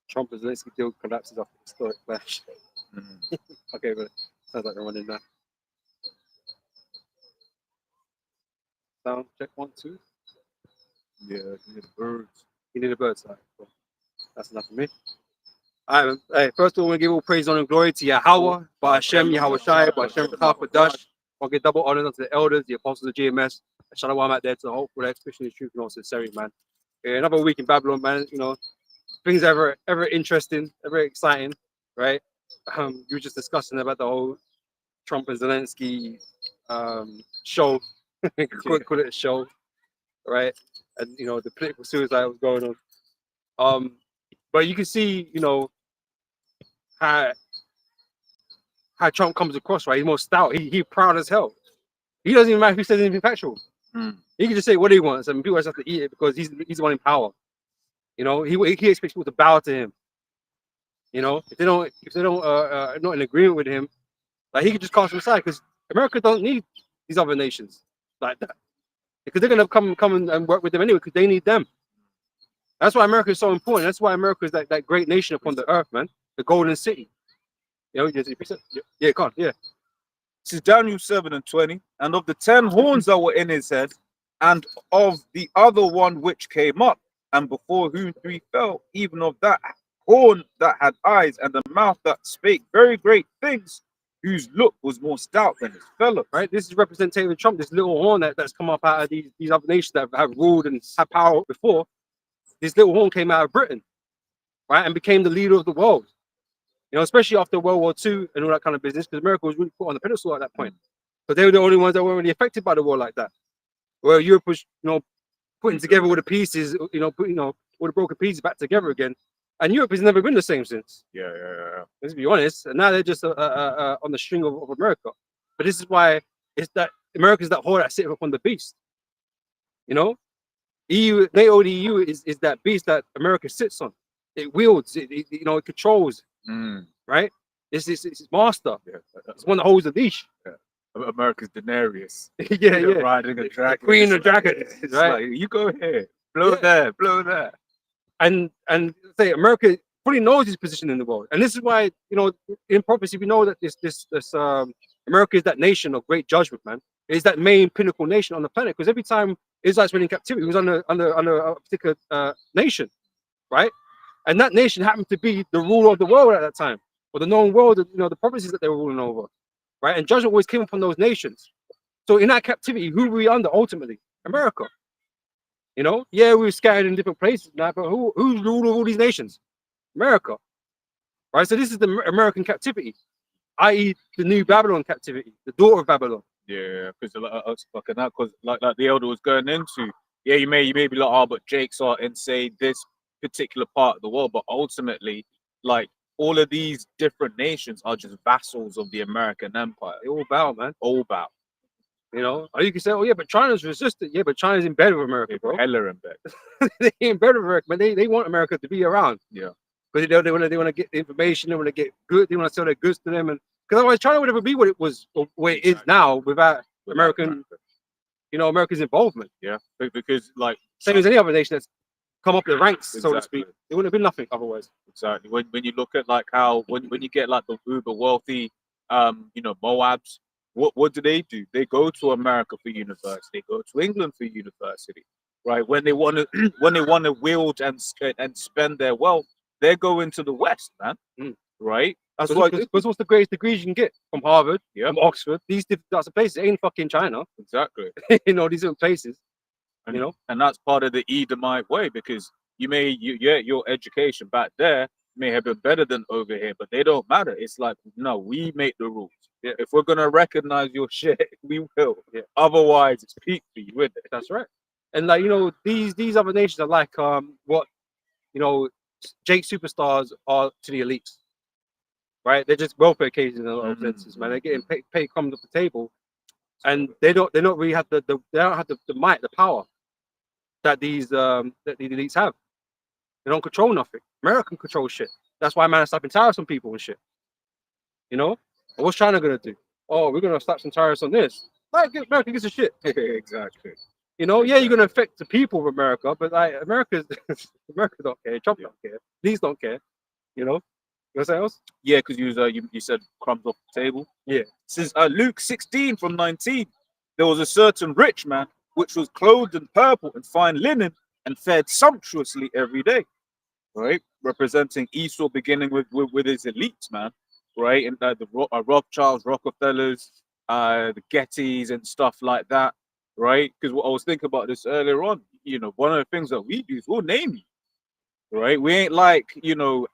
Trump and Zelensky deal collapses after historic clash. Okay, but sounds like they're running now. Sound check 1, 2. Yeah, the birds. You need a bird side. Cool. That's enough for me. All right, hey, first of all, we want to give all praise, honor, and glory to Yahweh, by Hashem, Yahweh Shai, by Hashem, Dash. I'll give double honors unto the elders, the apostles of GMS. And shalom out there to the whole for the expression of truth and all sincerity, man. Yeah, another week in Babylon, man. You know, things ever interesting, ever exciting, right? You were just discussing about the whole Trump and Zelensky show, call it a show, right? And you know the political suicide was going on. But you can see, you know, how Trump comes across, right? He's more stout. He proud as hell. He doesn't even matter who says anything factual. He can just say what he wants, and people just have to eat it because he's the one in power. You know, he expects people to bow to him. You know, if they don't not in agreement with him, like he could just cast them aside because America don't need these other nations like that because they're gonna come and work with them anyway because they need them. That's why America is so important. That's why America is that great nation upon the earth, man. The golden city. You know, yeah, God, yeah. This is Daniel 7:20, and of the 10 horns that were in his head, and of the other one which came up, and before whom 3 fell, even of that horn that had eyes, and the mouth that spake very great things, whose look was more stout than his fellow. Right? This is representative of Trump, this little horn that's come up out of these other nations that have ruled and had power before. This little horn came out of Britain, right, and became the leader of the world. You know, especially after World War II and all that kind of business, because America was really put on the pedestal at that point. But they were the only ones that weren't really affected by the war like that. Where Europe was, you know, putting together all the pieces, you know, all the broken pieces back together again. And Europe has never been the same since. Yeah. Let's be honest. And now they're just on the string of America. But this is why it's that America's that whore that sits upon the beast. You know, NATO, the EU is that beast that America sits on. It wields, you know, it controls. Right? It's master. Yeah. It's one that holds the leash. Yeah. America's Daenerys. yeah. Riding a dragon. Queen of dragons. Right? Like, you go here. Blow there. Blow there. And say America fully knows his position in the world. And this is why, you know, in prophecy, we know that this America is that nation of great judgment, man. It's that main pinnacle nation on the planet. Because every time Israelites went in captivity, it was under a particular nation, right? And that nation happened to be the ruler of the world at that time, or the known world, you know, the provinces that they were ruling over, right? And judgment always came upon those nations. So in that captivity, who were we under ultimately? America. You know, yeah, we were scattered in different places now, but who's the ruler of all these nations? America, right? So this is the American captivity, i.e., the new Babylon captivity, the daughter of Babylon. Yeah, because like the elder was going into, yeah, you may be like, oh, but Jake's are in say this particular part of the world, but ultimately, like all of these different nations are just vassals of the American empire. They all bow, man. All bow. You know, or you can say, oh yeah, but China's resistant. Yeah, but China's in bed with America, bro. Hella in bed. They in bed with America, man. They want America to be around. Yeah. Because they want to get information. They want to get good. They want to sell their goods to them, and because otherwise China would never be what it was, or where it is now without American, you know, America's involvement. Yeah, because like same as any other nation that's come up the ranks, so to speak. It wouldn't have been nothing otherwise. Exactly. When you look at like how when you get like the uber wealthy, you know, Moabs, what do? They go to America for university. They go to England for university, right? When they want to wield and spend their wealth, they're going to the West, man. Right? That's why. Because what's the greatest degrees you can get from Harvard, from Oxford? These different types of places. It ain't fucking China. Exactly. You know, these different places. And, you know, and that's part of the Edomite way, because your education back there may have been better than over here, but they don't matter. It's like, no, we make the rules. Yeah. If we're gonna recognize your shit, we will. Yeah. Otherwise, it's peak for you, isn't it? That's right. And like, you know, these other nations are like what, you know, Jake superstars are to the elites. Right? They're just welfare cases in a lot of senses, man. They're getting paid crumbs off the table, and they don't really have the might, the power that these that the elites have. They don't control nothing. America can control shit. That's why man is slapping tariffs on people and shit. You know? And what's China gonna do? Oh, we're gonna slap some tariffs on this. Like, America gives a shit. Exactly. You know, yeah, you're gonna affect the people of America, but like America don't care. Trump don't care. These don't care. You know? You know what else? Yeah, because you said crumbs off the table. Yeah. Says Luke 16 from 19. There was a certain rich man which was clothed in purple and fine linen and fared sumptuously every day. Right, representing Esau, beginning with his elites, man. Right, and the Rothschilds, Rockefellers, the Gettys, and stuff like that. Right, because what I was thinking about this earlier on. You know, one of the things that we do is we'll name you. Right, we ain't like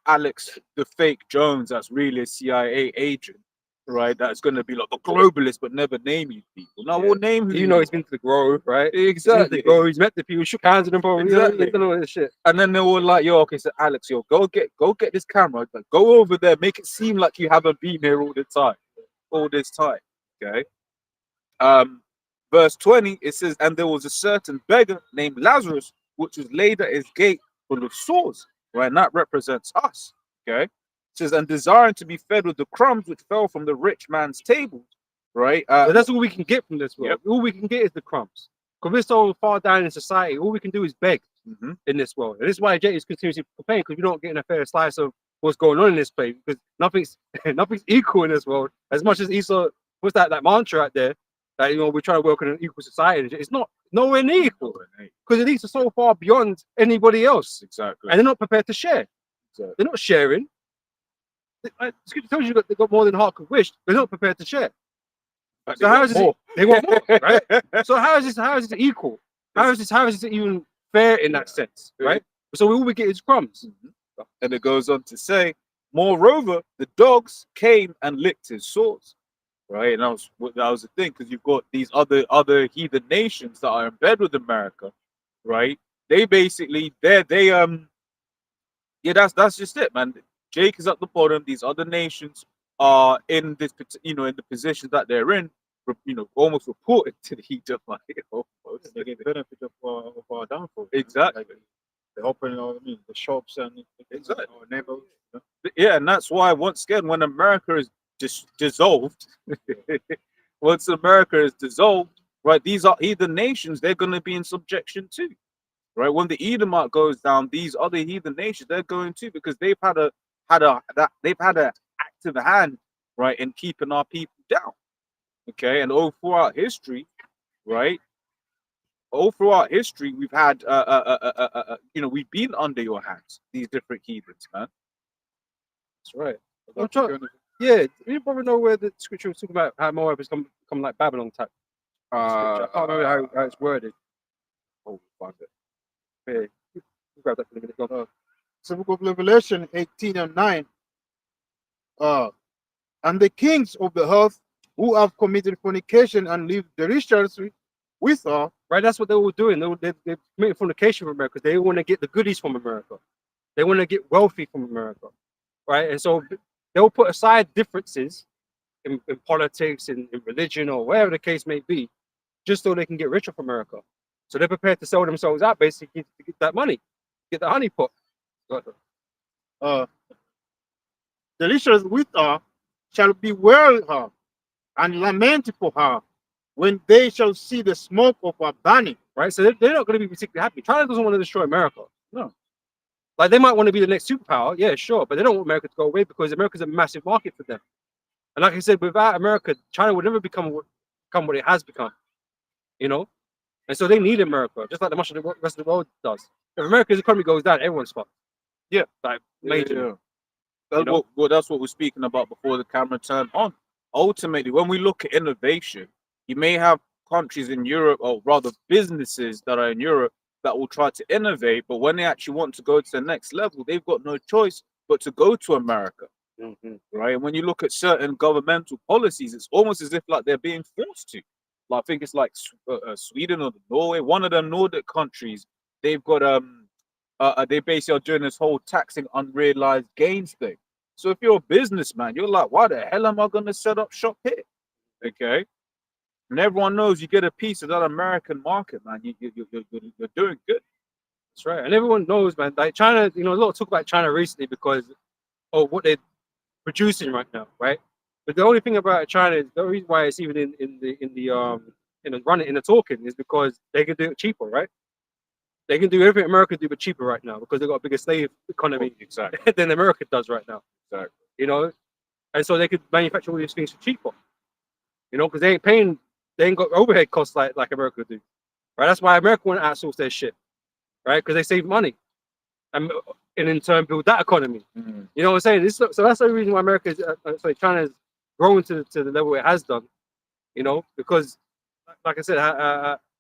Alex the fake Jones that's really a CIA agent. Right, that's gonna be like a globalist but never name you people. No, Yeah. we'll name who You know, he's been to the Grove, right? exactly. He's met the people, shook hands with them, probably. Exactly. You know, all this shit. And then they were like, "Yo, okay, so Alex, yo, go get this camera, like, go over there, make it seem like you haven't been here all this time." Okay. Verse 20 it says, "And there was a certain beggar named Lazarus, which was laid at his gate full of sores." Right, and that represents us. Okay. It says, "And desiring to be fed with the crumbs which fell from the rich man's table." Right. But that's all we can get from this world. Yep. All we can get is the crumbs. Because we're so far down in society, all we can do is beg in this world. And this is why Jay is continuously complaining, because we're not getting a fair slice of what's going on in this place. Because nothing's equal in this world. As much as Esau puts that mantra out there, that we're trying to work in an equal society. It's not nowhere near equal. Because the elites are so far beyond anybody else. Exactly. And they're not prepared to share. Exactly. They're not sharing. Scripture tells you that they've got more than heart could wish. They're not prepared to share. So how is this? They want more, right? So how is this equal? How is this even fair in that sense, right? So all we get is crumbs. And it goes on to say, "Moreover, the dogs came and licked his sores." Right, and that was the thing, because you've got these other heathen nations that are in bed with America, right? They basically that's just it, man. Jake is at the bottom. These other nations are in this, in the positions that they're in, almost reported to the Edomite. They get benefit of our downfall. Exactly. Like, they open, the shops and Exactly. our neighbors. Yeah, and that's why, once again, when America is dissolved, once America is dissolved, right, these are heathen nations, they're going to be in subjection too. Right, when the Edomite goes down, these other heathen nations, they're going to, because they've had an active hand, right, in keeping our people down. Okay, and all throughout history, right, we've had we've been under your hands, these different heathens, man. That's right. I'm trying, yeah, you probably know where the scripture was talking about how Moab has come like Babylon type. I can't remember how it's worded. Oh, find it. Yeah, grab that for a minute. Go on. So book of Revelation 18 and 9. And the kings of the earth who have committed fornication and lived deliciously with her. Right, that's what they were doing. They committed fornication from America because they want to get the goodies from America. They want to get wealthy from America, right? And so they'll put aside differences in politics, in religion, or whatever the case may be, just so they can get richer from America. So they're prepared to sell themselves out basically to get that money, get the honey pot. Delicious with her shall bewail her and lament for her when they shall see the smoke of her burning. Right, so they're not going to be particularly happy. China doesn't want to destroy America. No. Like, they might want to be the next superpower, yeah, sure, but they don't want America to go away because America's a massive market for them. And like I said, without America, China would never become what it has become, And so they need America, just like the much of the rest of the world does. If America's economy goes down, everyone's fucked. Yeah, like major. That's that's what we're speaking about before the camera turned on. Ultimately, when we look at innovation, you may have countries in Europe, or rather businesses that are in Europe, that will try to innovate, but when they actually want to go to the next level, they've got no choice but to go to America. Right? And when you look at certain governmental policies, it's almost as if like they're being forced to. Like, I think it's like Sweden or Norway, one of the Nordic countries. They've got they basically are doing this whole taxing unrealized gains thing. So if you're a businessman, you're like, why the hell am I going to set up shop here? Okay. And everyone knows you get a piece of that American market, man. You're doing good. That's right. And everyone knows, man, like China, a lot of talk about China recently because of what they're producing right now, right? But the only thing about China is the reason why it's even in the talking is because they can do it cheaper, right? They can do everything America do, but cheaper right now because they've got a bigger slave economy Exactly. than America does right now. Exactly. You know, and so they could manufacture all these things for cheaper. You know, because they ain't got overhead costs like America do. Right? That's why America want to outsource their shit. Right? Because they save money, and in turn build that economy. Mm. You know what I'm saying? So that's the reason why America is, China's growing to the level it has done. You know, because like I said,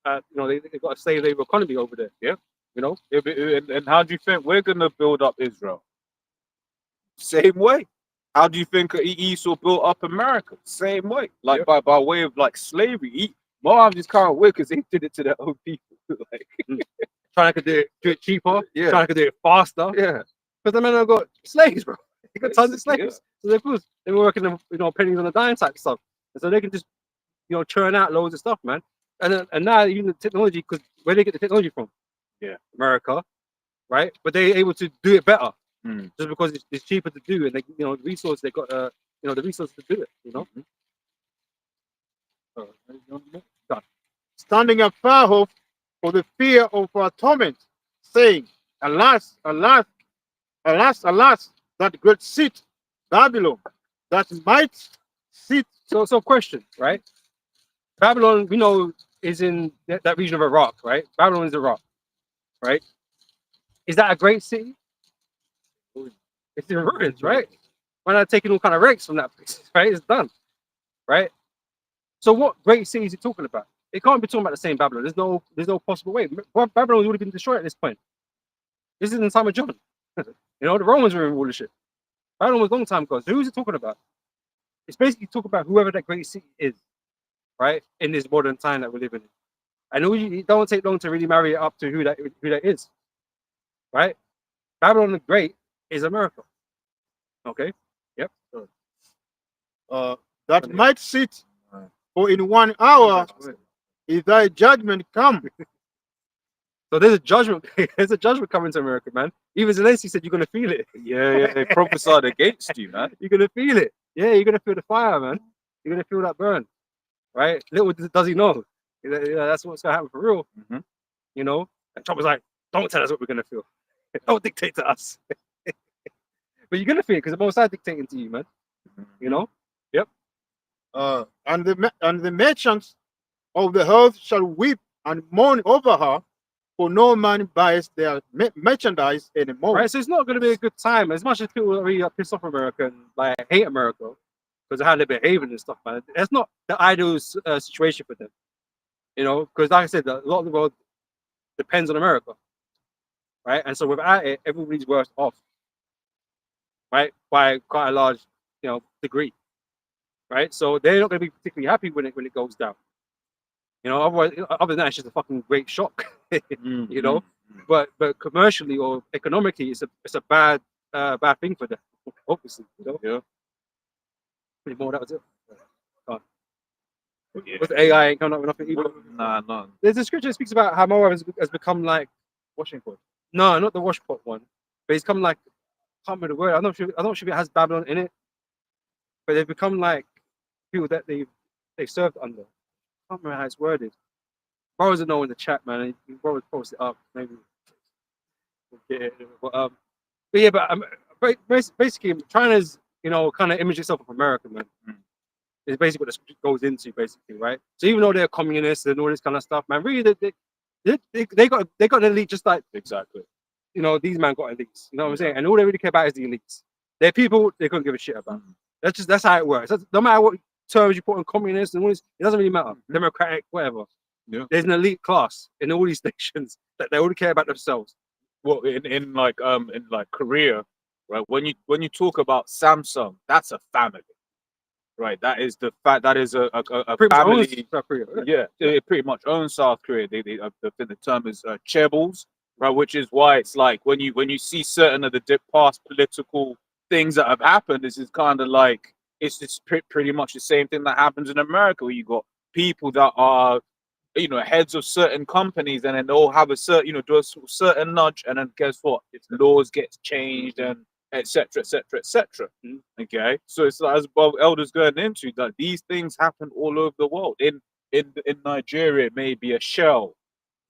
you know, they got a slave labor economy over there. Yeah. You know, Yeah, but, and how do you think we're gonna build up Israel? Same way. How do you think Esau built up America? Same way. Like Yeah. by way of like slavery. Moab just can't win because they did it to their own people. Like, China could do it cheaper. Yeah. China could do it faster. yeah. Because the men have got slaves, bro. They got tons of Basically, slaves. So they were working, pennies on a dime type stuff. And so they can just, churn out loads of stuff, man. And now even the technology, because where they get the technology from? Yeah. America, right? But they're able to do it better Mm. just because it's cheaper to do, and they, the resources they got, the resources to do it. Standing afar off for the fear of our torment, saying, Alas, alas, alas, alas, that great seat, Babylon, that might sit. So question, right? Babylon, we know, is in that region of Iraq, right? Babylon is Iraq, right? Is that a great city? It's in ruins, right? Why not taking all kind of ranks from that place, right? It's done, right? So what great city is he talking about? It can't be talking about the same Babylon. There's no possible way. Babylon's already been destroyed at this point. This is in the time of John. The Romans were in all this shit. Babylon was a long time ago. So who is it talking about? It's basically talking about whoever that great city is, right? In this modern time that we're living in. And it don't take long to really marry it up to who that is, right? Babylon the Great is America. Okay. Yep. That might sit, for in 1 hour is thy judgment come. So there's a judgment. There's a judgment coming to America, man. Even Zelensky said you're gonna feel it. Yeah, they prophesied against you, man. You're gonna feel it. Yeah, you're gonna feel the fire, man. You're gonna feel that burn, right? Little does he know, that's what's gonna happen for real. Mhm. And Trump was like, "Don't tell us what we're gonna feel. Don't dictate to us." But you're gonna feel it because the Most High dictating to you, man. And the merchants of the earth shall weep and mourn over her, for no man buys their merchandise anymore. Right, so it's not going to be a good time. As much as people are really pissed off America and like hate America because of how they're behaving and stuff, man. That's not the ideal situation for them, because like I said, a lot of the world depends on America, right? And so without it, everybody's worse off, right, by quite a large, degree, right? So they're not going to be particularly happy when it goes down. Otherwise, other than that, it's just a fucking great shock, But commercially or economically, it's a bad thing for them, obviously. Yeah. Pretty more that was it. Yeah. With AI ain't coming up with nothing either. Nah, none. There's a scripture that speaks about how Moab has become like Washing pot. no, not the washpot one, but it's come like I can't remember the word. I'm not sure if it has Babylon in it, but they've become like people that they served under. I can't remember how it's worded. Brothers will know in the chat, man. You brothers post it up, maybe. We'll get it. But yeah, but basically, China's kind of image itself of America, man. Is basically what the script goes into, basically, right? So even though they're communists and all this kind of stuff, man, really they got an elite just like Exactly. these men got elites. You know what I'm saying? And all they really care about is the elites. They're people they couldn't give a shit about. That's how it works. No matter what terms you put on communists and all this, it doesn't really matter. Democratic, whatever. Yeah. There's an elite class in all these nations that they only care about themselves. Well, in Korea, right? When you talk about Samsung, that's a family, right? That is the fact. That is a Pretty much family. owns South Korea. Yeah, they pretty much own South Korea. I think the term is chaebols, right? Which is why it's like when you see certain of the past political things that have happened, this is kind of like it's just pretty much the same thing that happens in America, where you got people that are heads of certain companies, and then they'll have a certain do a certain nudge, and then guess what? Its laws get changed and etc. etc. etc. Okay, so it's like, as Bob Elder's going into that these things happen all over the world. In Nigeria, it may be a shell,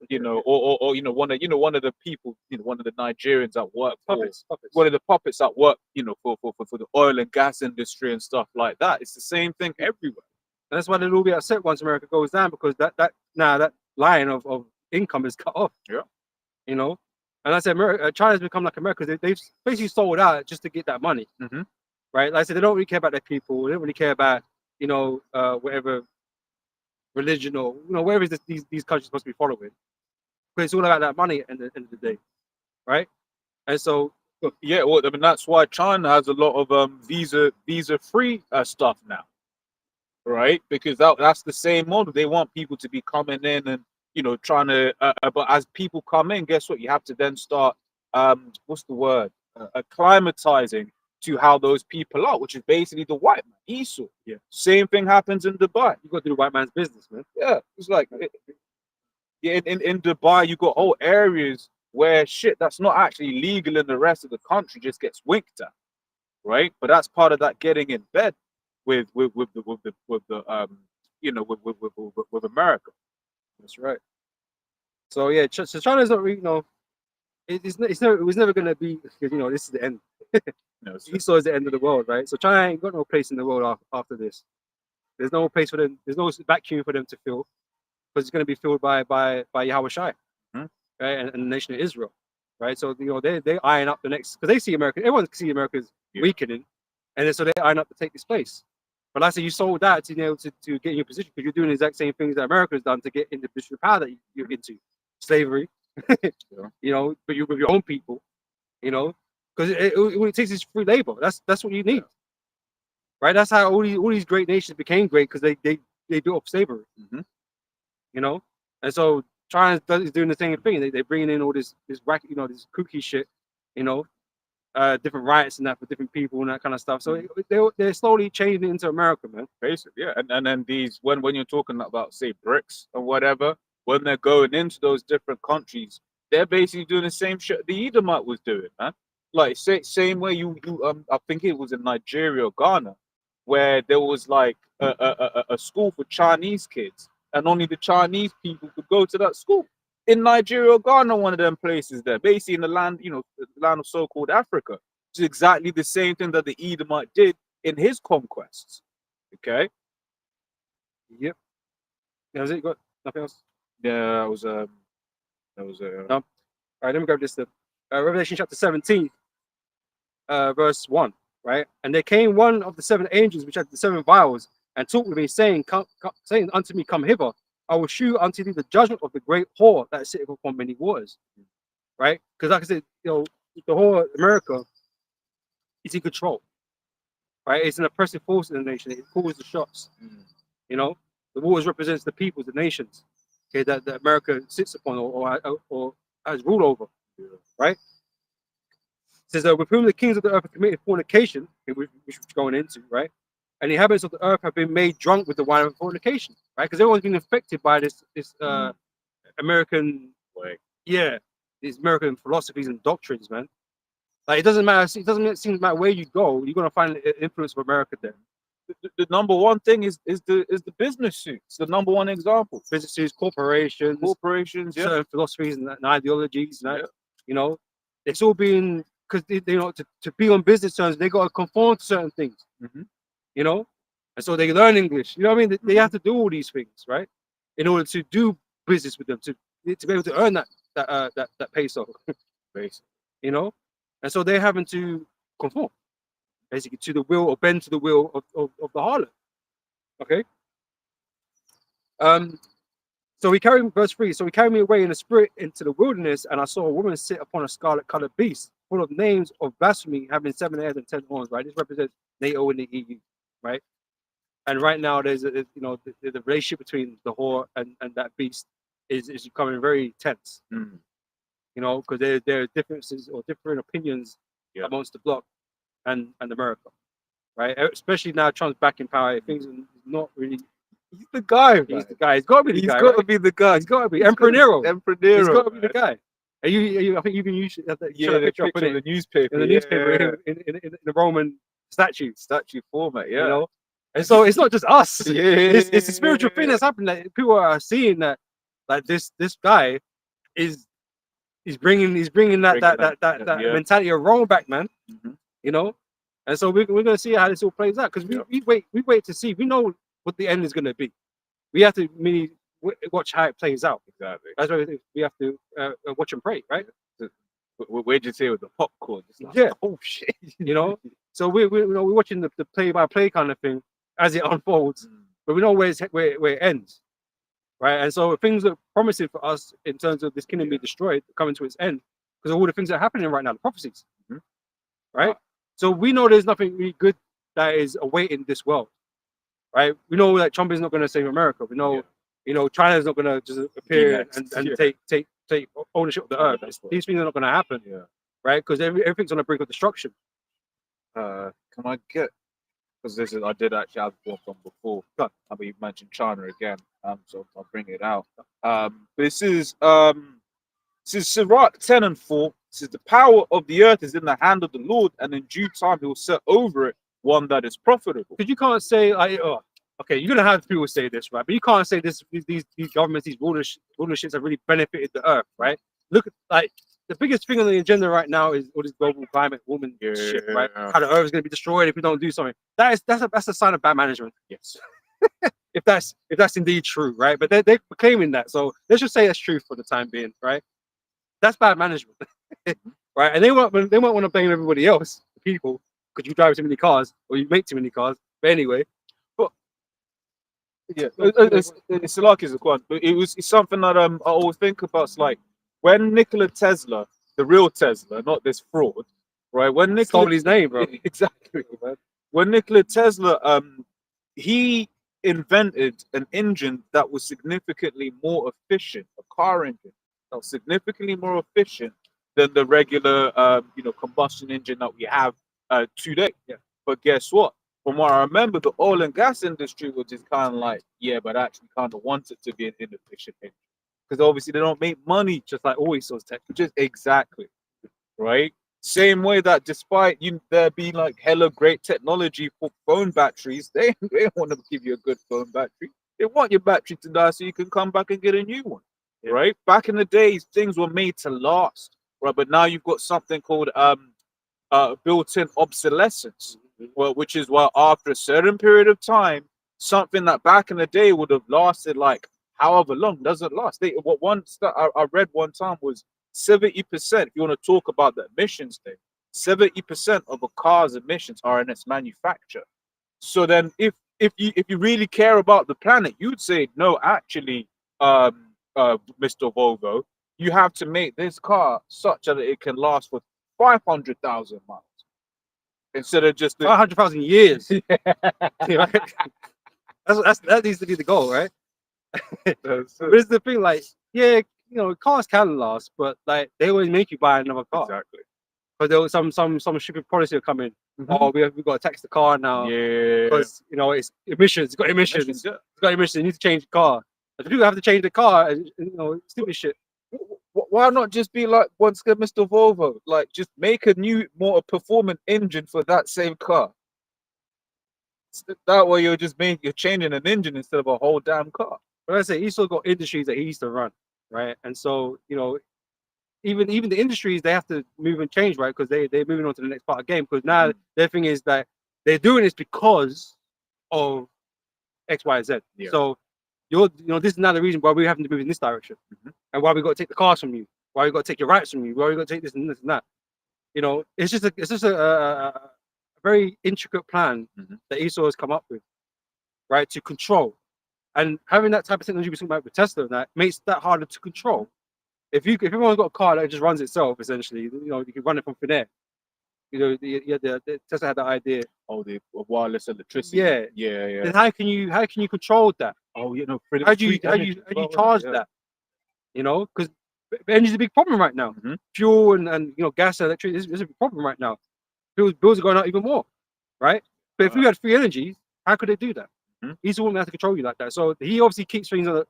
you know, or you know, one of the people, you know, one of the Nigerians that work for Puppets. one of the puppets that work, you know, for the oil and gas industry and stuff like that. It's the same thing everywhere. And that's why they'll all be upset once America goes down, because that line of income is cut off. Yeah. You know, and I said, China's become like America. They've basically sold out just to get that money. Mm-hmm. Right? Like I said, they don't really care about their people. They don't really care about, you know, whatever religion or, you know, whatever these countries supposed to be following. But it's all about that money at the end of the day, right? And so, Yeah, well, I mean, that's why China has a lot of visa free stuff now, right? Because that's the same model. They want people to be coming in and, you know, trying to. But as people come in, guess what? You have to then start what's the word? Acclimatizing to how those people are, which is basically the white man, Esau. Yeah. Same thing happens in Dubai. you got to do the white man's business, man. Yeah, it's like in Dubai, you got whole areas where shit that's not actually legal in the rest of the country just gets winked at, right? But that's part of that getting in bed with the you know, with America. That's right. So yeah, so China's not really, you know, it was never going to be, you know, this is the end. You know, so Esau is the end of the world, right? So China ain't got no place in the world after this. There's no place for them. There's no vacuum for them to fill, because it's going to be filled by Yahweh Shai, Mhm. right, and the nation of Israel, right? So you know they eyeing up the next, because they see America. Everyone can see America's Yeah. weakening, and then so they eyeing up to take this place. But like I said, you sold that to be able to get in your position, because you're doing the exact same things that America has done to get in the position of power that you're into, slavery, Yeah. you know, but you with your own people, you know, because what it takes is free labor. That's what you need, right? That's how all these great nations became great, because they built up slavery, Mhm. you know. And so China is doing the same thing. They're bringing in all this racket, you know, this kooky shit, you know, different rights and that for different people and that kind of stuff. So they're slowly changing into America, man. Basically, yeah. And then these when you're talking about, say, BRICS or whatever, when they're going into those different countries, they're basically doing the same shit the Edomite was doing, man. Like same way you I think it was in Nigeria or Ghana, where there was like a school for Chinese kids, and only the Chinese people could go to that school. In Nigeria or Ghana, one of them places there, basically in the land, you know, the land of so-called Africa. It's exactly the same thing that the Edomite did in his conquests. Okay. Yep. That was it. You got nothing else? Yeah, that was No. All right, let me grab this. Revelation chapter 17, verse 1, right? And there came one of the seven angels which had the seven vials, and talked with me, saying, saying unto me, Come hither, I will shew unto thee the judgment of the great whore that sitteth upon many waters. Right? Because like I said, you know, the whole America is in control. Right? It's an oppressive force in the nation. It calls the shots. You know, the waters represents the peoples, the nations, okay, that America sits upon or has rule over. Right? It says that with whom the kings of the earth have committed fornication, which we're going into, right? And the inhabitants of the earth have been made drunk with the wine of fornication, right? Because everyone's been affected by this American way. Yeah, these American philosophies and doctrines, man. Like it doesn't matter. It doesn't seem like where you go, you're gonna find the influence of America there. The number one thing is the business suits. The number one example. Businesses, corporations, Corporations, yeah. certain philosophies and ideologies, and that, Yeah. you know, it's all been because you know to be on business terms, they gotta conform to certain things, Mhm. you know, and so they learn English. You know what I mean? They have to do all these things, right, in order to do business with them, to be able to earn that peso, Basically. you know, and so they're having to conform basically to the will or bend to the will of the harlot. Okay. So he carried verse 3. So he carried me away in the spirit into the wilderness, and I saw a woman sit upon a scarlet-colored beast, full of names of blasphemy, having 7 heads and 10 horns. Right. This represents NATO and the EU. Right. And right now, there's you know the relationship between the whore and that beast is becoming very tense. Mm. You know, because there are differences or different opinions amongst the bloc and America, right? Especially now Trump's back in power, things are not really. He's the guy. He's the guy. He's got to be the He's guy. got to Right? be the guy. He's got to be Emperor Nero. Emperor Nero. He's got to be the man. guy. Are you? I think you can use that Yeah, the picture up picture in of the newspaper. in the newspaper in the Roman statue format. Yeah. You know, and so it's not just us. Yeah. It's a spiritual thing that's happening. That people are seeing that, like this guy is he's bringing that yeah. mentality of Rome back, man. Mhm. You know, and so we're gonna see how this all plays out because we wait to see. We know what the end is gonna be. We have to really watch how it plays out. Exactly. That's why we have to watch and pray, right? Where'd you say with the popcorn? It's like, Yeah. oh shit. You know, so we're watching the play by play kind of thing as it unfolds, Mm. but we know where it ends, right? And so things are promising for us in terms of this kingdom being destroyed, coming to its end, because of all the things that are happening right now, the prophecies, Mhm. right? So we know there's nothing really good that is awaiting this world, right? We know that Trump is not going to save America. We know, Yeah. you know, China is not going to just appear next. and Yeah. take ownership of the Oh, earth. that's what- These things are not going to happen, Yeah. right? Because everything's on the brink of destruction. Can I get? Because this is I did actually have one from before. I mean, you mentioned China again. So I'll bring it out. This is Sirach 10:4. It says the power of the earth is in the hand of the Lord, and in due time he will set over it one that is profitable. Because you can't say like, oh, okay, you're gonna have people say this, right? But you can't say these governments, these rulerships have really benefited the earth, right? Look, like the biggest thing on the agenda right now is all this global climate woman shit, right? Yeah. How the earth is gonna be destroyed if we don't do something. That's a sign of bad management. Yes. If that's indeed true, right? But they're claiming that, so let's just say that's true for the time being, right? That's bad management, right? And they won't want to blame everybody else, the people, because you drive too many cars or you make too many cars. But anyway, Yeah, it's like it's a quad, but it's something that I always think about. It's like when Nikola Tesla, the real Tesla, not this fraud, right? When Nikola stole his name, bro. exactly, man. When Nikola Tesla, he invented an engine that was significantly more efficient, a car engine that was significantly more efficient than the regular, combustion engine that we have today. Yeah. But guess what? From what I remember, the oil and gas industry was just kind of like, yeah, but actually kind of wants it to be an inefficient engine because obviously they don't make money, Just like always, those tech. just exactly, right? Same way that despite there being like hella great technology for phone batteries, they want to give you a good phone battery. They want your battery to die so you can come back and get a new one, Yeah. right? Back in the days, things were made to last, right? But now you've got something called built-in obsolescence. Well, which is why after a certain period of time, something that back in the day would have lasted like however long doesn't last. What I read one time was 70%. If you want to talk about the emissions thing, 70% of a car's emissions are in its manufacture. So then, if you really care about the planet, you'd say no. Actually, Mr. Volvo, you have to make this car such that it can last for 500,000 miles instead of just 500,000 years. Right? That needs to be the goal, right? But it's the thing, like, yeah, you know, cars can last, but like they always make you buy another car. Exactly. But there was some stupid policy will come in. Oh, we've got to tax the car now Yeah. because you know it's emissions. It's got emissions. Yeah. It's got emissions. You need to change the car. If you have to change the car, and you know, stupid shit. Why not just be like once again, Mr. Volvo? Like, just make a new, more performant engine for that same car. That way, you're changing an engine instead of a whole damn car. But I say he's still got industries that he needs to run, right? And so you know, even the industries they have to move and change, right? Because they're moving on to the next part of the game. Because now their thing is that they're doing this because of X, Y, Z. Yeah. So this is now the reason why we're having to move in this direction, and why we got to take the cars from you, why we got to take your rights from you, why we got to take this and this and that. You know, it's just a very intricate plan that Esau has come up with, right, to control. And having that type of technology we're talking about with Tesla and that makes that harder to control. If everyone's got a car that just runs itself, essentially, you know, you can run it from thin air. You know, the Tesla had that idea. Oh, the wireless electricity. Yeah. Yeah. Then how can you control that? Oh, you know, How do you charge that? You know, because energy is a big problem right now. Fuel and you know, gas and electricity is a big problem right now. Bills are going up even more, right? But if we had free energy, how could they do that? He's the one that has to control you like that. So he obviously keeps things that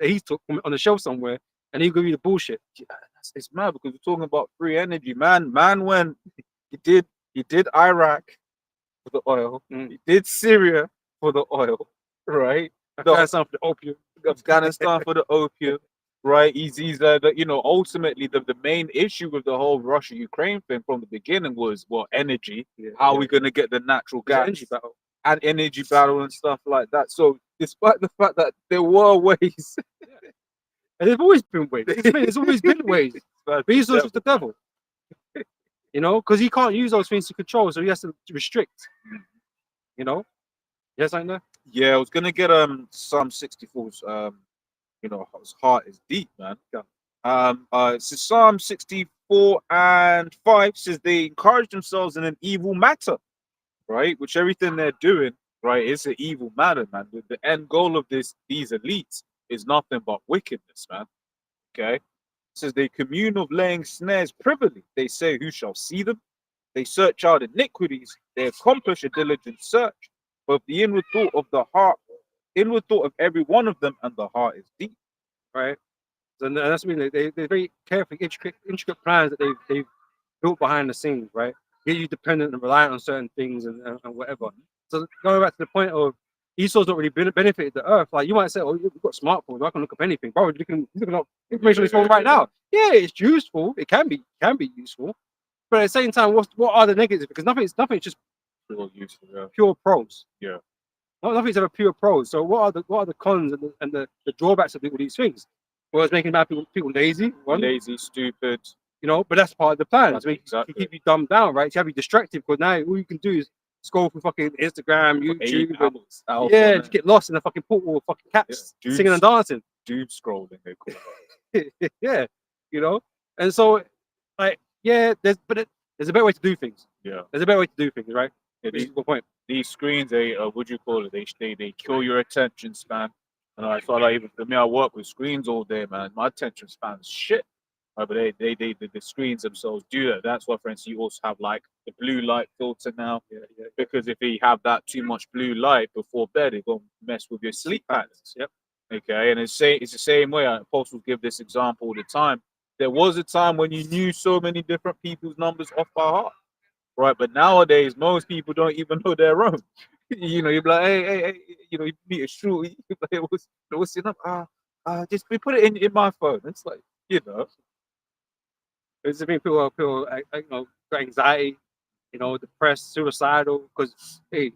he's took on the shelf somewhere, and he'll give you the bullshit. Yeah, it's mad because we're talking about free energy, man. When he did Iraq for the oil, he did Syria for the oil, right? Afghanistan for the opium. Afghanistan for the opium. right? He's you know, ultimately the main issue with the whole Russia-Ukraine thing from the beginning was energy. Yeah, How are yeah. we going to get the natural It's an gas energy battle. and energy battle and stuff like that? So despite the fact that there were ways, And there's always been ways. There's always been ways. But he's just the devil. You know, because he can't use those things to control, so he has to restrict. You know? Yes, I know. yeah, I was gonna get Psalm 64's you know, his heart is deep, man. So Psalm 64 and 5 says they encourage themselves in an evil matter, right? Which everything they're doing, right, is an evil matter, man. The end goal of these elites is nothing but wickedness, man. Okay. It says they commune of laying snares privily. They say, who shall see them? They search out iniquities. They accomplish a diligent search. But the inward thought of the heart, inward thought of every one of them, and the heart is deep. Right? And that's what I mean. They're very carefully intricate plans that they've built behind the scenes, right? Get you dependent and reliant on certain things and whatever. So going back to the point of Esau's not really benefited the earth. Like you might say, oh, you've got smartphones, I can look up anything. Bro, you're looking up information on his phone right now. Yeah, it's useful. It can be useful. But at the same time, what are the negatives? Because nothing's just Real useful, yeah. pure pros. Yeah. Nothing's ever pure pros. So what are the cons and the drawbacks of all these things? Well, it's making bad people lazy. One, Lazy, stupid. you know, but that's part of the plan. That's To make exactly. to keep you dumbed down, right? To have you distracted, because now all you can do is scroll through fucking Instagram, YouTube, and, yeah, just get lost in the fucking portal of fucking cats Yeah, singing and dancing. Dude scrolling, they call it. Yeah, you know, and so like, yeah, there's a better way to do things. Yeah. There's a better way to do things, right? Yeah, Which is the point. these screens, they what do you call it? They kill your attention span. And I feel like even for me, I work with screens all day, man. My attention span's shit. But the screens themselves do that. That's why, for instance, you also have like the blue light filter now. Yeah. Because if you have that too much blue light before bed, it will mess with your sleep patterns. Yep. Okay, and it's the same way. Apostles give this example all the time. There was a time when you knew so many different people's numbers off by heart, right? But nowadays, most people don't even know their own. You know, you're like, hey, you know, you meet a shoe. Like, what's your number? Just we put it in my phone. It's like, you know, It's been people you know, got anxiety, you know, depressed, suicidal. Because hey,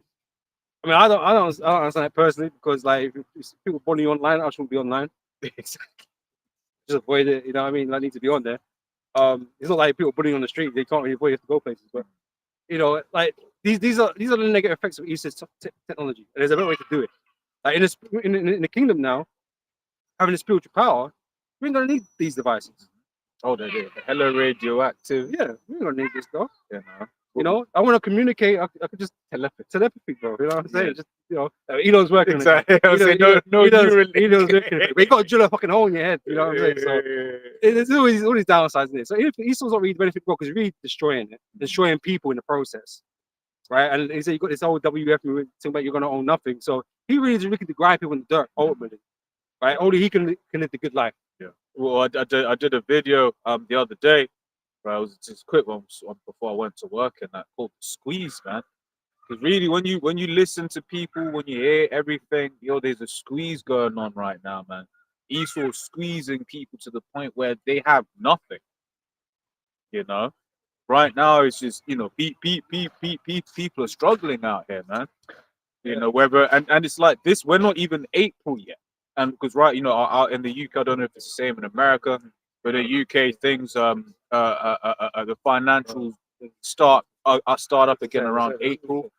I mean, I don't understand it personally, because like if people bully you online, I shouldn't be online. Just avoid it. You know what I mean? I need to be on there. It's not like people bullying on the street; they can't really avoid it to go places. But you know, like these are the negative effects of Eastern technology, and there's a better way to do it. Like in the kingdom now, having a spiritual power, we ain't gonna need these devices. oh, they're hella radioactive. Yeah, we ain't gonna need this stuff. You know, You know, I want to communicate. I could just telepathy, bro. You know what I'm saying? Yeah. Just, you know, Elon's working. exactly. I was saying, no, Elon's working. But you got to drill a fucking hole in your head. You know what I'm saying? So there's always all these downsides in it. So Esau's not really benefit, bro, because you're really destroying it, destroying people in the process, right? And he said you got this whole WF movement talking about you're gonna own nothing. So he really is looking to grind people in the dirt ultimately, right? Only he can live the good life. Well, I did a video the other day. Right, it was just a quick one before I went to work, and that called Squeeze, man. Because really, when you listen to people, when you hear everything, yo, there's a squeeze going on right now, man. Esau's squeezing people to the point where they have nothing. You know, right now it's just, you know, people are struggling out here, man. You know, whether and it's like this. We're not even April yet, and because right, you know, out in the UK, I don't know if it's the same in America, but in the UK things the financials start up again around April,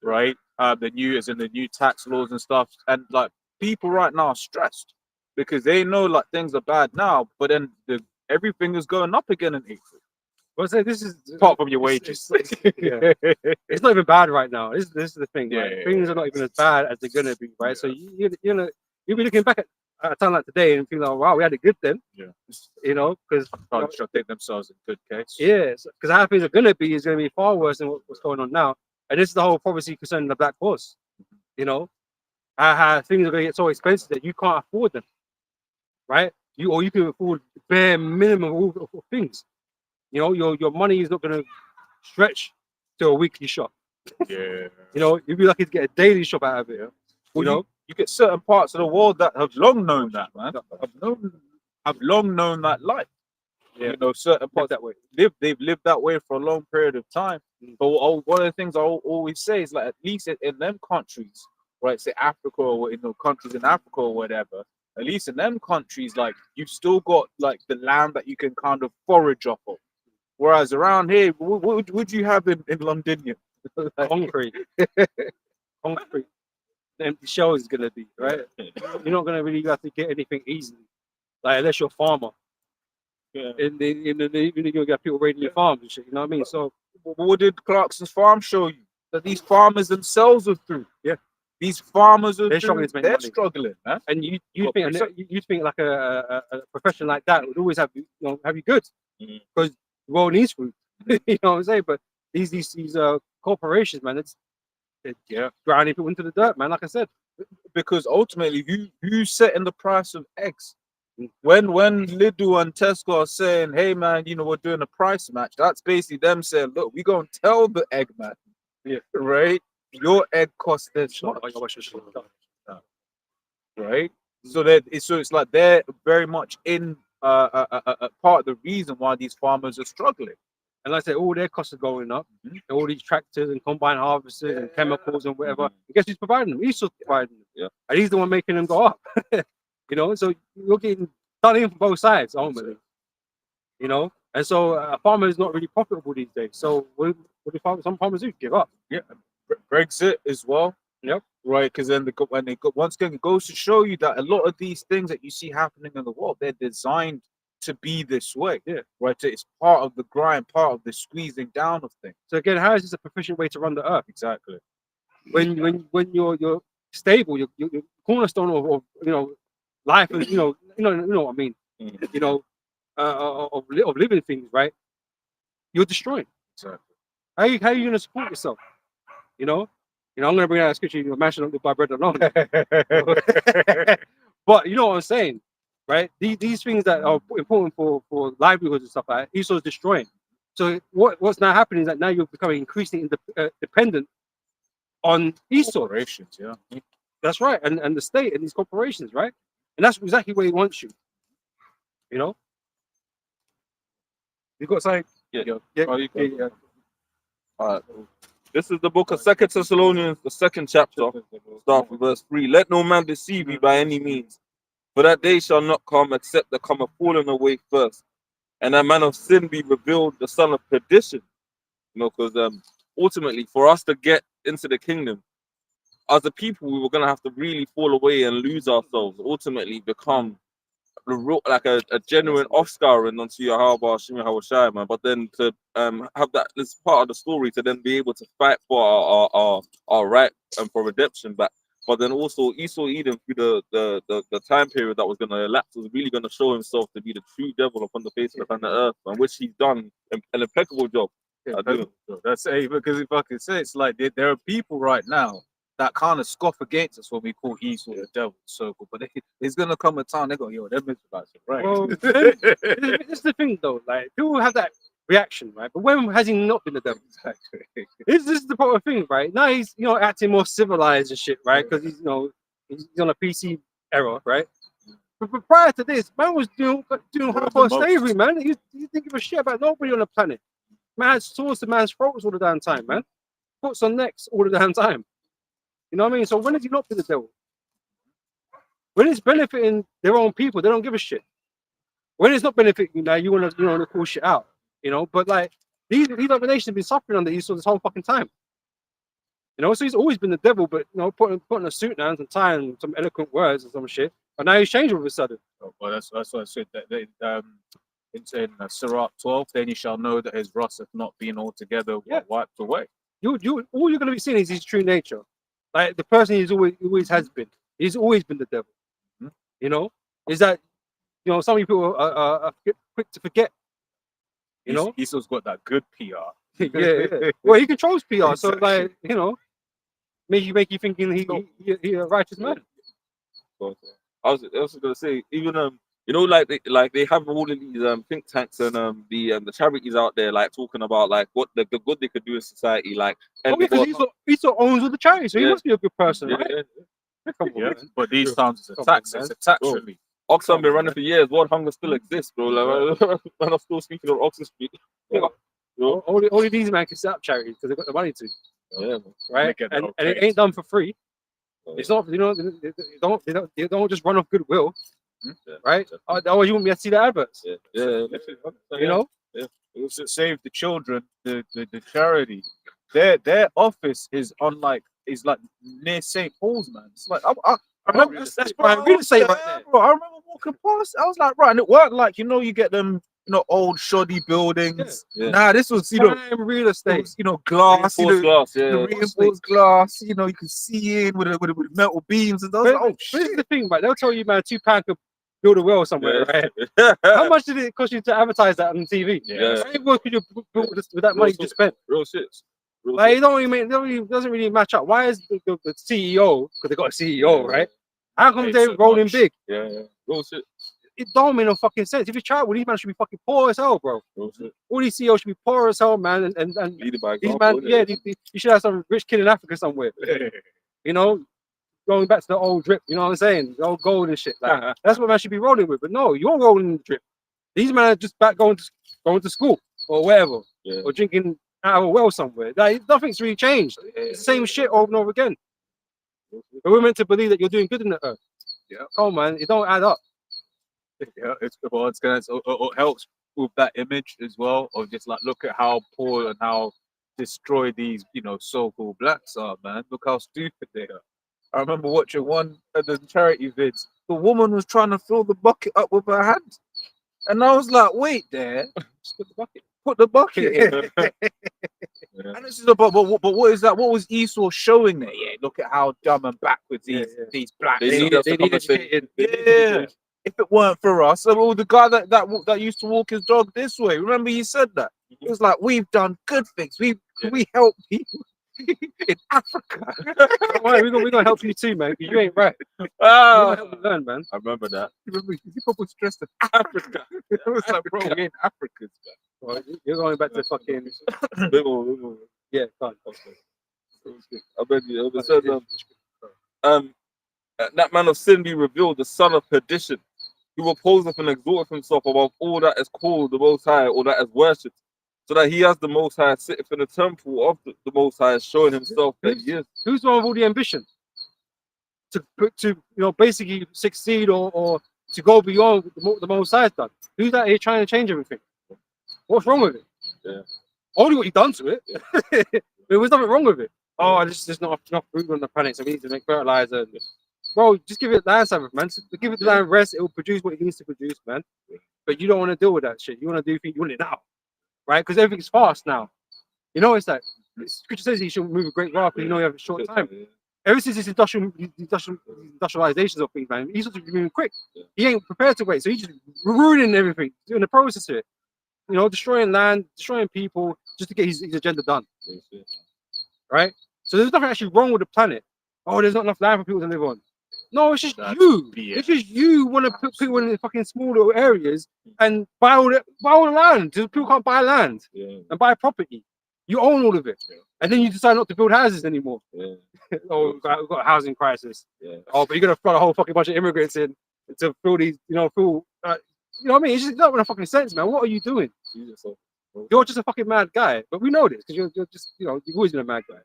right? The new tax laws and stuff, and like people right now are stressed because they know like things are bad now, but then everything is going up again in April. Well, so this is Apart from your wages. Yeah. It's not even bad right now. This is the thing. Yeah, right? yeah, Things are not even as bad as they're gonna be, right? So you'll be looking back at a time like today and feeling like, wow, we had it good then. Yeah. You know, because Probably should take themselves in good case. yeah, because how things are gonna be is gonna be far worse than what's going on now. And this is the whole prophecy concerning the black horse. You know, how things are gonna get so expensive that you can't afford them, right? You can afford bare minimum of things. You know, your money is not gonna stretch to a weekly shop. Yeah. You know, you'd be lucky to get a daily shop out of it. Well, You know, you get certain parts of the world that have long known that, man. Have known have long known that life. Yeah. You know, certain Live parts that way. they've lived that way for a long period of time. But one of the things I always say is like, at least in them countries, right, say Africa or countries in Africa or whatever, at least in them countries, like you've still got like the land that you can kind of forage off of. Whereas around here, what would you have in London? Concrete. Concrete. The empty shell is gonna be, right? You're not gonna really have to get anything easily. Like unless you're a farmer. Yeah. And then you're gonna get people raiding your farms and shit, you know what I mean? So What did Clarkson's farm show you? That these farmers themselves are through. Yeah. These farmers are They're through. struggling to make They're money. struggling, man. and you Got think precept- you think like a profession like that would always have have you good Mhm. because the world needs food. You know what I'm saying? But these corporations, man, they're grinding people into the dirt, man. Like I said, Because ultimately, who's setting the price of eggs? When Lidl and Tesco are saying, "Hey man, we're doing a price match," that's basically them saying, "Look, we gonna tell the egg man, right? Your egg costs this much, right?" So it's like they're very much in a part of the reason why these farmers are struggling. and like I said, all their costs are going up. All these tractors and combine harvesters and chemicals and whatever. And guess who's providing them? Esau's providing them. Yeah. And he's the one making them go up. So you're getting done in from both sides ultimately. And so a farmer is not really profitable these days. So what do some farmers do? Give up. Yeah, Brexit as well. Yep. Right, because then once again, it goes to show you that a lot of these things that you see happening in the world, they're designed to be this way. Yeah. Right. So it's part of the grind, part of the squeezing down of things. So again, how is this a proficient way to run the earth? Exactly. When you're stable, you're cornerstone of life, and you know what I mean. Mhm. Of living things, right? You're destroying. Exactly. How are you going to support yourself? I'm going to bring out a scripture. Man shall not live by bread alone. But you know what I'm saying, right? These things that are important for livelihoods and stuff like that, Esau's destroying. So what's now happening is that now you're becoming increasingly dependent on Esau. Corporations, yeah. That's right, and the state and these corporations, right? And that's exactly where he wants you. You got something? Yeah. This is the book of 2 Thessalonians, the 2nd chapter, start from verse 3. Let no man deceive you by any means, for that day shall not come except there come a falling away first, and a man of sin be revealed, the son of perdition. Because ultimately, for us to get into the kingdom, as a people, we were going to have to really fall away and lose ourselves, ultimately become like a genuine offscouring onto Yahweh Hashem Yahushai, man. But then to have that as part of the story, to then be able to fight for our right and for redemption back. But then also Esau Edom, through the time period that was going to elapse, was really going to show himself to be the true devil upon the face of the planet Earth, and which he's done an impeccable job. That's because if I can say, it's like there are people right now that kind of scoff against us when we call Esau the devil's circle, but there's gonna come a time they go, "Yo, them Israelites are right." Well, this is the thing though. Like people have that reaction, right? But when has he not been the devil? Exactly. This is the proper thing, right? Now he's acting more civilized and shit, right? Because he's he's on a PC era, right? But prior to this, man was doing hardcore slavery, man. He didn't give a shit about nobody on the planet. Man had swords to man's throats all the damn time, man. Puts on necks all the damn time. You know what I mean? So when has he not been the devil? When it's benefiting their own people, they don't give a shit. When it's not benefiting you, now you want to call shit out, But like these other nations have been suffering under Esau this whole fucking time. So he's always been the devil, but putting a suit now and tie and some eloquent words and some shit. But now he's changed all of a sudden. Oh, well, that's what I said. That it's in Sirach 12. Then you shall know that his wrath hath not been altogether wiped away. All you're going to be seeing is his true nature. Like the person he's always has been. He's always been the devil. Is that some people are quick to forget. Esau's got that good PR. yeah. Well, he controls PR, so like make you thinking he a righteous man. I was also gonna say, even like they have all of these think tanks and the charities out there, like talking about like what the good they could do in society, like. Because Esau owns all the charities, so he must be a good person, right? Come on, but these times it's a tax. It's a tax relief. Oxfam been running for years. World hunger still exists, bro. Like, man, I'm still speaking on Oxford Street. Yeah. You know? Only these men can set up charities because they've got the money to, Yeah, man. right? They get And okay. it ain't done for free. It's not, you know, they don't just run off goodwill, Yeah. right? Otherwise, you wouldn't be able to see the adverts. Yeah. You know, It was to save the children, the charity. Their office is on like near St. Paul's, man. It's like I remember that's prime real estate right there. bro. I remember walking past. I was like, right, and it worked like you get them old shoddy buildings. Yeah. Nah, this was Prime real it estate. was, glass, Reinforced glass, the yeah. reinforced glass. You can see in with the metal beams and stuff. I was But like, oh this is shit. the thing, right? They'll tell you, man, £2 could build a well somewhere, right? How much did it cost you to advertise that on TV? Yeah. How many wells could you build with that money you just spent? Real shit. Real Like, shit. it don't even doesn't really match up. Why is the CEO, because they got a CEO, right? How come Paid they're so rolling much. big? Yeah. Real shit. It don't make no fucking sense. If you try, well, these men should be fucking poor as hell, bro. Real shit. All these CEOs should be poor as hell, man. And Leading by these example. man, yeah, you should have some rich kid in Africa somewhere. You know, going back to the old drip. You know what I'm saying? The old gold and shit. Like, that's what man should be rolling with. But no, you're rolling in the drip. These men are just back going to school or whatever, Yeah. or drinking out of a well somewhere. Like, nothing's really changed. It's the same shit over and over again. But we're meant to believe that you're doing good in the earth. Yeah. Oh man, it don't add up. Yeah, it helps with that image as well of just like look at how poor and how destroyed these so-called blacks are, man. Look how stupid they are. I remember watching one of the charity vids. The woman was trying to fill the bucket up with her hand, and I was like, "Wait, there, Just put the bucket. put the bucket in." Yeah. And this is but what is that? What was Esau showing there? Yeah, look at how dumb and backwards these blacks. They need us to come and say, Yeah. If it weren't for us, well, the guy that used to walk his dog this way, remember he said that? He was like, "We've done good things. We help people in Africa." Right, we're gonna help you too, man. 'Cause you ain't right. We're gonna Ah, help you learn, man. I remember that. remember people stressed in Africa. It was like, bro, we ain't Africans, man. Well, you're going back to fucking Big one. yeah. Go on. I bet you. It says, that man of sin be revealed, the son of perdition, who opposeth and exalteth himself above all that is called the Most High, or that is worshipped, so that he has the Most High sitteth in the temple of the Most High, showing himself that he is. Who's the one with all the ambition to basically succeed or to go beyond the Most High done? Who's that here trying to change everything? What's wrong with it? Yeah. Only what you've done to it. There was nothing wrong with it. Oh, there's not enough food on the planet, so we need to make fertilizer. Bro, just give it land Sabbath, man. Give it the land rest. It will produce what it needs to produce, man. But you don't want to deal with that shit. You want to do things. You want it now, right? Because everything's fast now. You know, it's like Scripture says you should move a great wrath, but you know you have a short time. Ever since this industrialization of things, man, he's supposed to be moving quick. He ain't prepared to wait, so he's just ruining everything, doing the process of it. Destroying land, destroying people, just to get his agenda done. Right? So there's nothing actually wrong with the planet. Oh, there's not enough land for people to live on. No, it's just That's you. BS. It's just you want to put people in the fucking small little areas and buy all the land. People can't buy land Yeah. and buy property. You own all of it. And then you decide not to build houses anymore. Yeah. Oh, we've got a housing crisis. Yeah. Oh, but you're gonna flood a whole fucking bunch of immigrants in to fill these, you know what I mean? It's just not making sense, man. What are you doing? You're just a fucking mad guy. But we know this because you're just, you've always been a mad guy.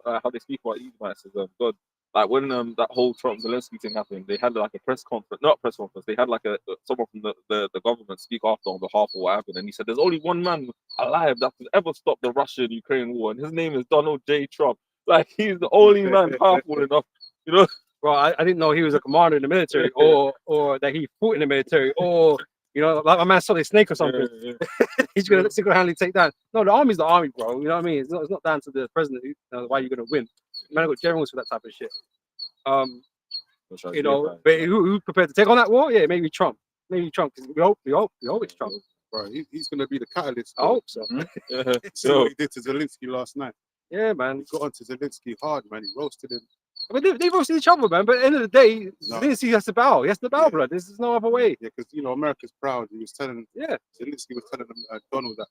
How they speak about Edomites is God. Like when that whole Trump Zelensky thing happened, they had like a press conference, not a press conference. They had like someone from the government speak after on behalf of what happened, and he said, "There's only one man alive that could ever stop the Russian-Ukraine war, and his name is Donald J. Trump. Like he's the only man powerful enough, you know." Well, I didn't know he was a commander in the military, or that he fought in the military, or like my man Solid Snake or something. He's gonna single-handedly take down. No, the army's the army, bro. You know what I mean? It's not down to the president why you're gonna win. Man, I got generals for that type of shit. But who prepared to take on that war? Yeah, maybe Trump. Maybe Trump. 'Cause we hope it's Trump. Bro, he's going to be the catalyst. I hope so. See what he did to Zelensky last night. Yeah, man. He got onto Zelensky hard, man. He roasted him. I mean, they roasted each other, man. But at the end of the day, No. Zelensky has to bow. He has to bow, Yeah. blood. There's no other way. Yeah, because America's proud. He was telling Yeah. Zelensky was telling Donald that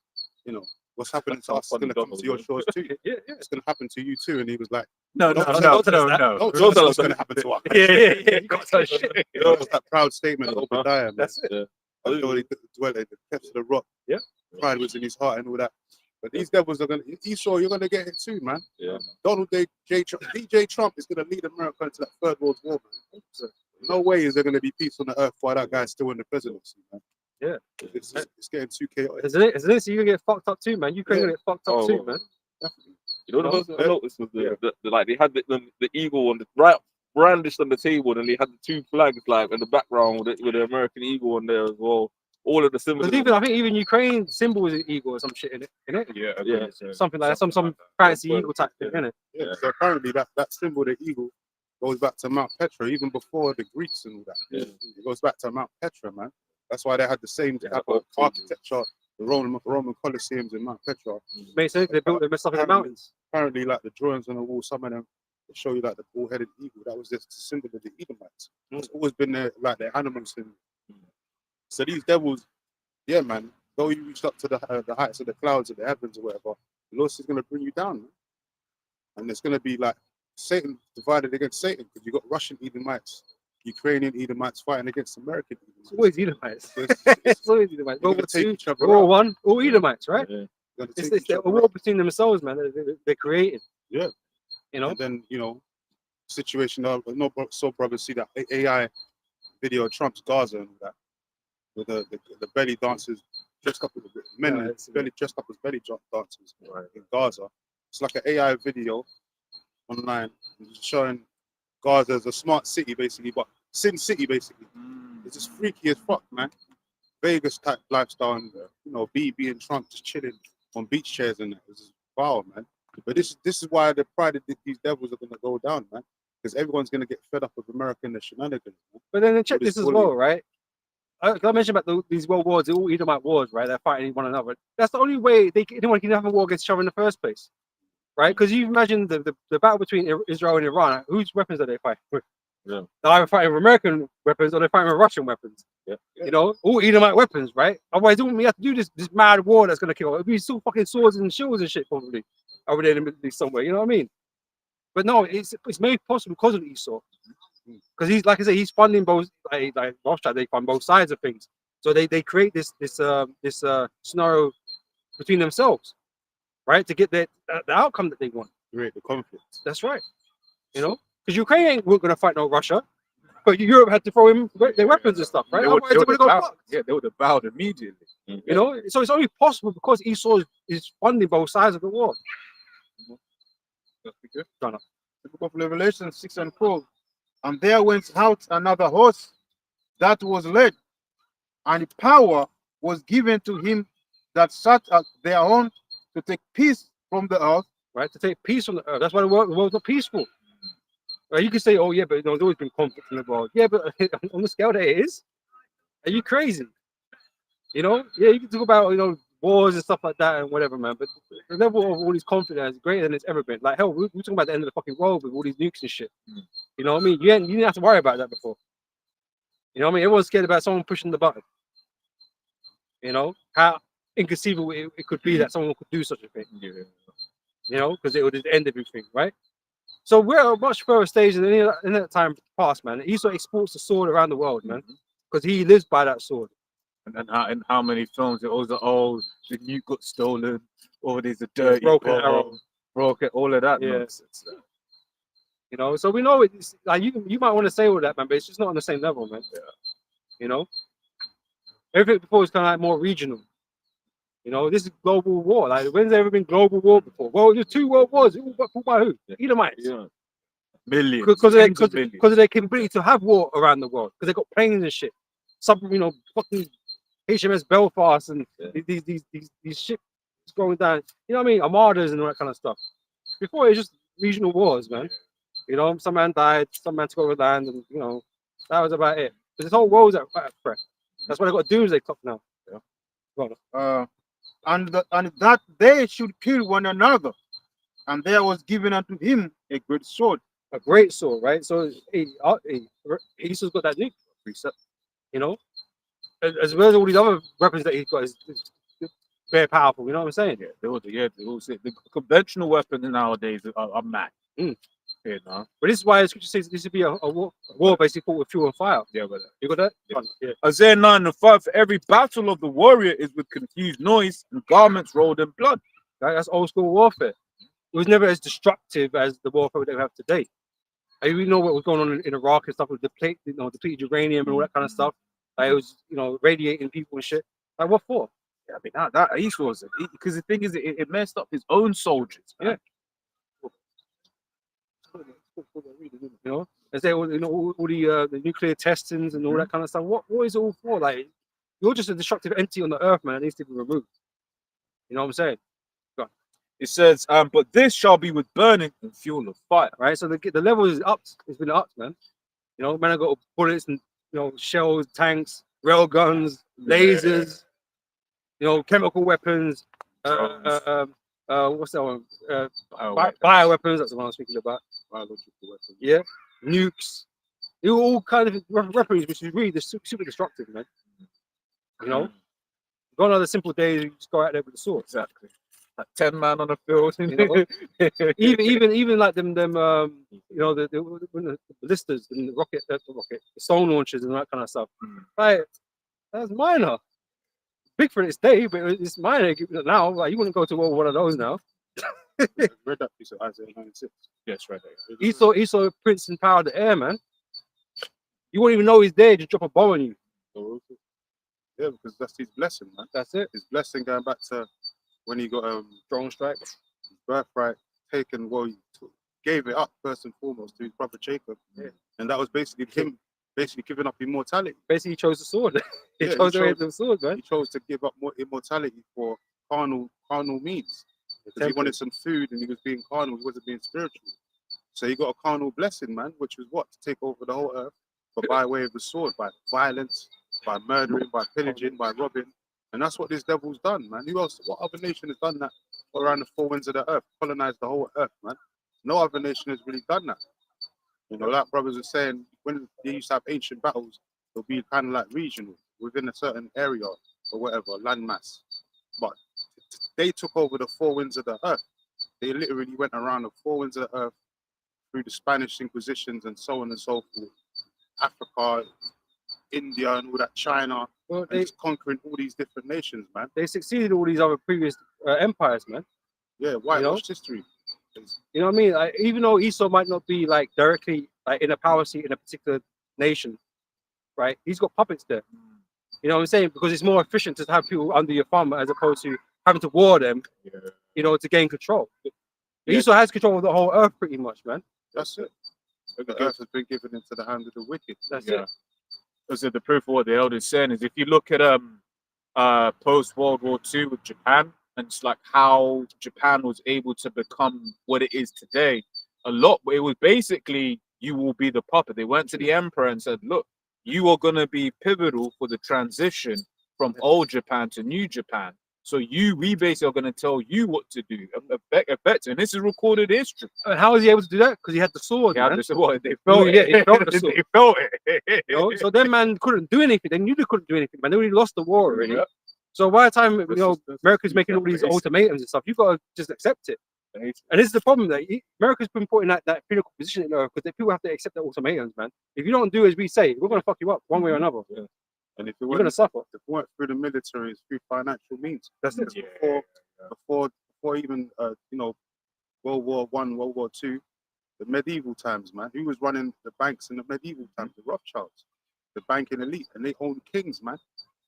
you know, what's happening to us is going to come to your shores too. Yeah. It's going to happen to you too. And he was like, No, Don't no, tell no, us that. no, no. don't Don't tell us tell what's us going to happen to us. Yeah. Got to shit. That was that proud statement of Obadiah, man. That's it. Yeah. Although he dwelt in the depths of the rock, Yeah. pride was in his heart and all that. But these devils are going to, Esau, you're going to get it too, man. Yeah. DJ Trump is going to lead America into that third world war, man. No way is there going to be peace on the earth while that guy's still in the presidency, man. Yeah. It's getting too chaotic. Isn't it? So you're gonna get fucked up too, man. Ukraine gonna get fucked up Oh, too, man. Definitely. You know, the first thing I noticed was Yeah. the like they had the eagle on the right brandished on the table, and they had the two flags like in the background with the American eagle on there as well. All of the symbols. Because I think even Ukraine symbol is an eagle or some shit in it, innit? Yeah, Yeah. Something like that, some fancy eagle type thing, innit? Yeah. So apparently that symbol, the eagle, goes back to Mount Petra, even before the Greeks and all that. Yeah. It goes back to Mount Petra, man. That's why they had the same Yeah, type of architecture, the Roman Colosseums in Mount Petra. Makes sense. They built their stuff in the mountains. Apparently, like the drawings on the wall, some of them they show you like the bull-headed eagle. That was just a symbol of the Edomites. It's always been their animal symbol. So these devils, yeah, man. Though you reached up to the heights of the clouds of the heavens or whatever, the Lord is going to bring you down, man. And it's going to be like Satan divided against Satan, because you got Russian Edomites, Ukrainian Edomites fighting against American It's Edomites. always Edomites. It's It's always Edomites. They're World gonna War take II, each other World War out. One, all Edomites, right? Yeah. Gonna It's take each a other war out. between themselves, man. They're creating. Yeah. You know. And then, situation of no so brothers see that AI video of Trump's Gaza and all that, with the belly dancers dressed up with the men Yeah, in it's- belly dressed up as belly dancers in Gaza. It's like an AI video online showing Gaza as a smart city basically, but Sin City basically. It's just freaky as fuck, man. Vegas type lifestyle, and BB and Trump just chilling on beach chairs and that. It's just wow, man. But this is why the pride of these devils are gonna go down, man. Because everyone's gonna get fed up with America and the shenanigans, man. But then check All this this as bullying. well, right? I mentioned about these world wars, all Edomite wars, right? They're fighting one another. That's the only way anyone can have a war against each other in the first place, right? Because you imagine the battle between Israel and Iran. Whose weapons are they fighting with? Yeah. They're either fighting with American weapons or they're fighting with Russian weapons. Yeah. All Edomite weapons, right? Otherwise, we have to do this mad war that's gonna kill. It'll be still fucking swords and shields and shit probably over there in the Middle East somewhere. You know what I mean? But no, it's made possible because of Esau. Because he's, like I said, he's funding both, like Rothschild, they fund both sides of things. So they create this scenario between themselves, right, to get the outcome that they want. Create the conflict. That's right. Because Ukraine weren't going to fight no Russia, but Europe had to throw in their weapons and stuff, right? Otherwise, they would have gone fucked. Yeah, they would have bowed immediately. So it's only possible because Esau is funding both sides of the war. The book of Revelation 6:12. And there went out another horse that was led, and power was given to him that sat thereon to take peace from the earth. Right, to take peace from the earth. That's why the world's not peaceful. Right? You can say, oh yeah, but there's always been conflict in the world. Yeah, but on the scale that it is, are you crazy? Yeah, you can talk about wars and stuff like that and whatever, man. But the level of all these conflict is greater than it's ever been. Like hell, we're talking about the end of the fucking world with all these nukes and shit. You know what I mean? You didn't have to worry about that before. You know what I mean? Everyone's scared about someone pushing the button. How inconceivable it could be that someone could do such a thing. Because it would just end everything, right? So we're at a much further stage than in that time past, man. Esau exports the sword around the world, man, because he lives by that sword. And how many films it was the nuke got stolen, or there's a dirty Broken bomb, arrow. broken, all of that Yeah. nonsense. So we know it's like you might want to say all that, man, but it's just not on the same level, man. Everything before was kind of like more regional. This is global war. Like, when's there ever been global war before? Well, there's 2 world wars. Fought by who? Edomites. Yeah. Millions. Because Tens of millions. of their capability to have war around the world. Because they got planes and shit. Some, fucking HMS Belfast and these ships going down. You know what I mean? Armadas and all that kind of stuff. Before it was just regional wars, man. Some man died, some man took over land, and that was about it. But this whole world's at threat. That's why they got doomsday clock now. And that they should kill one another. And there was given unto him a great sword. A great sword, right? So Esau's got that nuke precept, as well as all these other weapons that he's got. very powerful. You know what I'm saying? Yeah, they all say the conventional weapons nowadays are mad. Mm. You know. But this is why the scripture says this would be a war basically fought with fuel and fire. Yeah, but You got that? Yeah. Yeah. Isaiah 9:5, for every battle of the warrior is with confused noise and garments rolled in blood. That's old school warfare. It was never as destructive as the warfare that we have today. And we know what was going on in Iraq and stuff with depleted uranium and all that kind of stuff. Like it was, radiating people and shit. Like what for? Yeah, I mean that Esau was because the thing is it messed up his own soldiers. Man. You know, as they all, all the nuclear testings and all that kind of stuff. What is it all for? Like you're just a destructive entity on the earth, man. It needs to be removed. You know what I'm saying? It says, but this shall be with burning and fuel of fire. Right. So the level is upped. It's been upped, man. You know, man, I got bullets and shells, tanks, rail guns, lasers. Chemical weapons. What's that one? Bioweapons. That's the one I was speaking about. Biological weapons. Yeah. Nukes. They're all kind of weapons which is really super destructive, man. You know, gone are the simple days you just go out there with the sword. Exactly. Like 10 man on the field. even like them the ballistas and the stone launchers and that kind of stuff. Like that's minor. Big for its day, but it's minor now. Like you wouldn't go to war with one of those now. Read that piece of Isaiah 9:6. Yes, right there. Esau Prince in power of the air, man. You won't even know he's there. Just drop a bomb on you. Yeah, because that's his blessing, man. That's it. His blessing going back to when he got Drone strike. his birthright taken. Well, he gave it up first and foremost to his brother Jacob, and that was basically him giving up immortality. Basically, he chose the sword. he Yeah, chose he the way chose- of the sword, man. He chose to give up more immortality for carnal means. Because he wanted some food and he was being carnal, he wasn't being spiritual. So he got a carnal blessing, man, which was what? To take over the whole earth, but by way of the sword, by violence, by murdering, by pillaging, by robbing. And that's what this devil's done, man. Who else? What other nation has done that around the four winds of the earth, colonized the whole earth, man? No other nation has really done that. Like brothers are saying, when they used to have ancient battles, it'll be kind of like regional, within a certain area or whatever, landmass. But they took over the four winds of the earth. They literally went around the four winds of the earth through the Spanish Inquisitions and so on and so forth. Africa, India, and all that, China, Well, and just conquering all these different nations, man. they succeeded all these other previous empires, man. Yeah, whitewashed history. You know what I mean? Like, even though Esau might not be like directly like in a power seat in a particular nation, right? He's got puppets there. You know what I'm saying? Because it's more efficient to have people under your thumb as opposed to having to war them, to gain control. Yeah. Esau has control of the whole earth pretty much, man. That's it. The earth has been given into the hand of the wicked. That's it. Because the proof of what the elder's saying is if you look at post World War II with Japan, and it's like how Japan was able to become what it is today. It was basically you will be the puppet. They went to the emperor and said, look, you are going to be pivotal for the transition from old Japan to new Japan. So we basically are going to tell you what to do. And this is recorded history. And how was he able to do that? Because he had the sword, Yeah, man. they felt Yeah, he felt the sword. They felt it. So them man couldn't do anything. They knew they couldn't do anything, man. They already lost the war already. Yeah. So by the time That's America's making all these ultimatums and stuff, you gotta just accept it. And this is the problem that America's been put in that pinnacle position in America because people have to accept the ultimatums, man. If you don't do as we say, we're gonna fuck you up one way or another. Yeah. And if it You're weren't, gonna suffer. if it weren't through the military, it's through financial means. That's it. Before even World War I, World War II, the medieval times, man. Who was running the banks in the medieval times? The Rothschilds, the banking elite, and they owned kings, man.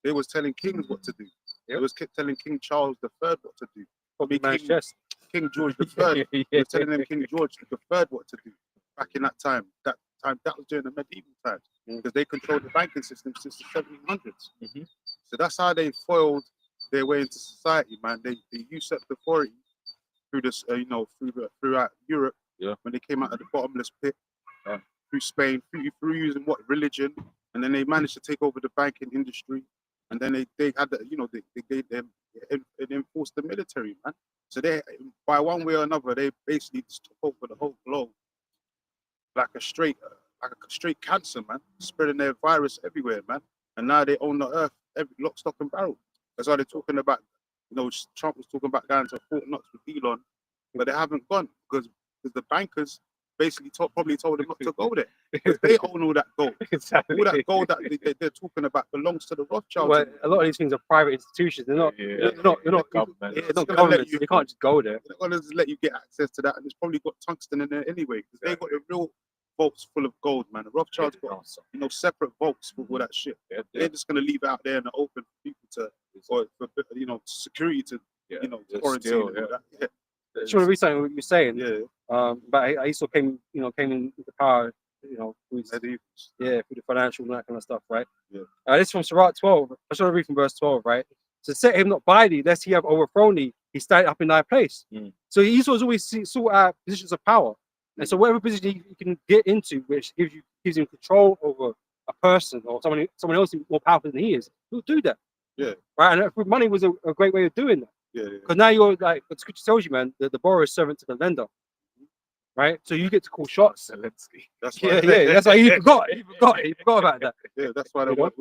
They was telling kings what to do. They was telling King Charles III what to do. Probably man's chest. King George III was telling them King George III what to do. Back in that time, that was during the medieval times, because they controlled the banking system since the 1700s. So that's how they foiled their way into society, man. They usurped authority through this, throughout Europe. Yeah. When they came out of the bottomless pit, through Spain, through using what religion, and then they managed to take over the banking industry, and then they had the, they enforced the military, man. So they, by one way or another, they basically just took over the whole globe like a straight cancer, man, spreading their virus everywhere, man. And now they own the earth, every lock, stock, and barrel. That's why they're talking about You know, Trump was talking about going to Fort Knox with Elon, but they haven't gone because the bankers basically probably told them not to go there because they own all that gold. Exactly. All that gold that they're talking about belongs to the Rothschilds. Well, a lot of these things are private institutions. They're not. Yeah. They're not Government. yeah, It's not gonna let governments. you- You can't just go there. They're gonna just let you get access to that, and it's probably got tungsten in there anyway because they got the real vaults full of gold, man. The Rothschilds got separate vaults for all that shit. They're just gonna leave it out there in the open for people to, or for security to, quarantine. Still, and all that. Yeah. Just want to read something what you're saying. Yeah. But Esau came into power, through Medieval. through the financial and that kind of stuff, right? Yeah. This is from Sirach 12. I just want to read from verse 12, right? So set him not by thee, lest he have overthrown thee. He stand up in thy place. Mm. So Esau's always sought out positions of power, and so whatever position he can get into, which gives him control over a person or someone else more powerful than he is, he'll do that. Yeah. Right. And money was a great way of doing that. Yeah. Because now you're like, the scripture tells you, man, that the borrower is servant to the lender, right? So you get to call shots. That's Yeah, why. that's why he forgot. He forgot about that. Yeah, that's why. You know?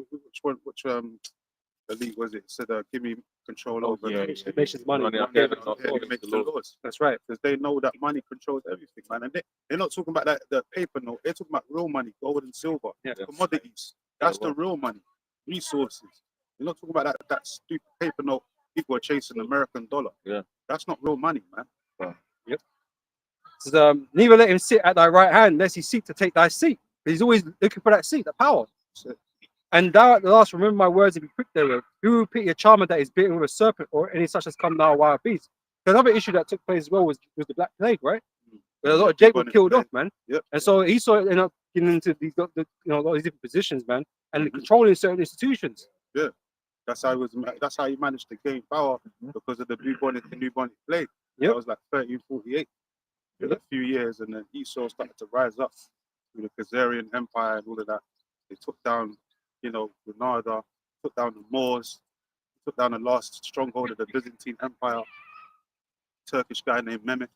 Which the league was it? Said, "Give me control over yeah, the Nation's money. Money, Yeah, okay, Yeah, they make the laws that's right. because they know that money controls everything, man. And they're not talking about that the paper note. They're talking about real money, gold and silver, Yeah. commodities. That's the real money, resources. You're not talking about that stupid paper note. People are chasing American dollar. Yeah. That's not real money, man. So, neither let him sit at thy right hand, lest he seek to take thy seat. But he's always looking for that seat, the power. And thou at the last remember my words and be quick therewith. Who will pity a charmer that is bitten with a serpent, or any such as come now a wild beast? Another issue that took place as well was the Black Plague, right? Where a lot of Jake were killed off, man. Yep. And so Esau ended up getting into these, a lot of these different positions, man, and controlling certain institutions. That's how he managed to gain power because of the bubonic plague. Yep. That was like 1348. In a few years, and then Esau started to rise up through the Khazarian Empire and all of that. They took down, Granada, took down the Moors, took down the last stronghold of the Byzantine Empire. Turkish guy named Mehmet.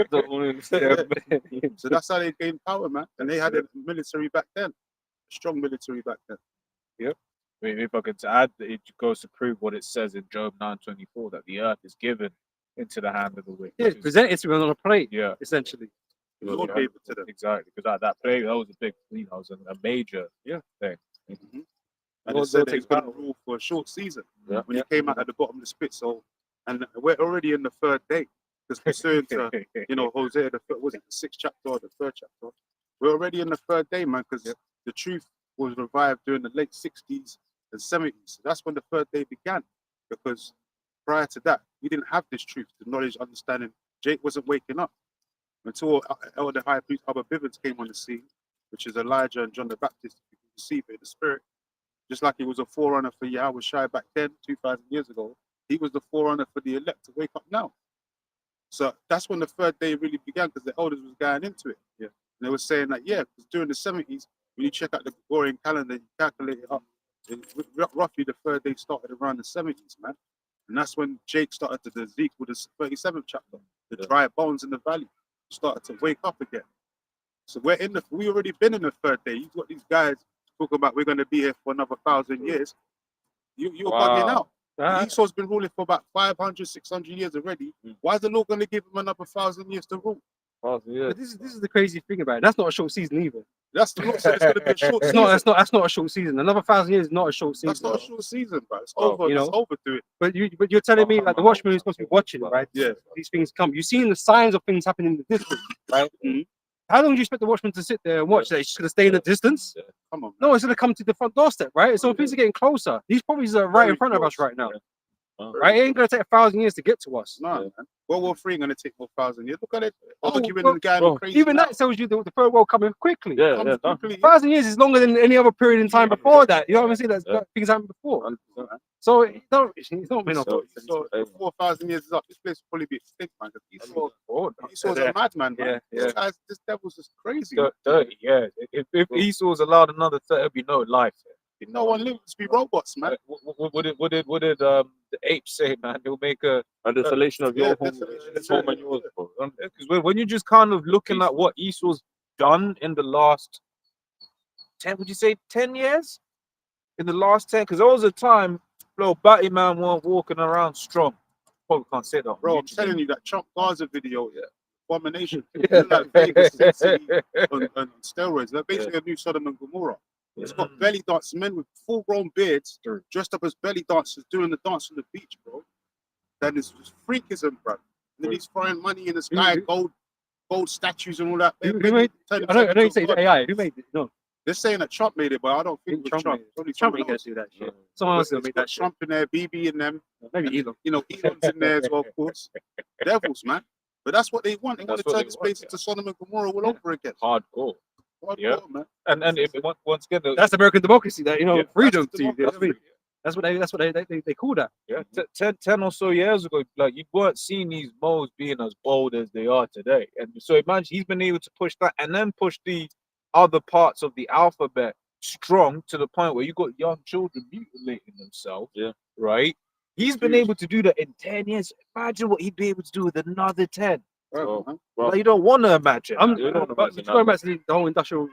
Khazarian. So that's how they gained power, man. And they had a military back then, a strong military back then. I mean, if I could add, it goes to prove what it says in Job 9:24 that the earth is given into the hand of the wicked. Yeah, present it to him on a plate, Yeah, essentially. The Lord gave it to them. exactly. Because that plague, that was a big, was a major thing. And Lord it said will that he's take going to power. rule for a short season. Yeah. When he came out at the bottom of the spit, and we're already in the third day. Because pursuant to Hosea, was it the 6th chapter or the 3rd chapter? We're already in the 3rd day, man, because the truth was revived during the late 60s and 70s. So that's when the 3rd day began. Because prior to that, we didn't have this truth, the knowledge, understanding. Jake wasn't waking up until Elder High Priest Abba Bivens came on the scene, which is Elijah and John the Baptist. You can receive it in the spirit. Just like he was a forerunner for Yahweh Shai back then, 2,000 years ago, he was the forerunner for the elect to wake up now. So that's when the 3rd day really began, because the elders was going into it. Yeah. And they were saying that, because during the 70s, when you check out the Gregorian calendar, you calculate it up, roughly the 3rd day started around the 70s, man. And that's when Jake started to Ezekiel, the 37th chapter, the dry bones in the valley started to wake up again. So we already been in the 3rd day. You've got these guys talking about we're going to be here for another 1,000 years. You're bugging out. Esau's been ruling for about 500, 600 years already. Why is the Lord going to give him another 1,000 years to rule? But this is the crazy thing about it. That's not a short season either. That's the Lord said it's going to be a short season. That's not a short season. Another 1,000 years is not a short season. That's not a short season, bro. It's over. It's over to it. But you're telling me, like, the watchman who's supposed to be watching, right? Yeah. These things come. You've seen the signs of things happening in the distance, right? Mhm. How long do you expect the watchman to sit there and watch? That it's just gonna stay in the distance? Come on. No, it's gonna come to the front doorstep, right? So things are getting closer. These properties are right in front of us right now, right? It ain't gonna take 1,000 years to get to us. No, man. World War III going to take more 1,000 years. Look at it. Oh, Arguing bro, the guy bro, crazy. Even now. that tells you the third world coming quickly. Comes quickly. 1,000 years is longer than any other period in time before that. You know what I'm saying? That things happened before. So it's not mean So 4,000 years is up. This place will probably be extinct, man. Esau's a madman, man. Yeah. This devil's just crazy. 30 years. If Esau's allowed another 30, there'd be no life. No one lives to be robots, man. What did the apes say, man? They'll make a And the desolation of your home, desolation. his home and yours, bro. because when you're just kind of looking at what Esau's done in the last 10, would you say 10 years? in the last 10? Because there was a time, bro, Batman weren't walking around strong. Probably can't say that. on Bro, I'm YouTube. telling you that Trump Gaza video, abomination. Yeah. Like Vegas Sin City on steroids. They're basically a new Sodom and Gomorrah. It's got belly dancers, men with full-grown beards, dressed up as belly dancers, doing the dance on the beach, bro. That is just freakism, bro. And then he's throwing money in the sky, gold statues and all that. Who made? I know you say it's AI. Who made it? No, They're saying that Trump made it, but I don't think it was Trump. made it. It's only Trump someone ain't gonna else. do that shit. Someone else will It's make got that shit. Trump in there, BB in them. Maybe Elon. You know, Elon's in there as well, of course. Devils, man. But that's what they want. They want That's to what turn they this want, place yeah. into Sodom and Gomorrah all over again. Hardcore. Hardcore, Yeah. man. And if, once again, That's American democracy. That Yeah, freedom that's to you. the You know what I mean? That's what they call that. yeah, 10 or so years ago, like you weren't seeing these modes being as bold as they are today. And so imagine he's been able to push that and then push the other parts of the alphabet strong to the point where you got young children mutilating themselves. Yeah. Right. He's been able to do that in 10 years. Imagine what he'd be able to do with another 10. Right, man. Like, you don't want to imagine. I'm that. You don't wanna but imagine going that. back to the whole industrial,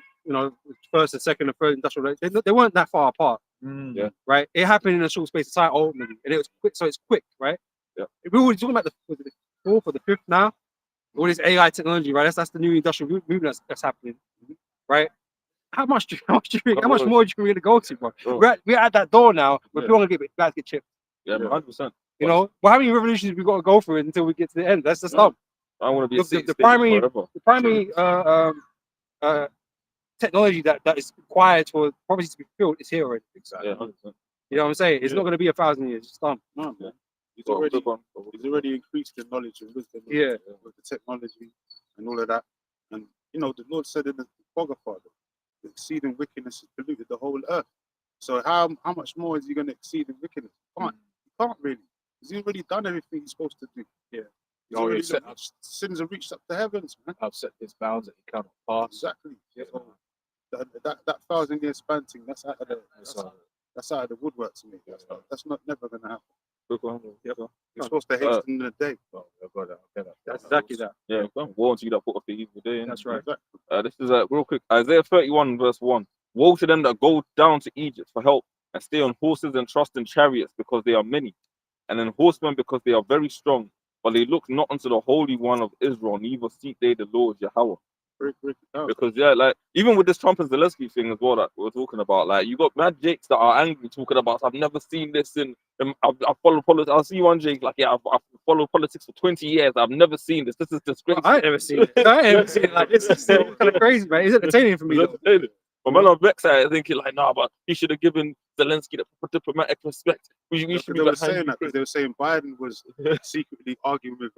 first and second and third industrial. They weren't that far apart, Yeah. right? It happened in a short space of time ultimately, and it was quick. So it's quick, right? Yeah. If we were talking about the fourth or the fifth now, all this AI technology, right? That's the new industrial movement that's happening, right? How much more do you really go to, bro? Bro. We're at that door now where Yeah. people want to get chipped. Yeah, 100%. You know, but how many revolutions we got to go through until we get to the end? That's the stuff. I want to be a The city state primary- forever. The primary technology that is required for property to be built is here already. Exactly. Yeah, 100%. You know what I'm saying? It's Yeah. not going to be 1,000 years. It's done. No, man. He's Well, already good one. He's already increased in knowledge and wisdom Yeah. with the technology and all of that. And the Lord said in the Bhagavad, the exceeding wickedness has polluted the whole earth. So how much more is he going to exceed in wickedness? You can't really. He's already done everything he's supposed to do. Yeah. He's Oh, already yeah, sins have reached up to heavens, man. I've set his bounds that he cannot pass. Exactly. Yeah. So that 1,000-year span thing, that's out of the So, that's out of the woodwork to me. That's not never going to happen. Good one. Yep. You're supposed to hasten the day. well, I've got that. I'll get that. That's exactly that. Yeah, woe unto you that put off the evil day. innit? That's right. Exactly. This is real quick. Isaiah 31 verse 1. Woe to them that go down to Egypt for help and stay on horses and trust in chariots because they are many, and in horsemen because they are very strong. But they look not unto the Holy One of Israel, neither seek they the Lord Yahweh. Break it down. Because like even with this Trump and Zelensky thing as well that we're talking about, like you got mad Jakes that are angry talking about I've never seen this in I follow politics. I'll see one Jake like I've followed politics for 20 years. I've never seen this. This is disgraceful. I ain't never seen it. I ain't ever seen it like this. It's kind of crazy, man. It's entertaining for me, though. But man, I'm vexed at it, thinking like, nah, but he should have given Zelensky the proper diplomatic respect. We That's should what be they were behind saying that because Ukraine. they were saying Biden was secretly arguing with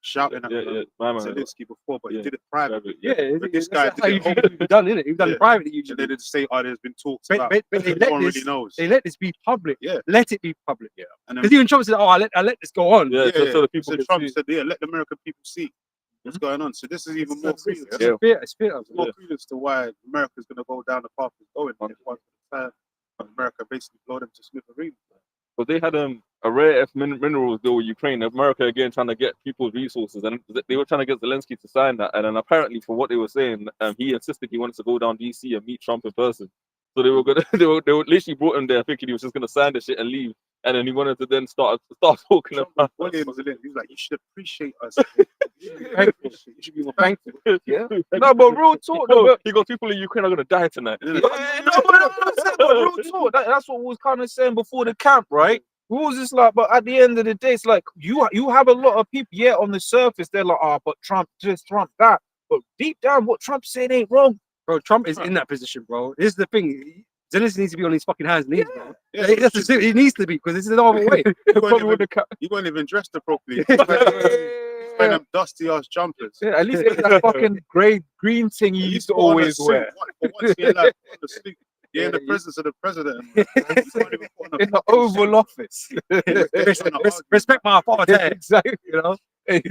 shouting at my man. Zelensky before, but Yeah. he did it privately. Yeah, But this that's guy how did it you've done it. You've done Yeah. it privately And usually. they didn't say, "Oh, there's been talks But, about." but they No let one this. really knows. They let this be public. Yeah. Let it be public. And then Because even Trump said, "Oh, I let this go on." Yeah, so the people so can Trump see. said, "Yeah, let the American people see what's going on." So this is even more credence. It's fear. It's fear. More credence to why America's going to go down the path it's going. And if one time, America basically blow them to smithereens. But they had a rare earth minerals deal with Ukraine. America again trying to get people's resources, and they were trying to get Zelensky to sign that. And then apparently, from what they were saying, he insisted he wanted to go down DC and meet Trump in person. So they were gonna, they were literally brought him there thinking he was just gonna sign the shit and leave. And then he wanted to then start talking Trump about. was bullying Zelensky. He was like, "You should appreciate us. Thankful. You should be more thankful. Yeah. No, but real talk though. He goes, people in Ukraine are gonna die tonight. Yeah. No, but real talk. That's what we was kind of saying before the camp, right? We was just like, but at the end of the day, it's like you have a lot of people, yeah, on the surface, they're like, oh, but Trump this, Trump that. But deep down, what Trump said ain't wrong. Bro, Trump is in that position, bro. This is the thing. Zelensky needs to be on his fucking hands and knees, bro. Yeah, That's the, he needs to be because this is no other way. he wasn't even dressed appropriately. He's wearing them dusty ass jumpers. Yeah, at least it's that fucking green thing he used to always wear. Once you're like, on the suit, you're in the presence of the president. You can't even put on a In the fucking Oval Office. Respect my authority. Exactly. You know, if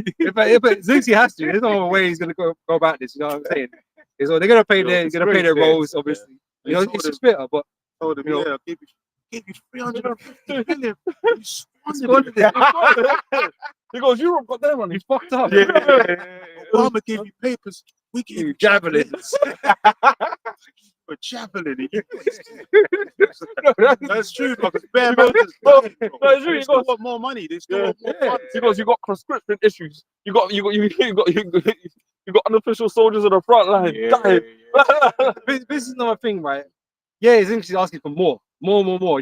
Zelensky has to, there's no other way he's gonna go about this. You know what I'm saying? So they're gonna pay their roles, obviously. You know, it's just better, but told him, you know, yeah, I'll give you 350 million. You squandered squandered it. He goes, Europe got their money. He's fucked up. it. Obama gave you papers. We gave you Javelins. a javelin. No, That's true, because bare Because- man just no, dying, bro. no, it's true, They you still got- want more money. They still Yeah, want more yeah. funds. Because you got prescription issues. You got unofficial soldiers on the front line dying. This is another thing, right? Yeah, it's interesting asking for more.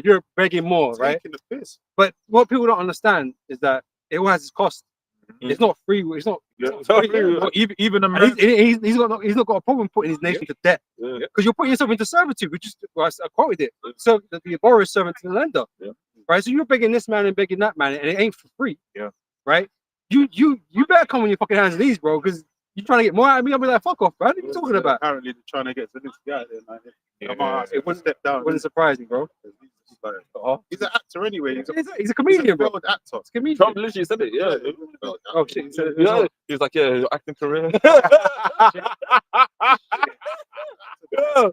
You're begging more, right? Taking the piss. But what people don't understand is that it all has its cost. It's not free. It's not. Yeah. It's not free. Well, even And America. he's not got a problem putting his nation to debt Yeah. because you're putting yourself into servitude. Which is, well, I quoted it. So the borrower is servant to the lender. Yeah. Right. So you're begging this man and begging that man, and it ain't for free. Yeah. Right. You better come on your fucking hands and knees, bro, because you're trying to get more out of me. I'll be like, fuck off, man. What are you talking about? Apparently, they're trying to get to this guy there, man. Yeah. It wouldn't step down. Wouldn't surprise me, bro. He's an actor anyway. He's He's a a comedian, bro. failed actor. He's a comedian. Trump literally said it. Yeah. Oh shit. He said it as Yeah. well. He's like, yeah, your acting career.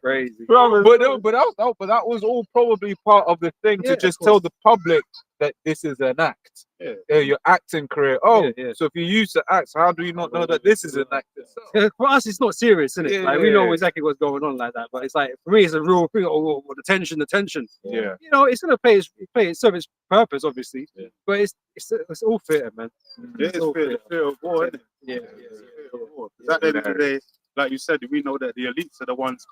Crazy. But that was all probably part of the thing Yeah, to of just course. tell the public that this is an act. Yeah. Your acting career. Oh, Yeah, yeah. so if you use the act, how do you not know that this is an act itself? Yeah, for us, it's not serious, isn't it? Yeah, Like we know yeah. exactly what's going on like that. But it's like for me, it's a real thing. Oh, the tension. Yeah. You know, it's gonna serve its purpose, obviously. Yeah. But it's all theatre, man. Yeah, it's all fear of war, isn't it? Yeah. It's fear of war. 'Cause at the end of the day, like you said, we know that the elites are the ones,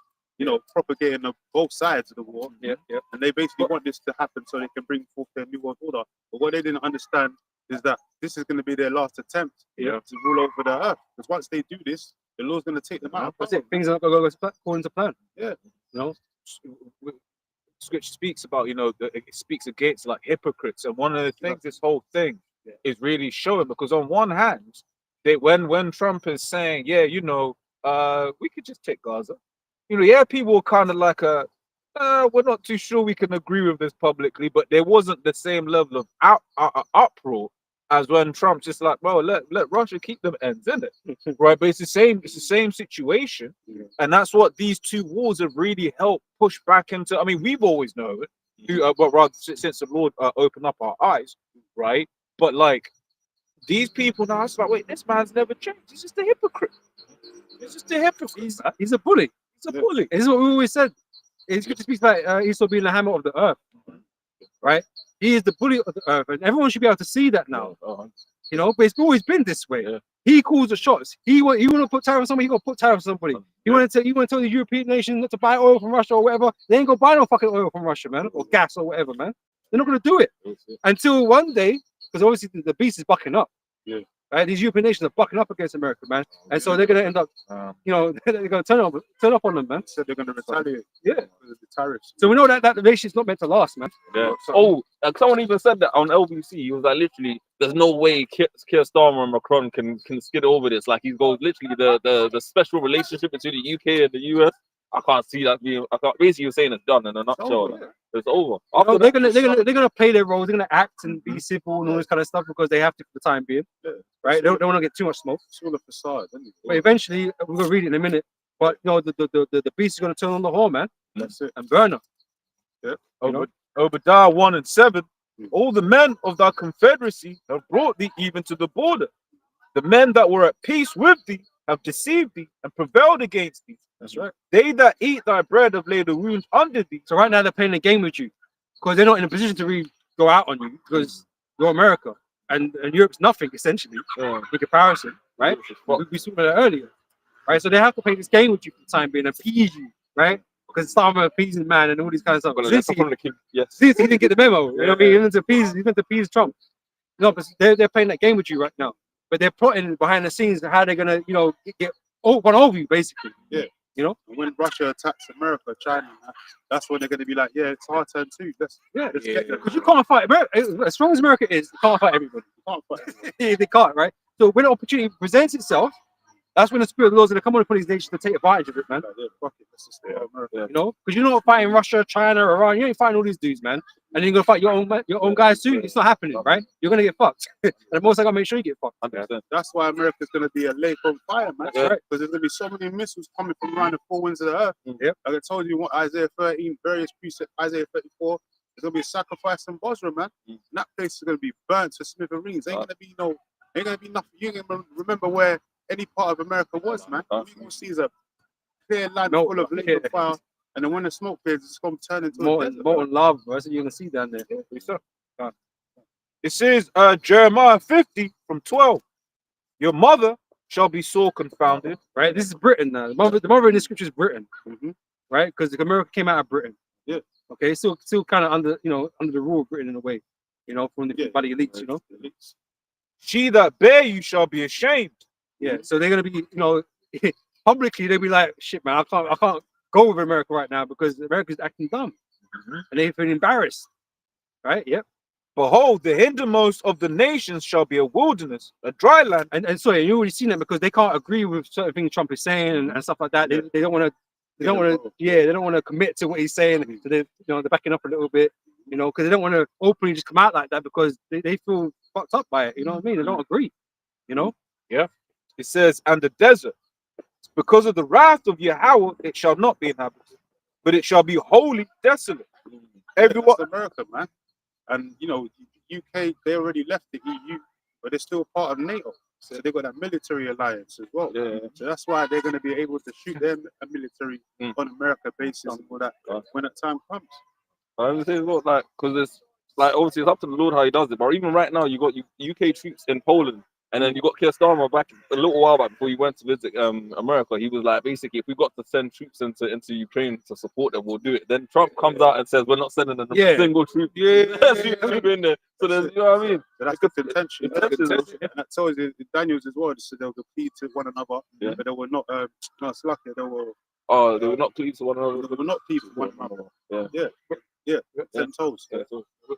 propagating both sides of the war. Yeah. And they basically want this to happen so they can bring forth their new world order. But what they didn't understand is that this is going to be their last attempt to rule over the earth. Because once they do this, the law's going to take them out. That's it. Things are not gonna go according to plan. Yeah. You know. Scripture speaks about, it speaks against like hypocrites. And one of the things this whole thing is really showing, because on one hand, when Trump is saying, we could just take Gaza, people were kind of like we're not too sure we can agree with this publicly, but there wasn't the same level of uproar as when Trump's just like, bro, let Russia keep them ends in it, right? But it's the same situation, and that's what these two wars have really helped push back into. I mean, we've always known it, but rather since the Lord opened up our eyes, right? But like these people now, it's like, wait, this man's never changed. He's just a hypocrite. He's just a hypocrite. He's a bully. He's a bully. This is what we always said. It's good to speak about Esau being the hammer of the earth, right? He is the bully of the earth, and everyone should be able to see that now. But it's always been this way. Yeah. He calls the shots. He want to put tariff on somebody. He gonna put tariff on somebody. You want to tell the European nations not to buy oil from Russia or whatever. They ain't gonna buy no fucking oil from Russia, man, or gas or whatever, man. They're not gonna do it until one day, because obviously the beast is bucking up. Yeah. Right? These European nations are bucking up against America, man, and so they're gonna end up, they're gonna turn up on them, man. So they're going to retaliate. Yeah. Because of the tariffs. So we know that relationship's not meant to last, man. Yeah. Oh, and someone even said that on LBC. He was like, literally, there's no way Keir Starmer and Macron can skid over this. Like, he goes literally the special relationship between the UK and the US. I can't see that being. Basically, you're saying it's done in a nutshell. It's over. After They're gonna play their roles. They're gonna act and be simple and all this kind of stuff because they have to for the time being, right? They don't want to get too much smoke. It's all a facade, isn't it? But eventually, we're gonna read it in a minute. But the beast is gonna turn on the horn, man, That's it. and burn them. Obadiah 1 and 7. All the men of thy confederacy have brought thee even to the border. The men that were at peace with thee have deceived thee and prevailed against thee. That's right. They that eat thy bread have laid a wound under thee. So right now they're playing a game with you because they're not in a position to really go out on you because you're America and Europe's nothing essentially in comparison, right? We spoke about that earlier, right? So they have to play this game with you for the time being, appease you, right? Because it's time of appeasing man and all these kind of stuff. Since he didn't get the memo, you know what I mean? He went to appease Trump. No, but they're playing that game with you right now. But they're plotting behind the scenes how they're gonna, get one over you basically. Yeah. And when Russia attacks America, China, that's when they're going to be like, yeah, it's our turn too. Let's get them. Because you can't fight America. As strong as America is, you can't fight everybody. You can't fight. They can't, right? So when the opportunity presents itself, that's when the spirit of the Lord's going to come on upon these nations to take advantage of it, man. Like, yeah, fuck it, let's just stay at America. Because you're not fighting Russia, China, Iran. You ain't fighting all these dudes, man. And then you're gonna fight your own guys too. It's not happening, right? You're gonna get fucked. And most I gotta make sure you get fucked. 100%. That's why America's going to be a lake on fire, man. That's right. Because there's going to be so many missiles coming from around the four winds of the earth. Yep. Like I told you, what Isaiah 13, various precepts, Isaiah 34, there's going to be a sacrifice in Bosra, man. And that place is going to be burnt to smithereens. Ain't going to be nothing. You ain't going to remember where any part of America was, man. All you're going to see is a clear land full of lake and fire. And then when the smoke clears, it's going to turn into a molten, desert. molten lava, bro. That's what you can see down there. It says Jeremiah 50 from 12. Your mother shall be sore confounded. Right? This is Britain now. The mother in the scripture is Britain, Mhm. right? Because America came out of Britain. Yeah. Okay, still kind of under under the rule of Britain in a way, from the by the elites, She that bear you shall be ashamed. Yeah. So they're gonna be, publicly they'll be like, shit, man, I can't go with America right now because America's acting dumb, and they feel embarrassed, right? Yep. Behold, the hindermost of the nations shall be a wilderness, a dry land. And so you already seen that because they can't agree with certain things Trump is saying and stuff like that. They don't want to. They don't want to. Yeah, they don't want to commit to what he's saying. So they're backing up a little bit, because they don't want to openly just come out like that because they feel fucked up by it. You know what I mean? They don't agree. It says, and the desert, because of the wrath of Yahweh, it shall not be inhabited, but it shall be wholly desolate. Everyone, America, man, and UK, they already left the EU, but they're still part of NATO. So they've got that military alliance as well. Yeah. So that's why they're going to be able to shoot their military on America basis and all that when that time comes. I would say, look, like, because it's like obviously it's up to the Lord how he does it. But even right now, you got UK troops in Poland, and then you got Keir Starmer back a little while back before he went to visit America. He was like, basically, if we've got to send troops into Ukraine to support them, we'll do it. Then Trump comes out and says, we're not sending a single troop. Troop in there. So there's, you know what I mean? So that's the contention. And that tells you Daniels as well. So they'll compete to one another, but they were not. Not lucky. They were. Oh, they were not pleased to one another. They were not pleased with one another. Yeah. 10 toes.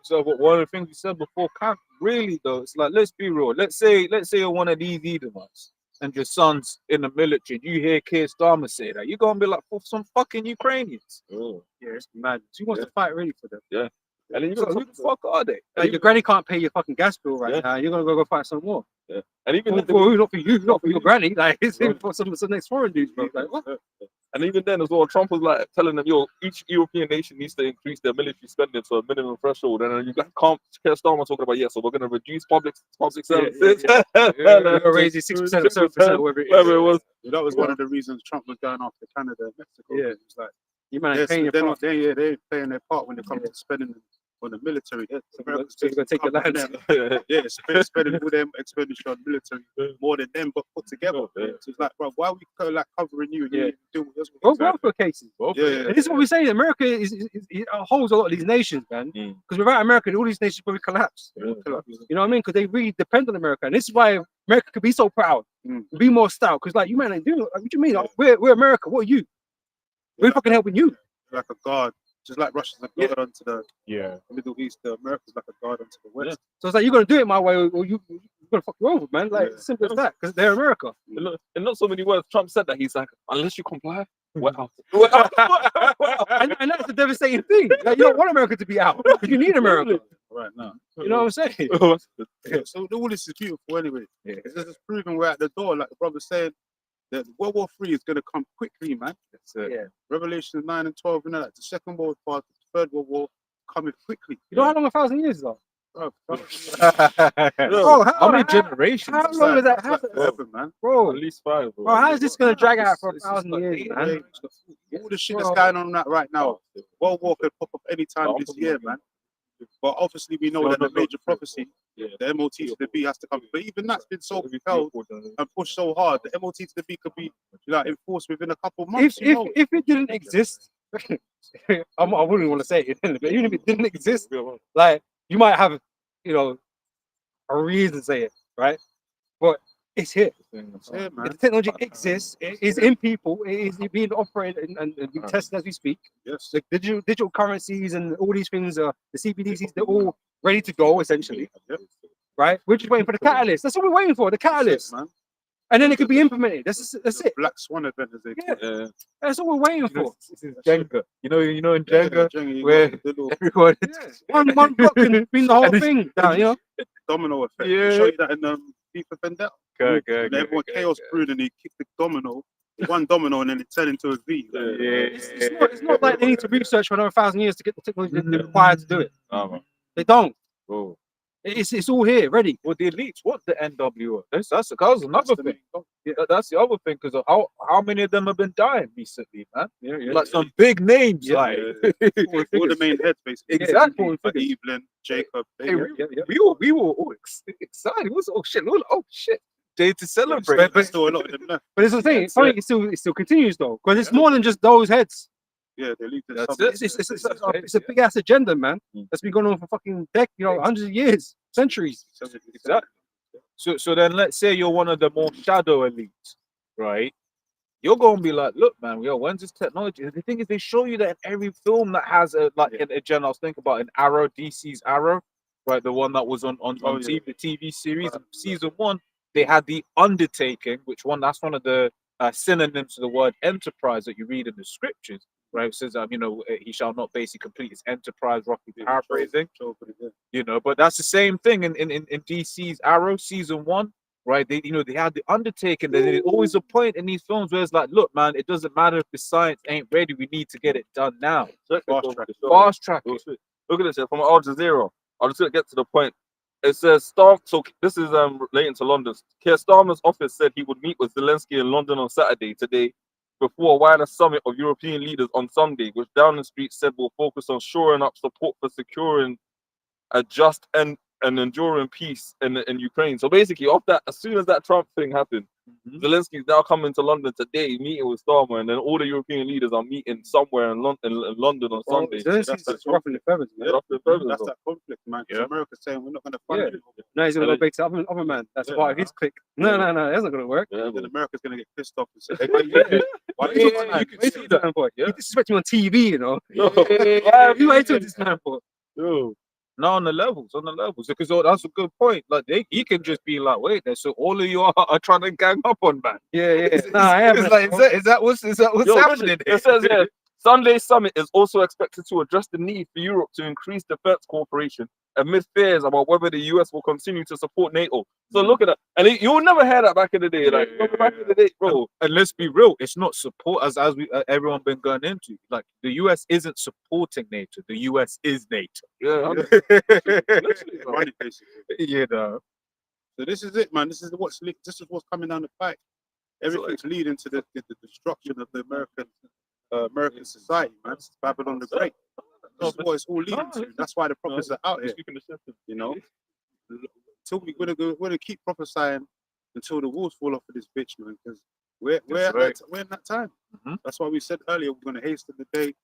So one of the things you said before, can't really though. It's like, let's be real. Let's say you're one of these Edomites and your son's in the military. You hear Keir Starmer say that, you're gonna be like, for some fucking Ukrainians. Yeah, it's mad. She wants to fight really for them. Yeah. And then you go, who the fuck are they? Like, your granny can't pay your fucking gas bill right now. You're gonna go fight some more. Yeah. And even For who? Not for you, not for your granny. Like it's for some next foreign dudes, bro. Like what? And even then as well, Trump was like telling them, each European nation needs to increase their military spending to a minimum threshold. And then you can't Keir Starmer talking about, so we're going to reduce public services. Raise 6% or 7%, whatever it was. That was one of the reasons Trump was going after Canada and Mexico. Yeah. It was like, you man ain't paying your part. they're playing their part when it comes to spending on the military. So you're gonna take your land. Spending all their expenditure on military more than them, but put together. So it's like, bro, why are we covering you and you doing this? Both for cases. Yeah. And this is what we say. America holds a lot of these nations, man. Because without America, all these nations probably collapse. You know what I mean? Because they really depend on America, and this is why America could be so proud, be more stout. Because like you man ain't doing. What do you mean? We're America. What are you? We're fucking helping you. Like a guard. Just like Russia's a guard onto the Middle East, America's like a guard onto the West. So it's like you're gonna do it my way, or you're gonna fuck you over, man. Like simple as that, because they're America. In not so many words, Trump said that. He's like, unless you comply, we're out. and that's the devastating thing. Like, you don't want America to be out, because you need America right now. You know what I'm saying? So all this is beautiful anyway. It's just proving we're at the door, like the brother said. That World War III is going to come quickly, man. Revelation 9 and 12, like the Second World War, the Third World War coming quickly. You know how long 1,000 years is? Bro, how many generations? How long does that happen, man? Bro, At least 5. Bro, how is this going to drag out for 1,000 years, man? All the shit that's going on that right now, World War could pop up anytime this year, man. But obviously, we know that the major prophecy, the MOT to the B has to come. But even that's been so held and pushed so hard, the MOT to the B could be enforced within a couple of months. If it didn't exist, I wouldn't want to say it, but even if it didn't exist, like you might have, a reason to say it, right? But it's here. The technology exists. It is in people. It is being operated and being tested as we speak. Yes. The digital currencies and all these things are the CBDCs. They're all ready to go essentially. Right. We're just waiting for the catalyst. That's what we're waiting for. The catalyst. Man. And then it could be implemented. That's it. Black Swan event, as they call it. That's what we're waiting for. This is Jenga. You know in Jenga, where everyone one block can bring the whole thing down. Domino effect. Yeah. Show you that in FIFA Vendetta. Everyone chaos brewed and he kicked the domino, one domino, and then it turned into a V. It's not like they need to research for another 1,000 years to get the technology required to do it. They don't. It's all here, ready. Well, the elites want the NWO. That's another That's the thing. main goal. That's the other thing, because of how many of them have been dying recently, man? Yeah, yeah. Like some big names, Yeah, like All the main heads, basically. Exactly. Like Evelyn, Jacob. Hey, They, we were all excited. We was oh shit, day to celebrate. but still a lot of them left. But it's the thing. That's Funny, it. it still continues though, because it's more than just those heads. Yeah, they leave the That's sub- it. It's a big ass agenda, man. Mm. That's been going on for fucking hundreds of years, centuries. Exactly. So then let's say you're one of the more shadow elites, right? You're gonna be like, look, man, yo, when's this technology? And the thing is, they show you that in every film that has an agenda. I was thinking about an Arrow, DC's Arrow, right? The one that was on TV, the TV series, season 1. They had the undertaking, that's one of the synonyms to the word enterprise that you read in the scriptures, right? It says, he shall not basically complete his enterprise, roughly paraphrasing. But that's the same thing in DC's Arrow season 1, right? They had the undertaking. There's always a point in these films where it's like, look, man, it doesn't matter if the science ain't ready. We need to get it done now. Fast track it. Look at this here from Al Jazeera. I'll just get to the point. It says so this is relating to London. Keir Starmer's office said he would meet with Zelensky in London on Saturday today before a wider summit of European leaders on Sunday, which Downing Street said will focus on shoring up support for securing a just and an enduring peace in Ukraine. So basically, off that, as soon as that Trump thing happened, Zelensky's now coming to London today, meeting with Starmer, and then all the European leaders are meeting somewhere in London on Sunday. That's ruffling the feathers, man. That's that conflict, man. Because America's saying we're not going to fund it. No, he's gonna go back to other man. That's part of his clique. No, that's not gonna work. Then America's going to get pissed off and say, Why you can see that, boy. You disrespect me on TV, you know. You ain't to this man for. No, on the levels, because that's a good point. Like he can just be like, wait, so all of you are trying to gang up on man. Yeah. Nah, I am. Is that what's happening? It says here, Sunday's summit is also expected to address the need for Europe to increase defense cooperation amid fears about whether the US will continue to support NATO. So look at that. And you would never hear that back in the day. Back in the day, bro. And let's be real, it's not support as we everyone been going into. Like the US isn't supporting NATO. The US is NATO. Yeah. Right, basically. So this is it, man. This is what's coming down the pipe. Everything's leading to the destruction of the American society, man. It's Babylon the Great. This is what it's all leading to. That's why the prophets are out here. You know, until we're gonna keep prophesying until the walls fall off of this bitch, man. Because we're in that time. That's why we said earlier we're gonna hasten the day.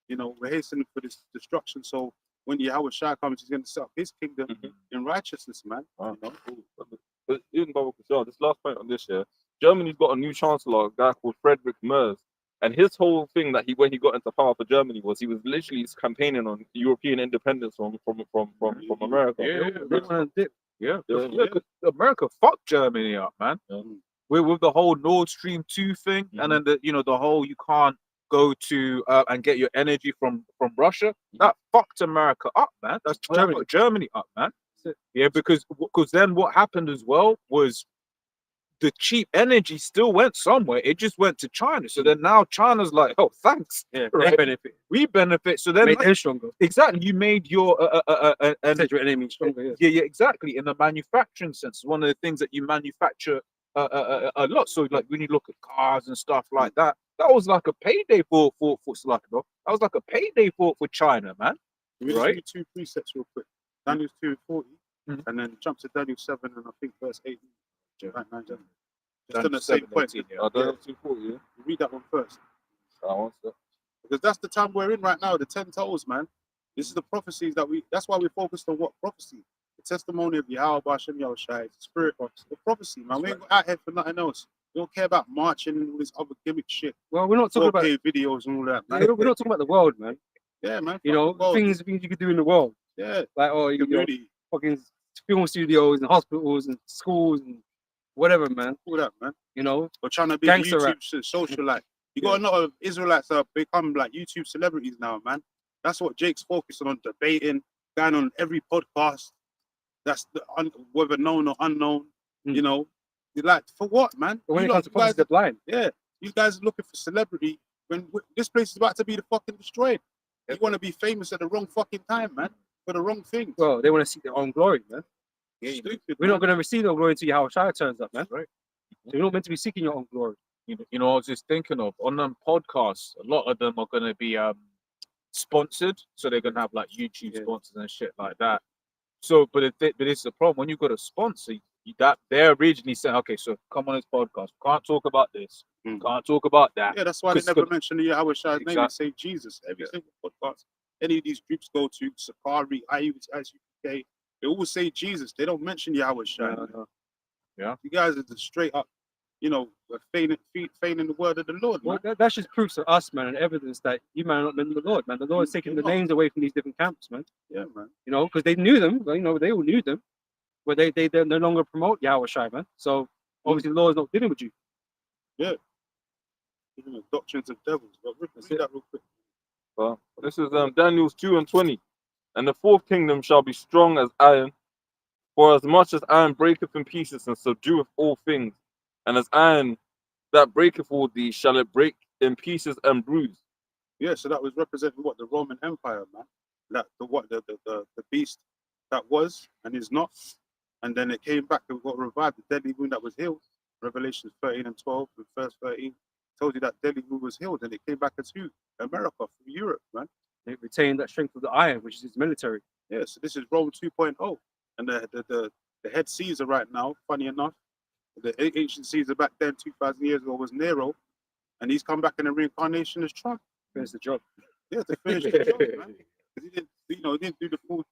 You know, we're hastening for this destruction. So when Yahweh Shai comes, he's gonna set up his kingdom in righteousness, man. You know? But even Baba Kushal, this last point on this year, Germany's got a new chancellor, a guy called Friedrich Merz. And his whole thing that when he got into power for Germany was he was literally campaigning on European independence from America. Yeah. America fucked Germany up, man. With the whole Nord Stream 2 thing, and then the whole you can't go to and get your energy from Russia. That fucked America up, man. That's Germany up, man. Yeah, because then what happened as well was the cheap energy still went somewhere. It just went to China. So then now China's like, oh, thanks. Yeah, right? they benefit. We benefit. So then Made them stronger. exactly, you made your Your enemy stronger. yeah, exactly. In the manufacturing sense, one of the things that you manufacture a lot. So like when you look at cars and stuff like that, that was like a payday for Slacko. That was like a payday for China, man. Right. Two precepts real quick. Daniel 2:40, and then jump to Daniel 7 and I think verse 18. Just on the same point. Read that one first. Because that's the time we're in right now, the 10 toes, man. This is the prophecies that's why we focused on what prophecy? The testimony of Yahweh, Bashem, Yahushai, spirit of the prophecy, man. We ain't out here for nothing else. We don't care about marching and all this other gimmick shit. Well, we're not talking about videos and all that, man. we're not talking about the world, man. Yeah, man. You know, things you could do in the world. Yeah. Like, you know, fucking film studios and hospitals and schools and whatever, man. All that, man. You know, or trying to be YouTube socialite. You got a lot of Israelites that have become like YouTube celebrities now, man. That's what Jake's focusing on, debating, going on every podcast. That's whether known or unknown. You know, you're like, for what, man? But when it comes to prophecy, they're blind. Yeah, you guys are looking for celebrity when this place is about to be fucking destroyed. You want to be famous at the wrong fucking time, man, for the wrong things. Well, they want to seek their own glory, man. Stupid. We're not going to receive no glory until Yahweh Shai turns up, man. Right. So you're not meant to be seeking your own glory. You know, I was just thinking of on them podcasts, a lot of them are going to be sponsored, so they're going to have like YouTube sponsors and shit like that. So, but it's the problem when you got a sponsor that they're originally saying, okay, so come on this podcast, can't talk about this, can't talk about that. Yeah, that's why they 'Cause never mention the Yahweh Shai's name and Exactly. say Jesus. Every single podcast, any of these groups go to, Sakari, IUK, they always say Jesus. They don't mention Yahweh Shai. No. Yeah. You guys are just straight up, feigning the word of the Lord, man. Well, that just proves to us, man, and evidence that you man are not been the Lord, man. The Lord is taking the names away from these different camps, man. Yeah, man. You know, because they knew them. Well, you know, they all knew them, but they no longer promote Yahweh Shai, man. So obviously the Lord is not dealing with you. Doctrines of devils. But read that real quick. Well, this is Daniel 2:20. And the fourth kingdom shall be strong as iron, for as much as iron breaketh in pieces and subdueth all things, and as iron that breaketh all these shall it break in pieces and bruise. Yeah, so that was representing what the Roman Empire, man. That the beast that was and is not, and then it came back and got revived. The deadly wound that was healed. Revelations 13 and 12, and verse 13 told you that deadly wound was healed, and it came back as who? America, from Europe, man. They retain that strength of the iron, which is his military. Yeah, so this is Rome 2.0, and the head Caesar right now. Funny enough, the ancient Caesar back then, 2,000 years ago, was Nero, and he's come back in a reincarnation as Trump. Finish the job. Yeah, to finish the job, man. 'Cause he didn't, he didn't do the full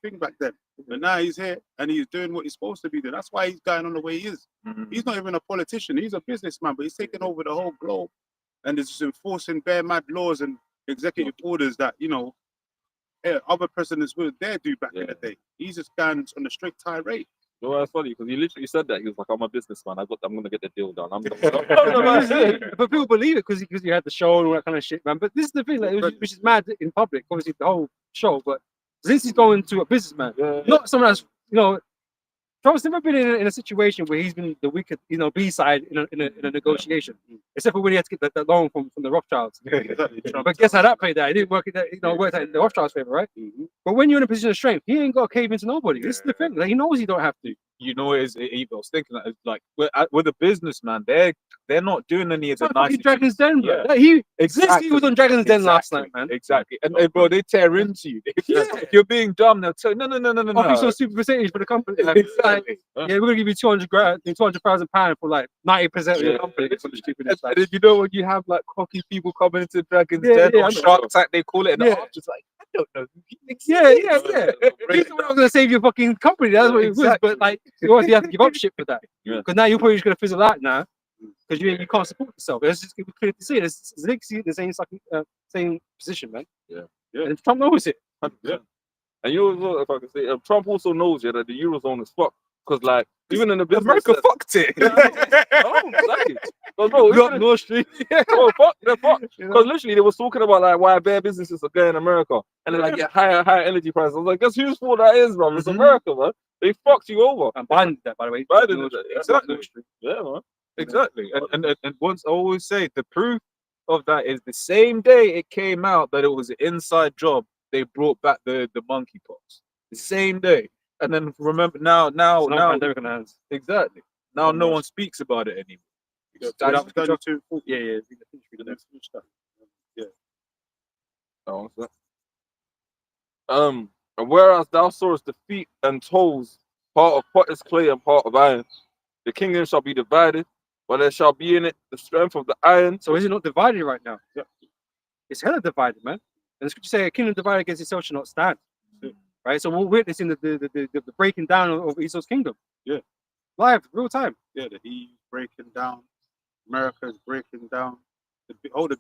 thing back then. But now he's here and he's doing what he's supposed to be doing. That's why he's going on the way he is. He's not even a politician. He's a businessman, but he's taking over the whole globe and is just enforcing bare mad laws and executive orders that other presidents would dare do back in the day. He's just going on a straight tirade. You know, that's funny because he literally said that. He was like, I'm a businessman. I'm going to get the deal done. But people believe it because you had the show and all that kind of shit, man. But this is the thing, like, which is mad in public. Obviously, the whole show, but this is going to a businessman, not someone that's Trump's never been in a situation where he's been the weaker, B side in a negotiation, except for when he had to get that loan from the Rothschilds. But guess how that played out? It didn't work. Worked out in the Rothschilds' favor, right? But when you're in a position of strength, he ain't got to cave into nobody. This is the thing. Like, he knows he don't have to. You know, I was thinking that, like, with a businessman, they're not doing any of the nice Dragon's Den, bro. Yeah. Like, he Exactly. was on Dragon's Den last night, man. Exactly. And bro, they tear into you. If you're being dumb, they'll tell you, no. Oh, he's on super percentage for the company. Like, Exactly. yeah, we're gonna give you £200,000 for like 90% of your company for the stupidness. And then, you know, when you have like cocky people coming into Dragon's Yeah, Den yeah, or I know. Shark Tank, they call it, and Yeah. I'm just like, I don't know. Yeah. He's the one who's gonna save your fucking company. That's what it was. Exactly. But like, you obviously have to give up shit for that. Yeah. Because now you're probably just gonna fizzle out now. Because you can't support yourself. It's just clear to see. It's literally the same position, man. Yeah. And Trump knows it. Yeah. And you know, if I can say, Trump also knows that the Eurozone is fucked. Because, like, even in the business... America fucked it. Oh, exactly. Bro, You got North Street. Bro, they're fucked. Because literally, they was talking about, like, why bare businesses are going in America. And they're like, yeah, higher energy prices. I was like, guess whose fault that is, bro? It's America, man. They fucked you over. And Biden did that, by the way. Biden did North that, Street. exactly. North Street. Yeah, man. Exactly. And once I always say the proof of that is the same day it came out that it was an inside job, they brought back the monkeypox. The same day. And then remember now Pandemic on the hands. exactly. Now no one speaks about it anymore. Yeah. Oh, what's that? And whereas thou sawest the feet and toes, part of potter's clay and part of iron, the kingdom shall be divided, but there shall be in it the strength of the iron. So is it not divided right now? Yeah. It's hella divided, man. And the scripture say a kingdom divided against itself shall not stand. Right? So we're witnessing the breaking down of Esau's kingdom. Yeah. Live, real time. Yeah, the EU breaking down, America is breaking down, the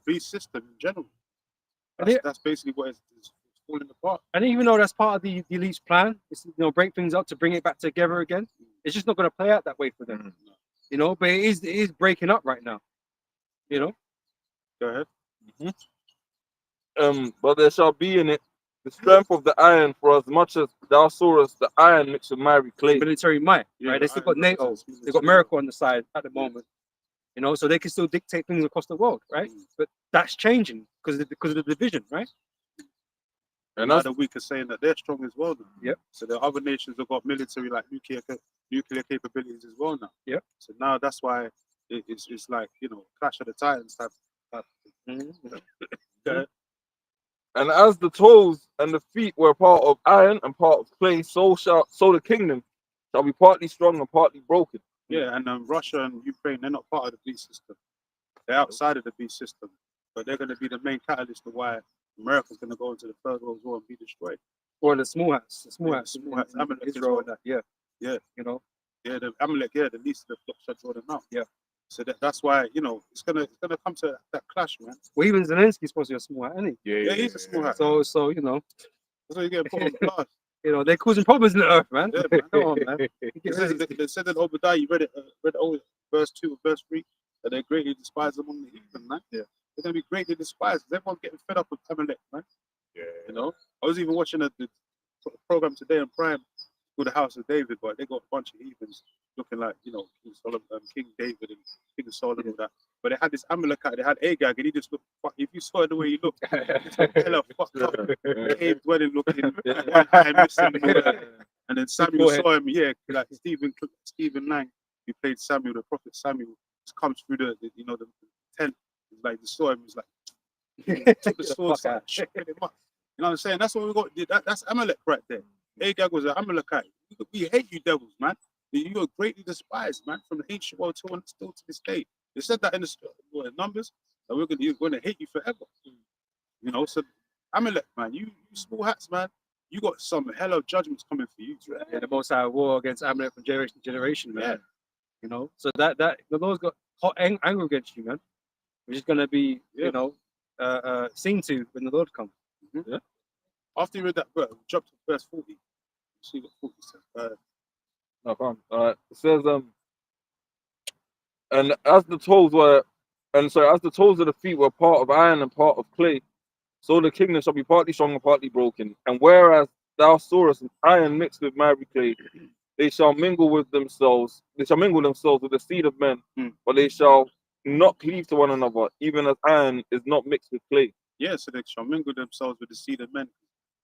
beast system in general. That's basically what it's falling apart. And even though that's part of the elite's plan, it's break things up to bring it back together again. It's just not going to play out that way for them. But it is breaking up right now. Go ahead. But there shall be in it the strength of the iron, for as much as thou sawest the iron mixed with miry clay. Military might, Yeah, right? They still got NATO, they've got America on the side at the moment. So they can still dictate things across the world, right? But that's changing because of the division, right? And now that's the weak are saying that they're strong as well now. Yep. So the other nations have got military like nuclear capabilities as well now. Yep. So now that's why it's like, you know, Clash of the Titans type of thing. Yeah. and as the toes and the feet were part of iron and part of clay, so the kingdom shall be partly strong and partly broken. Yeah, and Russia and Ukraine, they're not part of the beast system. They're outside of the beast system, but they're going to be the main catalyst of why America's going to go into the Third World War and be destroyed. Or the small hats, Yeah, small small hats, hats, Amalek as Israel, well. and that, yeah, Yeah. you know, Yeah, the Amalek, yeah, the least of the flock shall draw them out. Yeah. So that's why, you know, it's gonna come to that clash, man. well, even Zelensky's supposed to be a small hat, isn't Yeah, he's a small hat. So you know, That's why you get put on blast. they're causing problems in the earth, man. Yeah, man. Come on, man. It Get says, ready. they said in Obadiah, you read it, verse 2 and verse 3, that they're greatly despised among the heathen, man. Yeah. They're gonna be greatly despised. Everyone's getting fed up with Amalek, man. Yeah. You know, I was even watching the program today on Prime called The House of David, but they got a bunch of heathens looking like, you know, King Solomon, King David and King Solomon, all that. But they had this Amalekite, they had Agag, and he just looked, if you saw the way he looked, he looked hella fucked up. Cave dwelling looking, one eye missing, and all that. And then Samuel saw him, yeah, like Stephen Lang, who played Samuel, the prophet Samuel, just comes through the tent, like, saw him, he's like, took the sword, started chopping him up. You know what I'm saying? That's what we got. That's Amalek right there. Agag was an Amalekite. We hate you devils, man. You are greatly despised, man, from the ancient world to still to this day. They said that in the Numbers, that you're going to hate you forever. You know, so Amalek, man, you small hats, man, you got some hell of judgments coming for you. Right? Yeah, the Most High war against Amalek from generation to generation, man. Yeah. You know, so that the Lord's got hot anger against you, man. Which is gonna be, you know, seen to when the Lord comes. Mm-hmm. Yeah. After you read that verse, jump to verse 40. See what 40 says. No problem. All right. It says, and as the toes of the feet were part of iron and part of clay, so the kingdom shall be partly strong and partly broken. And whereas thou sawest iron mixed with miry clay, they shall mingle themselves with the seed of men, but they shall not cleave to one another, even as iron is not mixed with clay. Yeah, so they shall mingle themselves with the seed of men.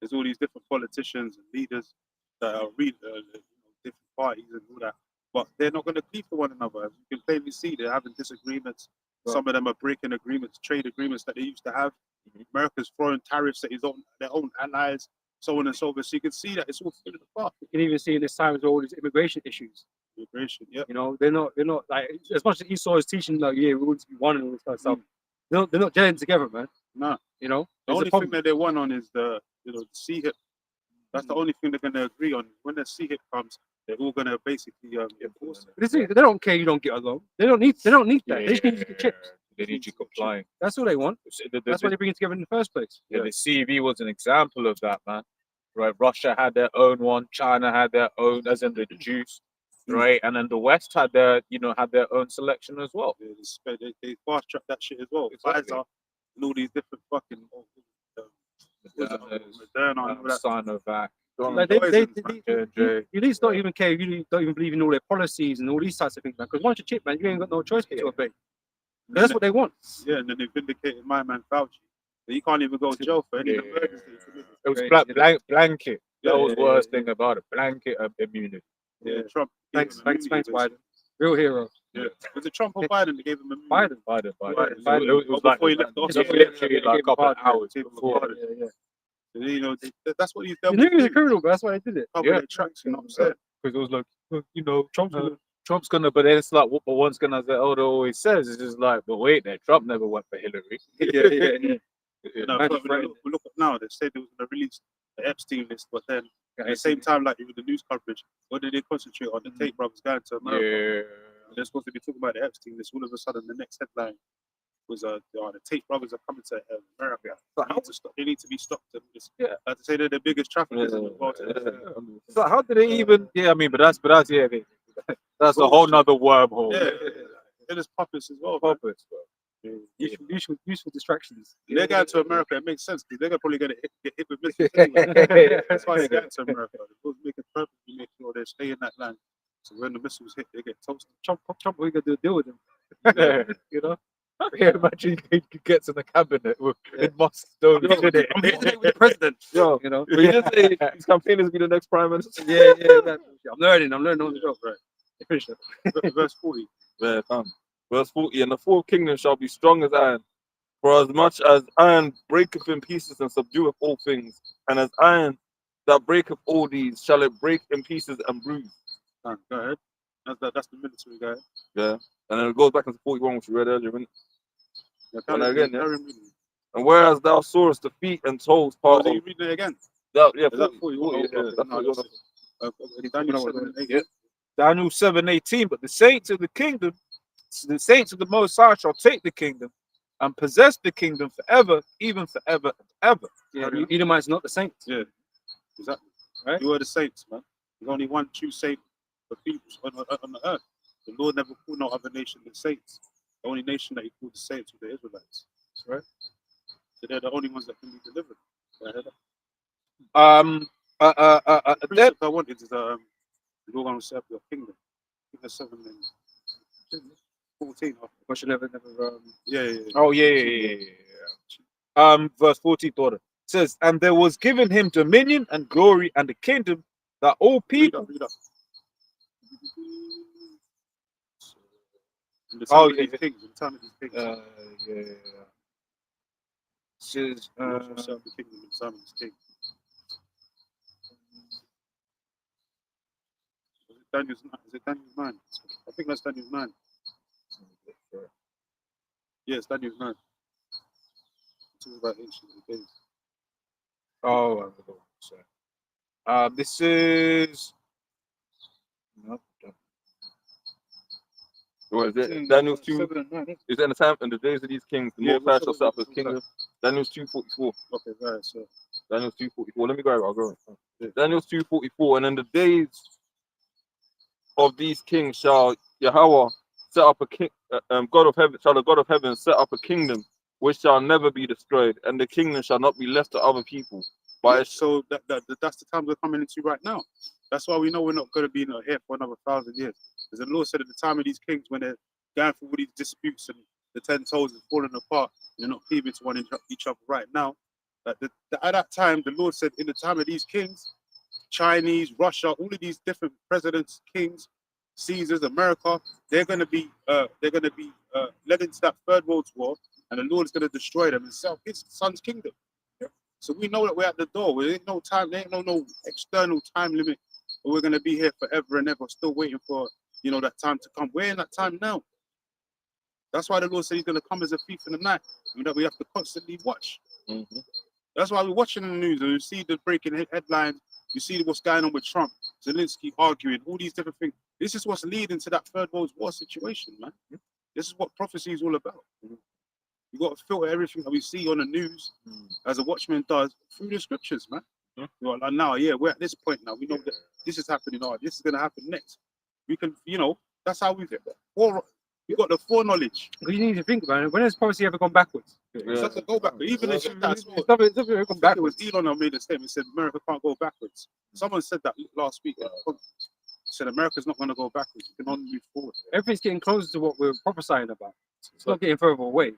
There's all these different politicians and leaders that are different parties and all that, but they're not going to cleave to one another. As you can plainly see, they're having disagreements. Right. Some of them are breaking agreements, trade agreements that they used to have. America's throwing tariffs at their own allies, so on and so forth. So you can see that it's all falling apart. You can even see in this time with all these immigration issues. Immigration, yeah. You know, they're not like, as much as Esau is teaching, like, yeah, we want to be one and all this kind of stuff. They're not gelling together, man. No. You know, the only thing that they want on is the sea hip. That's the only thing they're going to agree on. When the sea hip comes, they're all going to basically enforce it. They don't care you don't get along. They don't need that. They just need you to get chips. They need you complying. That's all they want. That's why they bring it together in the first place. Yeah, the CV was an example of that, man. Right, Russia had their own one, China had their own, as in the Jews, right, and then the West had their own selection as well. Yeah, they fast track that shit as well. Exactly. Pfizer and all these different fucking Moderna and all that. Sinovac. Like you need to not even care. You don't even believe in all their policies and all these types of things, man. Because once you're chip, man, you ain't got no choice but to obey. That's what they want. Yeah, and then they vindicated my man Fauci. So he can't even go to jail for any murders. It was blanket. That was the worst thing about it. Blanket immunity. Yeah, Trump. Thanks, Biden. Real hero. Yeah. Was it Trump or Biden that gave him immunity? Biden. It was like before he left the office. literally like a couple of hours before. Yeah. You know, that's what he's You done. knew he was a criminal, but that's why they did it. Yeah, tracks, you know what I'm saying? Because it was like, you know, Trump's gonna, but then it's like what one's gonna, as the elder always says, it's just like, but wait there, Trump never went for Hillary. Yeah. You know, look at now, they said they was gonna release the Epstein list, but then at the same time, like with the news coverage, what did they concentrate on? The Tate brothers going to America. Yeah. They're supposed to be talking about the Epstein list. All of a sudden, the next headline was the Tate brothers are coming to America. They need to be stopped. Yeah, like to say they're the biggest traffickers in the world. So how did they even? Yeah, I mean, but that's that's a whole nother wormhole. Yeah, it is puppets as well. Puppets, bro. Useful distractions. They're going to America. It makes sense because they're probably going to get hit with missiles anyway. That's why they're going to America. They're making purposely make sure they stay in that land. So when the missiles hit, they get toasted. Trump, we got to deal with them. You know. Yeah, imagine he gets in the cabinet with in Moscow. I'm here today with the president. Yo, You know. but he did say his campaign is to be the next prime minister. Yeah, exactly. I'm learning on the job, right? Finish that. Verse 40. Yeah, fam. Verse 40, and the fourth kingdom shall be strong as iron. For as much as iron breaketh in pieces and subdueth all things, and as iron that breaketh all these, shall it break in pieces and bruise. Go ahead. That's the military guy. Yeah. And then it goes back into 41, which we read earlier. Innit? Yeah, Well, carry, again, yeah. carry reading. And whereas thou sawest the feet and toes Oh, part are of you reading it again? that, yeah, Is that 40, 40? yeah, Okay, that's no, what you're that's Daniel 7 and 8. Yeah. Daniel 7:18. But the saints of the kingdom, the saints of the Most High shall take the kingdom and possess the kingdom forever, even forever and ever. Yeah, Edomites not the saints. Yeah, exactly. Right? You are the saints, man. There's only one true saint for people on the earth. The Lord never called no other nation the saints. The only nation that he called the saints were the Israelites. Right? So they're the only ones that can be delivered. The precept I wanted is the Lord going to set up your kingdom. I think there's 7 and 14. Yeah. Oh yeah. Verse 14 daughter says, and there was given him dominion and glory and a kingdom that all people. Read up. In the Oh, time of these kings, in the time of these kings. yeah. Says, The Lord shall set up the kingdom in the time of these kings. Is it Daniel's 9? I think that's Daniel's 9. Yes, Daniel's 9. Talking about ancient days. oh, I don't know. Sorry. This is. No, What is it? Daniel's 2. 7 and 9. Is it in the time in the days of these kings, the Yeah, Most High what's shall up set up with his this? kingdom. Daniel's 2:44. Okay, right. So Daniel's 2:44. Let me grab it. I'll go. Daniel's 2:44. And in the days of these kings shall Yahweh set up a king. God of heaven shall the God of heaven set up a kingdom which shall never be destroyed, and the kingdom shall not be left to other people. But yeah, so that's the time we're coming into right now. That's why we know we're not going to be here for another 1,000 years. Because the Lord said at the time of these kings, when they're going through all these disputes and the 10 toes is falling apart, and they're not cleaving to one each other right now. At that time, the Lord said, in the time of these kings, Chinese, Russia, all of these different presidents, kings, Caesars, America, they're going to be led into that third world war, and the Lord is going to destroy them and set up his son's kingdom. So we know that we're at the door. There ain't no time, there ain't no external time limit. But we're going to be here forever and ever, still waiting for that time to come. We're in that time now. That's why the Lord said he's going to come as a thief in the night, and that we have to constantly watch. Mm-hmm. That's why we're watching the news, and you see the breaking headlines. You see what's going on with Trump, Zelensky arguing, all these different things. This is what's leading to that third world war situation, man. This is what prophecy is all about. You got to filter everything that we see on the news, as a watchman does, through the scriptures, man. Well, and now, we're at this point now. We know that this is happening. This is going to happen next. We can, that's how we got the foreknowledge. Because you need to think about it. When has policy ever gone backwards? It doesn't go back. Even if that's It's never gone it was backwards. Elon who made a statement. Said America can't go backwards. Someone said that last week. Said America's not going to go backwards. You can only move forward. Everything's getting closer to what we're prophesying about. It's not getting further away.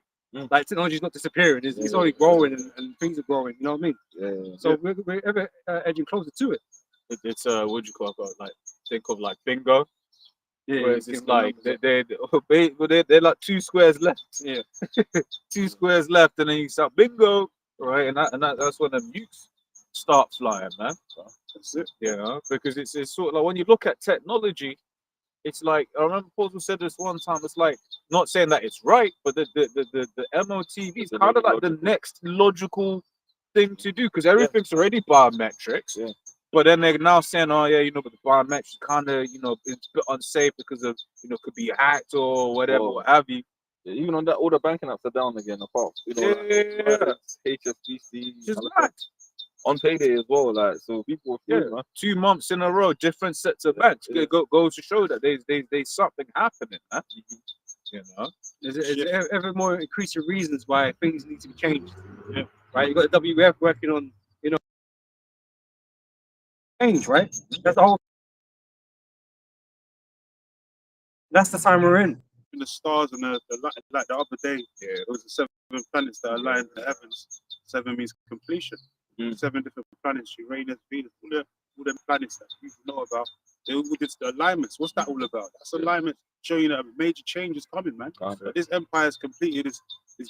Like technology's not disappearing. It's only growing and things are growing. You know what I mean? Yeah. So we're ever edging closer to it. It's what do you call it? Like think of like bingo. Yeah, Whereas it's like they're like 2 squares left. Yeah. 2 squares left, and then you start bingo, right? And that's when the nukes start flying, man. That's it. Because it's sort of like when you look at technology, it's like I remember Paul said this one time. It's like not saying that it's right, but the MOTV is kind of like the next logical thing to do because everything's already biometrics. Yeah. But then they're now saying, oh yeah, but the biometrics kind of, it's a bit unsafe because of, could be hacked or whatever, Whoa. what have you. Yeah, even on that, all the banking apps are down again. Apart, HSBC, Just mad. on payday as well. Like, so people are feeling, man. 2 months in a row, different sets of banks. Yeah. Goes to show that there's something happening, huh? There's ever more increasing reasons why things need to be changed. Yeah. Right? You got the WF working on, change, right? That's the whole. That's the time we're in. in the stars and the light, like the other day. Yeah. It was the 7 planets that aligned the heavens. 7 means completion. 7 different planets, Uranus, Venus, all the planets that people know about. They all did the alignments. What's that all about? That's alignment showing that a major change is coming, man. But this empire is completed. It's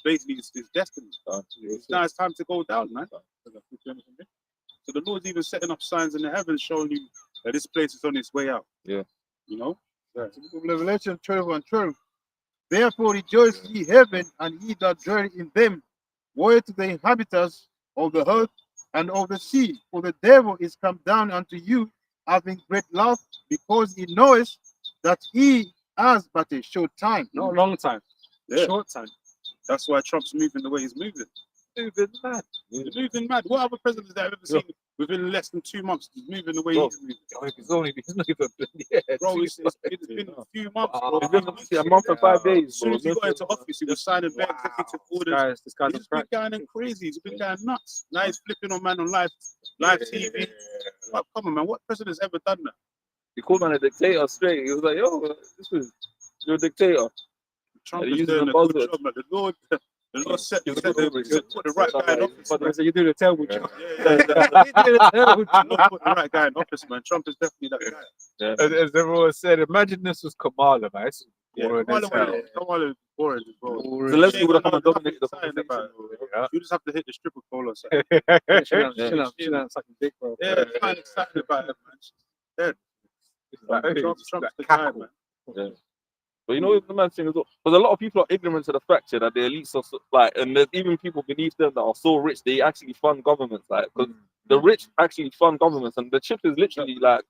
basically its destiny. Now it's time to go down, man. So the Lord's even setting up signs in the heavens showing you that this place is on its way out. Yeah. You know? The book of Revelation 12:12. Therefore rejoice ye heaven, and ye that dwell in them. Woe to the inhabitants of the earth and of the sea, for the devil is come down unto you, having great love, because he knows that he has but a short time. Not a long time. Yeah. Short time. That's why Trump's moving the way he's moving. Moving mad. He's moving mad. What other presidents that I've ever seen within less than 2 months he's moving the way he's moving? It's only it's not even Bro, it's been a few months, bro. It's been a month and 5 days, As soon bro. as he got into office, he was signing bare executive orders. This guy's He's on been crack. going crazy. He's been going nuts. Now he's flipping on man on live TV. Like, come on, man. What president's ever done that? He called man a dictator straight. He was like, yo, you're a dictator. Trump Yeah, is using doing the a good buzzword. job, man. The Lord set He's put a good the right guy in office, man. So you're doing a terrible job. Yeah. The Lord put the right guy in office, man. Trump is definitely that guy. Yeah. as everyone said, imagine this was Kamala, man. It's boring as hell. Kamala is boring, bro. Zelensky would have come and Nothing dominated the exciting conversation. about it. You just have to hit the stripper pole or something. Chill out, sucking dick, bro. Yeah, there's nothing exciting about it, man. Trump's the guy, man. Yeah. But you know the man thing as well, because a lot of people are ignorant to the fact that the elites are like, and there's even people beneath them that are so rich they actually fund governments, like, because the rich actually fund governments, and the chip is literally like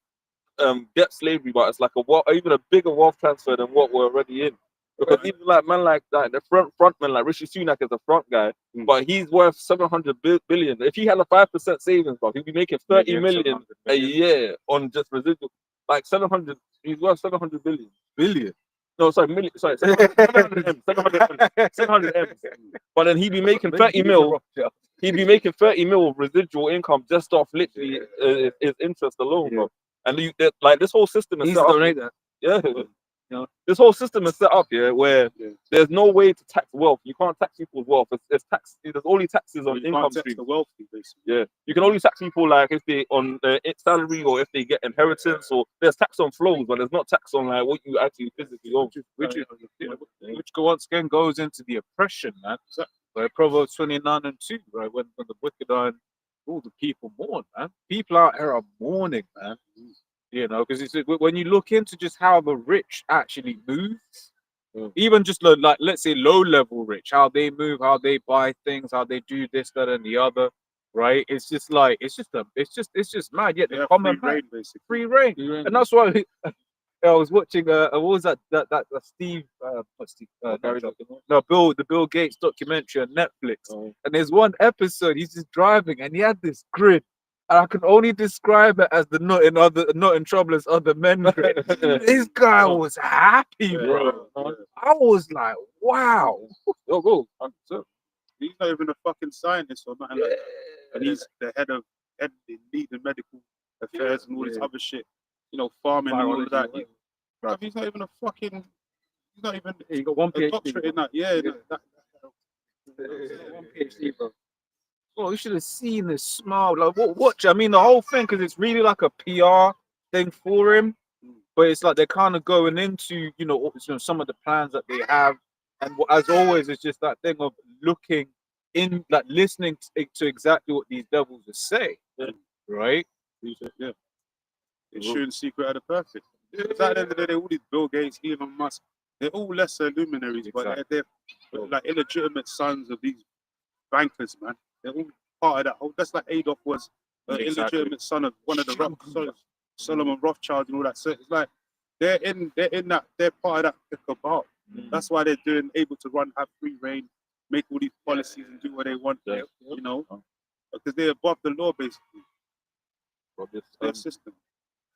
debt slavery, but it's like even a bigger wealth transfer than what we're already in. Because even like man like that, the frontman like Rishi Sunak is the front guy, but he's worth 700 billion. If he had a 5% savings, bro, he'd be making 30 million a year on just residual. Like 700, he's worth 700 billion. No, sorry, million. Sorry, 700 M. 700 M. But then he'd be making 30 mil. He'd be making 30 mil residual income just off literally his interest alone, bro. And like this whole system is He's set up. donate that. Yeah. This whole system is set up here where there's no way to tax wealth. You can't tax people's wealth. It's tax. There's only taxes on income streams. The wealthy, basically. Yeah, you can only tax people like if they on salary or if they get inheritance, or there's tax on flows, but there's not tax on like what you actually physically own. Which once again goes into the oppression, man. Like Proverbs 29:2, right? When the wicked are, all the people mourn, man. People out here are mourning, man. You know, because it's when you look into just how the rich actually move, even just like let's say low level rich, how they move, how they buy things, how they do this, that, and the other, right? It's just like it's just mad. Yet the common free reign, basically. free reign, and that's why I was watching. What was that Steve? The Bill Gates documentary on Netflix, and there's one episode he's just driving, and he had this grin. And I can only describe it as the not in trouble as other men. This guy was happy, bro. I was like, wow. He's not even a fucking scientist or nothing like that. And he's the head of leading medical affairs and all this other shit. You know, farming and all of that. Bro, he's not even he's not even He got one a PhD. doctorate in that. Yeah. One PhD, bro. Well, you should have seen this smile. Like, watch. I mean, the whole thing, because it's really like a PR thing for him. But it's like they're kind of going into, some of the plans that they have. And as always, it's just that thing of looking in, like listening to exactly what these devils are saying. Right? Yeah. Ensuring secret of the perfect. Because at the end of the day, all these Bill Gates, Elon Musk, they're all lesser luminaries, but they're like illegitimate sons of these bankers, man. They're all part of that whole. That's like Adolf was an illegitimate son of one of the Solomon Rothschild and all that. So it's like they're part of that cabal. That's why they're able to have free reign, make all these policies and do what they want. Because they're above the law, basically. Their system.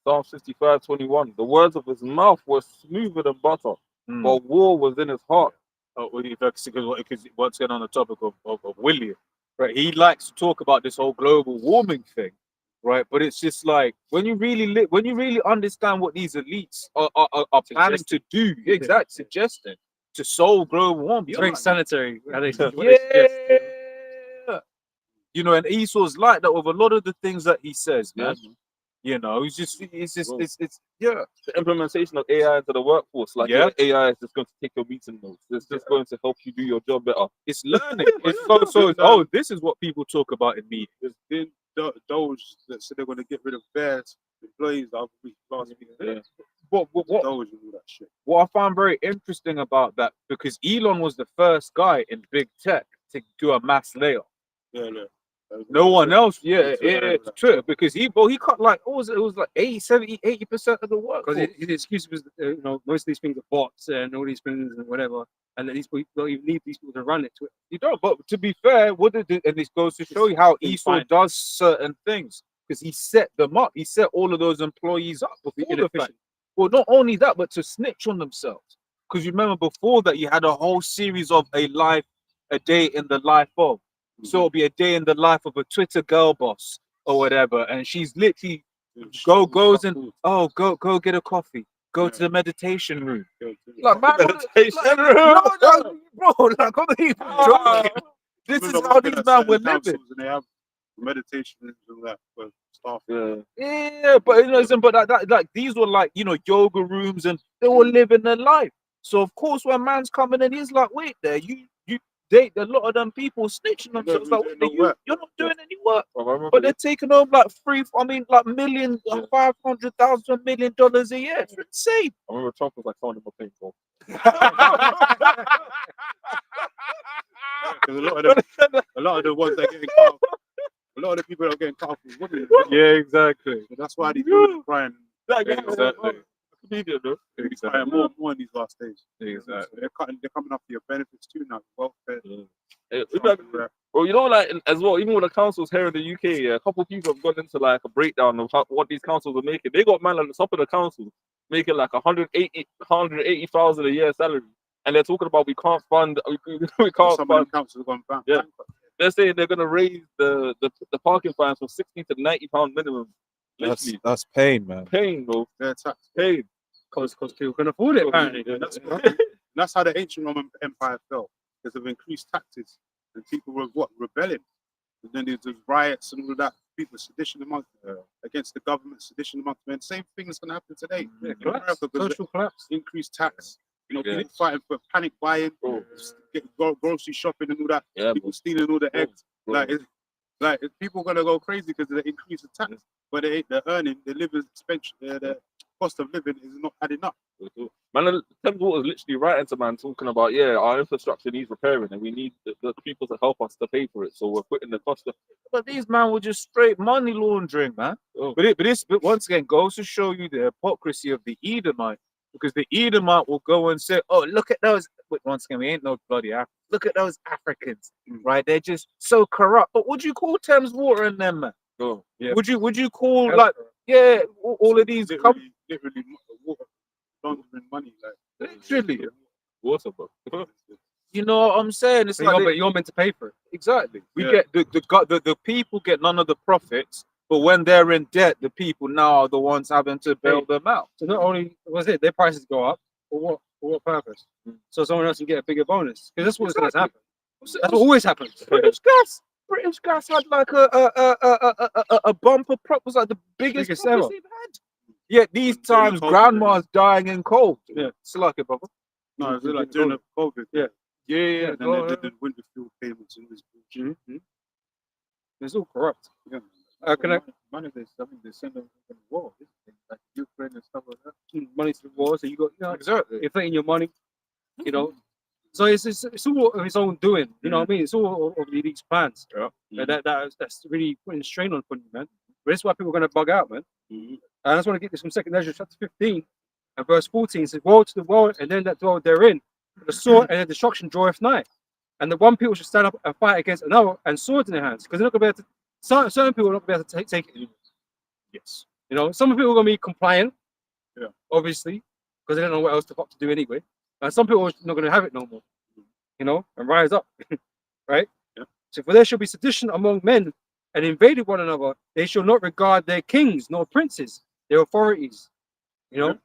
Psalm 65:21. The words of his mouth were smoother than butter, but war was in his heart. Because once again on the topic of William, right? He likes to talk about this whole global warming thing, right? But it's just like when you really understand what these elites are planning to do, exact suggesting to solve global warming. It's you're very like, sanitary. How they, what they suggest. yeah. You know, and Esau's like that with a lot of the things that he says, man. Yeah. You know, it's just Bro. it's yeah. The implementation of AI into the workforce, like Yeah. AI is just going to take your meeting notes. It's just going to help you do your job better. It's learning. It's so oh, this is what people talk about in meetings. There's been those that said they're going to get rid of their employees last week. Yeah. What Those and all that shit. what I found very interesting about that, because Elon was the first guy in big tech to do a mass layoff. Yeah, yeah. No one else, yeah, Twitter, Twitter, because he cut like, what was it? It was like 80% of the work. Because his excuse was, you know, most of these things are bots and all these things and whatever, and then these people don't even need these people to run it. You don't, but to be fair, what did it, and this goes to show you how It's Esau fine. does certain things, because he set them up. He set all of those employees up before the fact. Inefficient. Well, not only that, but to snitch on themselves. Because you remember before that, you had a whole series of a day in the life of. So it'll be a day in the life of a Twitter girl boss or whatever, and she's literally goes and go get a coffee, go to the meditation room. Like man, Meditation room, bro. Like, I'm not even Ah. joking. This is how these men were living. And they have meditation rooms and that for staff. Yeah. Yeah, but you know, but like these were like, you know, yoga rooms, and they were living their life. So of course, when man's coming in, he's like, wait there, you date a lot of them people snitching themselves. Like, doing wait, no work. you're not doing any work, I remember but they're taking home like million, Yeah. $500,000 $1 million a year. It's insane. I remember Trump was like telling him a painful. Because a lot of the ones that are getting cut off, a lot of the people that are getting cut off is women. Yeah, exactly. So that's why these women are crying. That guy Exactly. comedian, though. They're crying more in these last days. Exactly. So they're coming up for your benefits too now. Welfare. Hey, something like that. Bro, you know, like as well, even with the councils here in the UK, yeah, a couple of people have gone into like a breakdown of what these councils are making. They got man at the top of the council making like 180,000 a year salary, and they're talking about we can't fund. We can't Some of fund. them councils have gone bankrupt. Yeah. They're saying they're gonna raise the parking fines from £60 to £90 minimum. Literally That's pain, man. pain, bro. They're taxed. Pain. Because people can afford it, apparently. That's how the ancient Roman Empire fell, because of increased taxes, and people were rebelling. And then there's riots and all of that. People sedition amongst against the government, sedition amongst men. Same thing is going to happen today. Yeah, in collapse. America, because Social collapse. of increased tax. You know, Yeah. people fighting for panic buying, Bro. grocery shopping and all that. Yeah, People stealing all the eggs. bro. People gonna go crazy because of the increase of tax, but the earning, the living expense, the cost of living is not adding up. Man, Thames Water's literally writing to man talking about, yeah, our infrastructure needs repairing and we need the people to help us to pay for it. So we're putting the cost of. But these man were just straight money laundering, man. Oh. But once again goes to show you the hypocrisy of the Edomite, because the Edomite will go and say, "Oh, look at those." But once again, we ain't no bloody African. Look at those Africans, right? They're just so corrupt. But would you call Thames Water and them, man? Oh, Yeah. Would you call like, yeah, all of these Literally water laundering money, like literally, water, bro. you know what I'm saying? It's But like you're meant to pay for it. exactly. We Yeah. get the people get none of the profits, but when they're in debt, the people now are the ones having to bail them out. So not only was it their prices go up, for what purpose? So someone else can get a bigger bonus. Because that's what's going to happen. That's what always happens. British Gas had like a bumper prop, was like the biggest Biggest profits ever. they've had. Yet these During times, COVID, grandma's dying in cold. Yeah. It's like it, brother. no, it's like during the COVID. Yeah. Yeah, And then they did the winter fuel payments and this bullshit. It's all corrupt. Yeah. Can I Money they send them to the war, like Ukraine and stuff like that. money to the war? So you got exactly. inflating your money, you know. So it's all of his own doing. You know what I mean? It's all of the elite's plans. Yeah. And that's really putting strain on you, man. But that's why people are going to bug out, man. And I just want to get this from 2 Ezra chapter 15 and verse 14. It says, "Woe to the world, and then that dwell therein, the sword and the destruction draweth nigh. And the one people should stand up and fight against another, and swords in their hands." Because they're not going to be able to. Certain people are not going to be able to take it anymore. Yes. You know, some people are going to be compliant. Yeah. Obviously, because they don't know what else to do anyway. And some people are not going to have it no more. You know, and rise up. Right? Yeah. So for there shall be sedition among men, and invaded one another, they shall not regard their kings nor princes, their authorities. You know,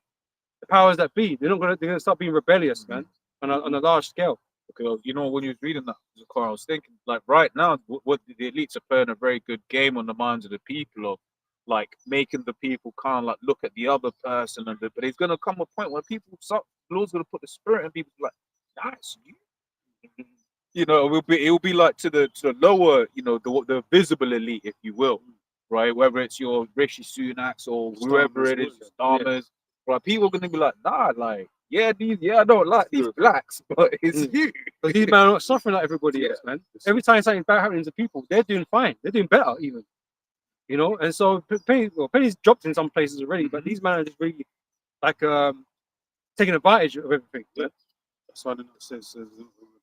the powers that be. They're gonna start being rebellious, man, on a large scale. Because you know when you was reading that, Zakar, I was thinking like right now, what the elites are playing a very good game on the minds of the people of like making the people kind of like look at the other person, but it's gonna come a point where people, Lord's gonna put the spirit in people like, that's you. You know, it will be like to the lower, you know, the visible elite, if you will, right? Whether it's your Rishi Sunaks or whoever it is, Starmers, right? People are gonna be like, nah, like, I don't like these blacks, but it's you. But these men are not suffering like everybody else, man. Every time something bad happens to people, they're doing fine. They're doing better, even. You know, and so Penny's dropped in some places already, but these men are just really like taking advantage of everything. Yeah. That's why the says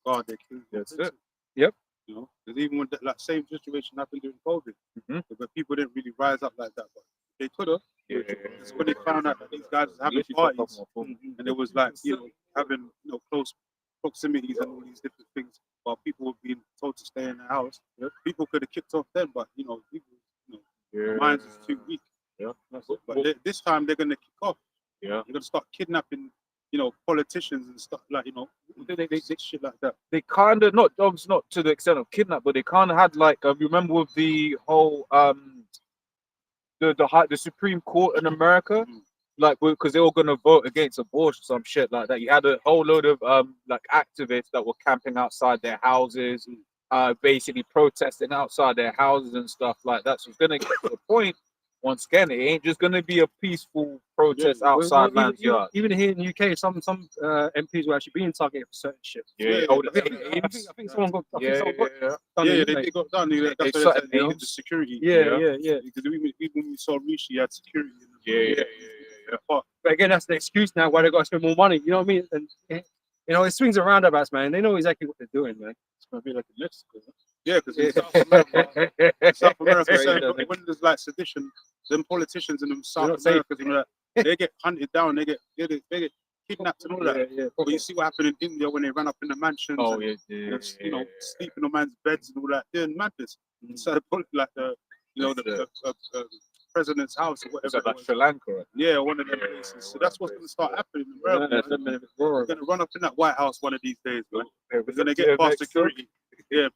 regard their king. That's it. Yep. You know, because even when that same situation happened during COVID, but people didn't really rise up like that. But they could have. Yeah. It's when they found out that these guys was having parties, and it was like, you know, having, you know, close proximities and all these different things, while people were being told to stay in the house. People could have kicked off then, but you know, people, you know, minds is too weak. But this time they're gonna kick off. They're gonna start kidnapping, you know, politicians and stuff like, you know, they shit like that. They kind of not to the extent of kidnap, but they kind of had like remember with the whole the Supreme Court in America, like because they were gonna vote against abortion, some shit like that. You had a whole load of like activists that were camping outside their houses, basically protesting outside their houses and stuff like that. So it's gonna get to the point. Once again, it ain't just gonna be a peaceful protest outside man's yard. Even here in the UK, some MPs were actually being targeted for certain shit. Yeah. I think someone got. They got done. That's They why started they naming- hit the security. Yeah. Because even when we saw Rishi, he had security. But again, that's the excuse now why they got to spend more money. You know what I mean? And you know, it swings and roundabouts, man. They know exactly what they're doing, man. It's gonna be like in Mexico. Yeah, because in South America, when there's like sedition, them politicians in them South America, you know, they get hunted down, they get kidnapped and all that. But you see what happened in India when they ran up in the mansions, you know, sleeping on man's beds and all that. They're madness. So like the president's house or whatever. Like Sri Lanka. Right? Yeah, one of them places. So that's what's going to start happening in America. We're going to run up in that White House one of these days, man. We're going to get past security. Yeah,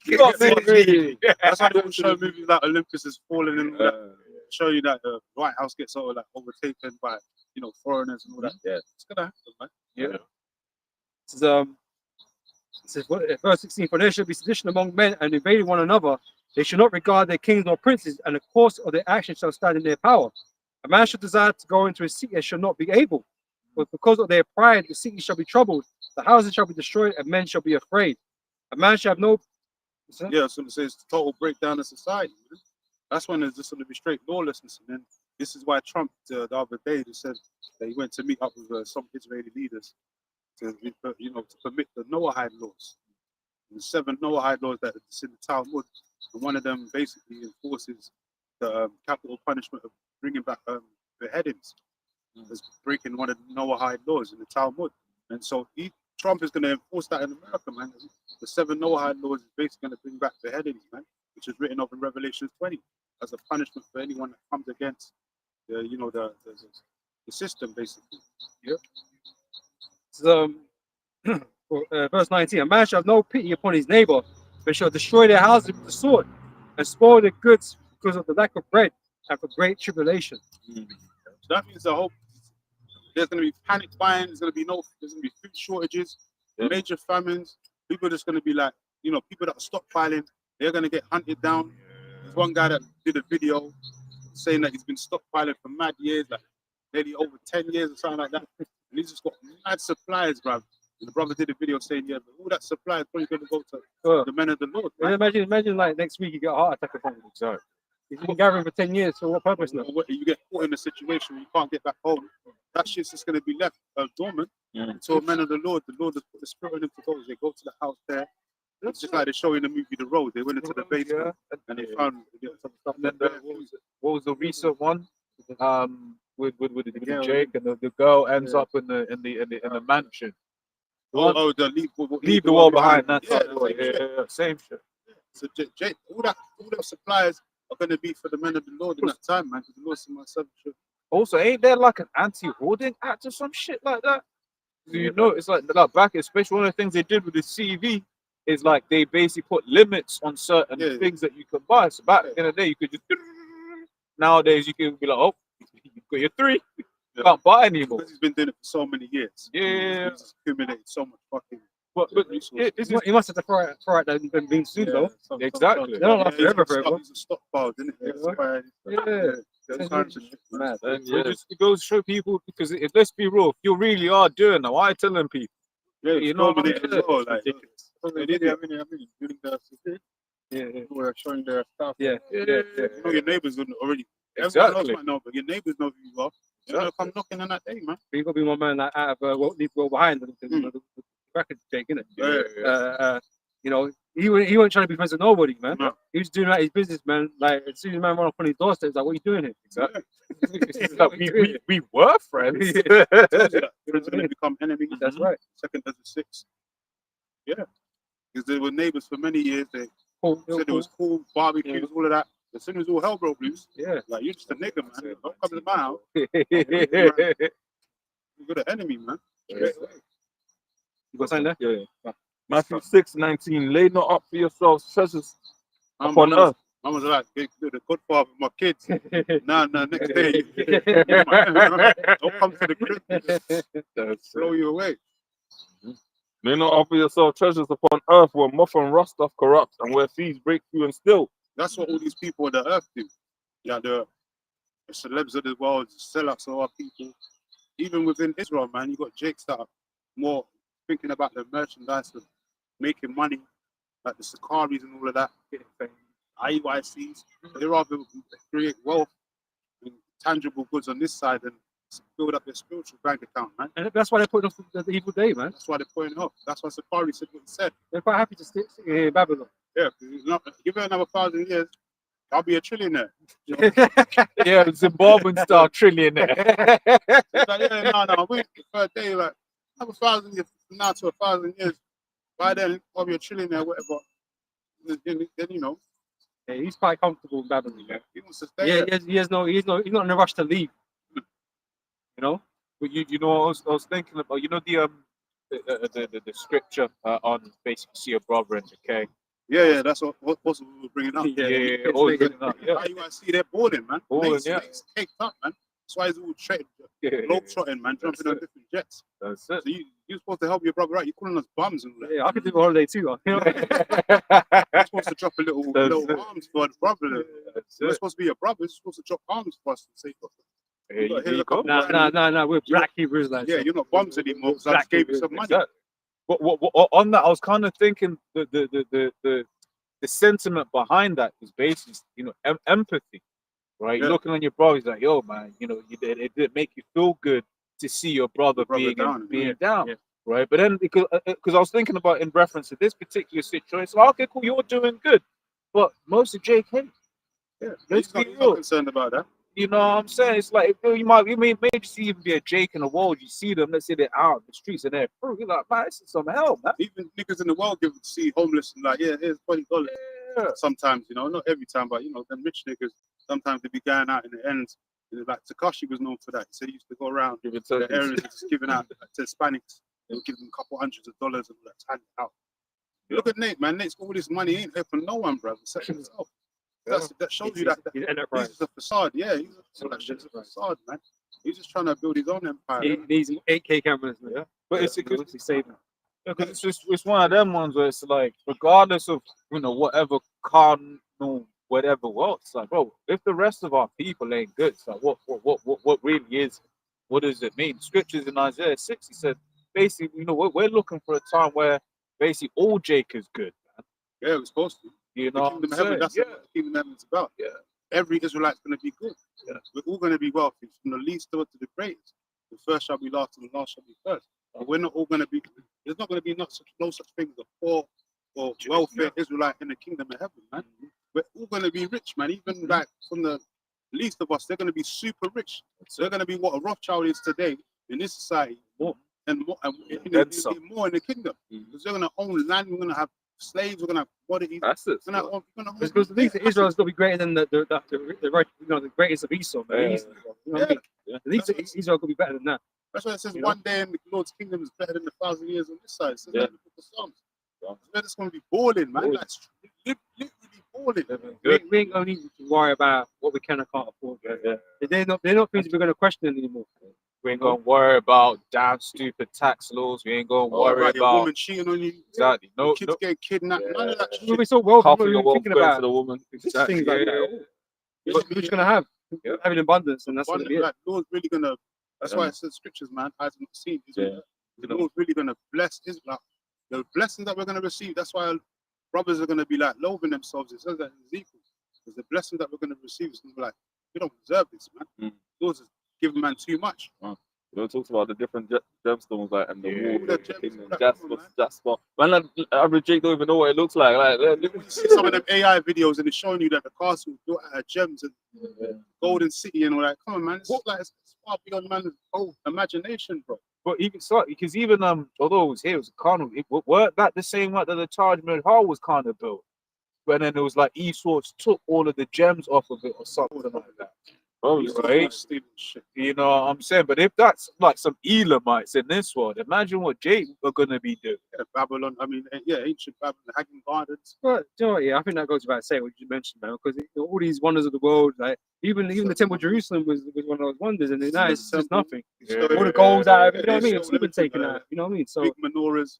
that's how they will show movies like Olympus is falling and all that. Show you that the White House gets sort of like overtaken by, you know, foreigners and all that. Yeah, it's going to happen, man. It says, verse 16, for there shall be sedition among men and invading one another. They shall not regard their kings nor princes, and the course of their actions shall stand in their power. A man should desire to go into a city and shall not be able. But because of their pride, the city shall be troubled, the houses shall be destroyed, and men shall be afraid. A man shall have no... Yeah, so it says total breakdown of society. Man. That's when there's just going to be straight lawlessness. And then this is why Trump, the other day, they said that he went to meet up with some Israeli leaders to, you know, to permit the Noahide laws. The 7 Noahide laws that is in the Talmud. And one of them basically enforces the capital punishment of bringing back beheadings. As breaking one of the Noahide laws in the Talmud. And so Trump is going to enforce that in America, man. The 7 Noahide laws is basically going to bring back beheadings, man, which is written up in Revelation 20 as a punishment for anyone that comes against the, you know, the system, basically. Yep. So, verse 19, a man shall have no pity upon his neighbor, but shall destroy their houses with the sword and spoil their goods because of the lack of bread and for great tribulation. So that means there's going to be panic buying. There's going to be food shortages, major famines. People are just going to be like, you know, people that are stockpiling, they're going to get hunted down. There's one guy that did a video saying that he's been stockpiling for mad years, like maybe over 10 years or something like that. And he's just got mad supplies, bruv. And the brother did a video saying, yeah, but all that supply is probably going to go to the men of the Lord. Imagine like next week you get a heart attack or something. Sorry. You've been gathering for 10 years, for what purpose now? You get caught in a situation where you can't get back home. That shit's just going to be left dormant until men of the Lord has put the spirit in them to go. They go to the house there. It's just like they show in the movie The Road. They went into the basement and they found some stuff. And then what was the recent one? With Jake and the girl ends up in the mansion. Leave the world behind. That's same shit. So Jake, all that supplies are going to be for the men of the Lord in that time, man. Because the Lord said, my servant should. Also, ain't there like an anti-hoarding act or some shit like that? Do you know? It's like back, especially one of the things they did with the CV is like they basically put limits on certain Yeah. things that you can buy. So back in the day, you could just nowadays you can be like, oh, you've got your 3, you can't buy anymore. Because he's been doing it for so many years. Yeah. He's accumulated so much fucking. But resources. this is He must have to throw it them being soon though. exactly. They don't last forever, forever. He's a stockpile, didn't it? Yeah. Mad. And It just it goes to show people because let's be real, if you really are doing that, why are you telling people? Yeah, You you know know, what I mean? as well, like, Ridiculous. doing the Yeah, we're showing their stuff. yeah. Yeah. You know, your neighbors don't already. Everyone Exactly. else might know, but your neighbors know who you are. They're gonna come knocking on that day, man. You got to be my man like, out of what leave well behind the record take, innit? Yeah. You know, he wasn't trying to be friends with nobody, man. No. He was doing like his business, man. Like as soon as man ran up on his doorstep, it's like, what are you doing here? Exactly. It's like we were friends. Tells you that friends are gonna become enemies. That's right. Second does the 6. Yeah. Because they were neighbors for many years. They Cool, said it was cool, barbecues, all of that. As soon as all hell broke loose, yeah. like, you're just a nigga, man. Don't come to my house. Yeah. You're an enemy, man. You got something there? Yeah. Matthew 6:19. Lay not up for yourselves treasures I'm upon earth. I was like, the good father of my kids. Nah, next day. Don't come to the crib. That's Blow you away. Lay not up for yourselves treasures upon earth where moth and rust doth corrupt, and where thieves break through and steal. That's what all these people on the earth do. Yeah, the celebs of the world, sellouts of our people. Even within Israel, man, you got jakes that are more thinking about the merchandise of making money, like the Sakaris and all of that, IYCs. They rather create wealth and tangible goods on this side and build up their spiritual bank account, man. And that's why they put off the evil day, man. That's why they're pointing up. That's why Sakari said what he said. They're quite happy to sit here in Babylon. Yeah, give it another 1,000 years, I'll be a trillionaire. yeah, Zimbabwean style trillionaire. It's like, yeah, no, wait for a day, like, another 1,000 years from now to 1,000 years. By then, I'll be a trillionaire, whatever. Then you know, Yeah, he's quite comfortable in Babylon. Yeah, he wants to stay there. he's not in a rush to leave. You know? But you know, I was thinking about, you know, the scripture on basically see your brother and decay. Yeah, that's what possible we were bringing up. Yeah, always bringing it up, yeah. How you guys see they're balling, man. Balling, yeah. Nate's caked up, man. That's why he's all Yeah, globe trotting, man, That's jumping on it. different jets. That's So you're supposed to help your brother out. You're calling us bums and all that. Yeah, I could do a holiday too. You know? it. You're supposed to drop a little it. arms for the brother. That's You're it. supposed to be your brother. You're supposed to drop arms for us and say, Here Here you go. Nah. We're black Hebrews, like. yeah, you're not bums anymore because I just gave you some money. Exactly. What on that, I was kind of thinking the sentiment behind that is basically, you know, empathy, right? Yeah. You're looking on your brother, he's like, yo, man, you know, it did make you feel good to see your brother, Brother being down, down, yeah. right? But then because I was thinking about in reference to this particular situation, like, okay, cool, you're doing good, but most of JK, Yeah, Let's he's not, be he's real. not concerned about that. you know what I'm saying? It's like you may see even be a Jake in the world. You see them, let's say they're out in the streets and they're through. You're like, man, this is some hell, man. Even niggas in the world see homeless and like, yeah, here's $20. Yeah. Sometimes, you know, not every time, but you know, them rich niggas, sometimes they be going out in the ends. And like Takashi was known for that. He said he used to go around Give it the to areas and just giving out to Hispanics. He'll give them a couple hundreds of dollars and all that, hand it out. Look at Nate, man. Nate's got all this money. He ain't here for no one, bro. Except himself. That shows you that He's he's enterprise. just a facade. Yeah, that shit's a facade, man. He's just trying to build his own empire. He needs 8K cameras, man. Yeah. But it's because because he's saving. it's one of them ones where it's like, regardless of, you know, whatever carnal whatever else, it's like, bro, if the rest of our people ain't good, it's like, what really is? What does it mean? Scriptures in Isaiah 6, he said, basically, you know, we're looking for a time where basically all Jake is good, man. Yeah, we're supposed to. You The know, kingdom what of I'm heaven, saying? that's Yeah. what the kingdom of heaven's about. Yeah. Every Israelite's going to be good. Yeah. We're all going to be wealthy, from the least to the greatest. The first shall be last, and the last shall be first. But we're not all going to be. There's not going to be no such thing as a poor or welfare Israelite in the kingdom of heaven, man. We're all going to be rich, man. Even like from the least of us, they're going to be super rich. So they're going to be what a Rothschild is today in this society, more and more, and Then some. more in the kingdom. Because they're going to own land. We're going to have slaves. We're gonna have commodities. That's it. We're gonna have, we're gonna have Because the things that Israel's got to be greater than the greatest of Esau. Man. Yeah. You know what I mean? Yeah. The things that Israel could be better than that. That's why it says You know? one day in the Lord's kingdom is better than 1,000 years on this side. It says Yeah. that in the book of Psalms. We're just gonna be balling, man. Balling. Like literally balling. We ain't gonna need to worry about what we can or can't afford. Yeah. They're not things we're gonna question anymore. We ain't gonna worry about damn stupid tax laws. We ain't gonna worry Right, your about woman cheating on you. exactly. No, Kids no. getting kidnapped. None of that We're shit. so well, Half we're of your even wealth thinking going to about the woman. Exactly. things like Yeah, that. yeah. We're just gonna have having abundance, and that's One, gonna be it. like, Lord's really gonna. That's Yeah. why it says scriptures, man. Eyes not seen. Yeah. The Lord's really gonna bless Israel. The blessings that we're gonna receive. That's why brothers are gonna be like loathing themselves. It says that in Ezekiel. Because the blessing that we're gonna receive is gonna be like, we don't deserve this, man. Lord's is giving man too much. You know, talks about the different gemstones, like, and the Yeah. wall, The the gems, thing, and that Jasper, come on, man. Jasper. Man, like, average Jake don't even know what it looks like. Like, When you see some of them AI videos and it's showing you that the castle is built out of gems and golden city and all that. Come on, man. It's like it's far beyond man's imagination, bro. But even so, because even although it was here, it was a carnival. Weren't that the same way that the Taj Mahal was kind of built? But then it was like Esau took all of the gems off of it or something like that. probably, Esau's right. not stealing shit. You know what I'm saying? But if that's like some Elamites in this world, imagine what Jake are gonna be doing. Yeah, Babylon. I mean, yeah, ancient Babylon, Hanging Gardens. But you know what, yeah, I think that goes without saying what you mentioned, man, because all these wonders of the world, like even the Temple of Jerusalem was one of those wonders, and now it's just nothing. All the gold out of it, you know what I mean? It's all been taken out, you know what I mean? So Big menorahs.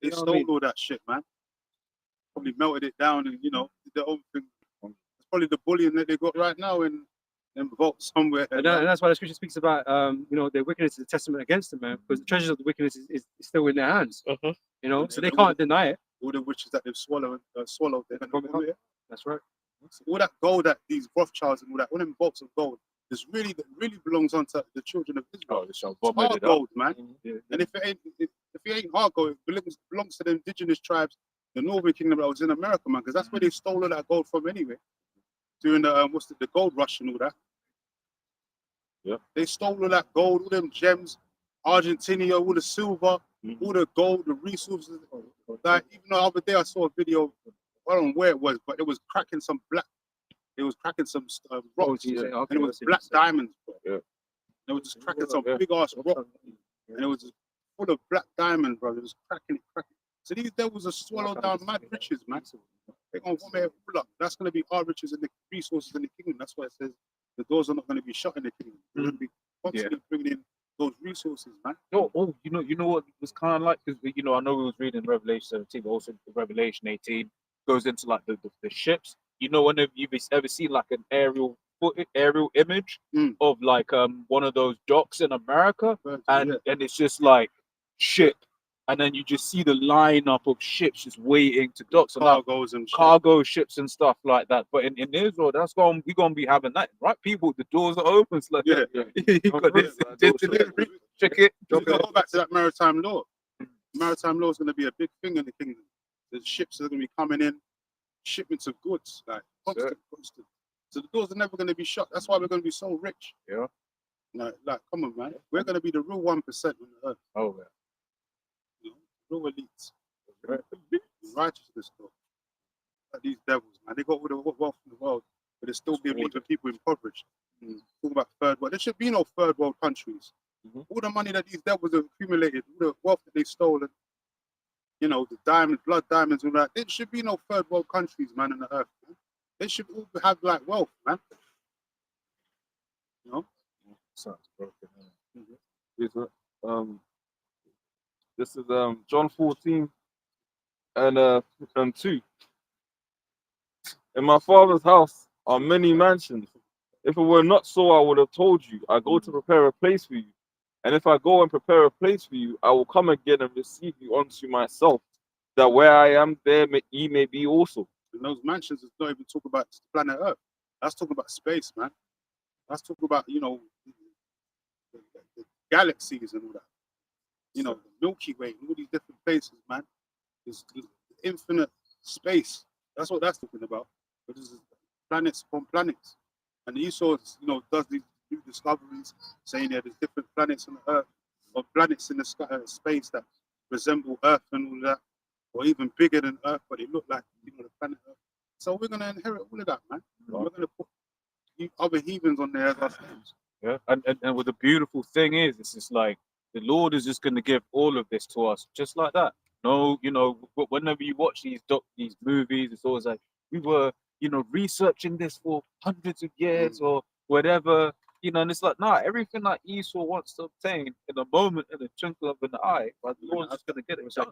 They You know what I stole mean? all that shit, man. Probably melted it down and, you know, did their own thing. It's probably the bullion that they got right now in vault somewhere. and that's why the scripture speaks about you know, their wickedness is a testament against them, man, because the treasures of the wickedness is still in their hands. You know, so they can't deny it. All the witches that they've swallowed, they're gonna Vomit vomit it. That's right. All that gold that these Rothschilds and all them bolts of gold, this really belongs onto the children of Israel. Oh, they shall It's vomit hard it up. gold, man. Yeah. And if it ain't hard gold, it belongs to the indigenous tribes, the Northern Kingdom that was in America, man, because that's where they stole all that gold from anyway. During the gold rush and all that. Yeah. They stole all that gold, all them gems, Argentina, all the silver, all the gold, the resources. Like, even the other day I saw a video, I don't know where it was, but it was cracking some black. It was cracking some rocks, geez, and okay, it was I see what black you're saying. diamonds, bro. Yeah. It was just cracking some Yeah. big ass rock, and it was just full of black diamonds, bro. It was cracking it. So these devils are swallowed down mad riches, man. They're gonna vomit it all up. That's gonna be our riches and the resources in the kingdom. That's why it says the doors are not gonna be shut in the kingdom. We're gonna be constantly bringing in those resources, man. No, you know what it was kind of like, because I know we was reading Revelation 17, but also Revelation 18 goes into like the ships. You know, when you've ever seen like an aerial image of like one of those docks in America, and it's just like ship, and then you just see the lineup of ships just waiting to dock. So now Cargoes and shit. cargo ships and stuff like that. But in Israel, we're gonna be having that, right? People, the doors are open. It's like, Yeah. you got this delivery, check it. We're gonna go back to that maritime law. Maritime law is gonna be a big thing in the kingdom. The ships are gonna be coming in, shipments of goods, like constant. So the doors are never gonna be shut. That's why we're gonna be so rich. Yeah. Like, come on, man. We're gonna be the real 1% on the earth. Oh, yeah. You know? Real elites. Righteousness, though. Like these devils, man. They got all the wealth in the world, but they're still being leaving people impoverished. Talk about third world. There should be no third world countries. All the money that these devils have accumulated, all the wealth that they've stolen, you know, the diamonds, blood diamonds, and all that. There should be no third world countries, man, on the earth. Man. They should all have like wealth, man. You know? Sounds broken. This is John 14 and 2. In my father's house are many mansions. If it were not so, I would have told you. I go to prepare a place for you. And if I go and prepare a place for you, I will come again and receive you unto myself, that where I am, there ye may be also. And those mansions is not even talking about planet Earth. That's talking about space, man. That's talking about, you know, the galaxies and all that. You know, the Milky Way and all these different places, man. It's infinite space. That's what that's talking about. But this is planets upon planets. And Esau, you know, does these new discoveries, saying that there's different planets on the Earth, or planets in the sky, space that resemble Earth and all that. or even bigger than Earth, but they look like the planet Earth. So we're gonna inherit all of that, man. We're gonna put other heathens on there as our slaves. Yeah, and what the beautiful thing is, it's just like the Lord is just going to give all of this to us, just like that. No, whenever you watch these movies, it's always like we were, researching this for hundreds of years or whatever, and it's like, nah, everything that Esau wants to obtain in a moment, in a twinkle of an eye, but the Lord's just going to get it done.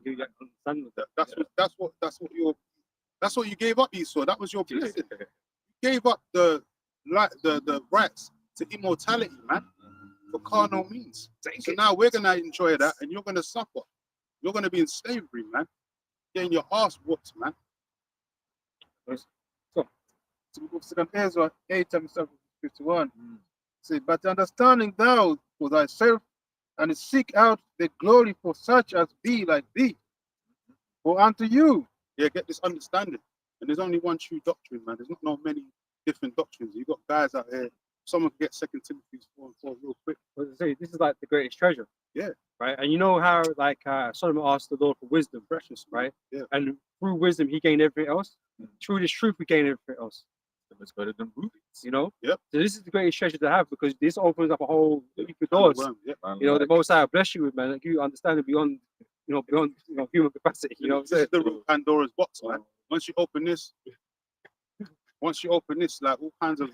That's what you gave up, Esau. That was your blessing. You gave up the rights to immortality, man, for carnal means. So now we're gonna enjoy that, and you're gonna suffer. You're gonna be in slavery, man. Getting your ass whooped, man. So Second Ezra 8:51 say, but understanding thou for thyself, and seek out the glory for such as be like thee. For unto you, get this understanding. And there's only one true doctrine, man. There's not many different doctrines. You got guys out here. Someone can get 2 Timothy 4:4 real quick. This is like the greatest treasure. Yeah. Right. And you know how Solomon asked the Lord for wisdom, precious, right? Yeah. And through wisdom he gained everything else. Through this truth we gain everything else. It's better than rubies. Yep. So this is the greatest treasure to have, because this opens up a whole heap of doors. Yep. The Most High bless you with, man. Give you understanding beyond human capacity. You know what I'm This saying? is the root Pandora's box, man. Once you open this, like all kinds of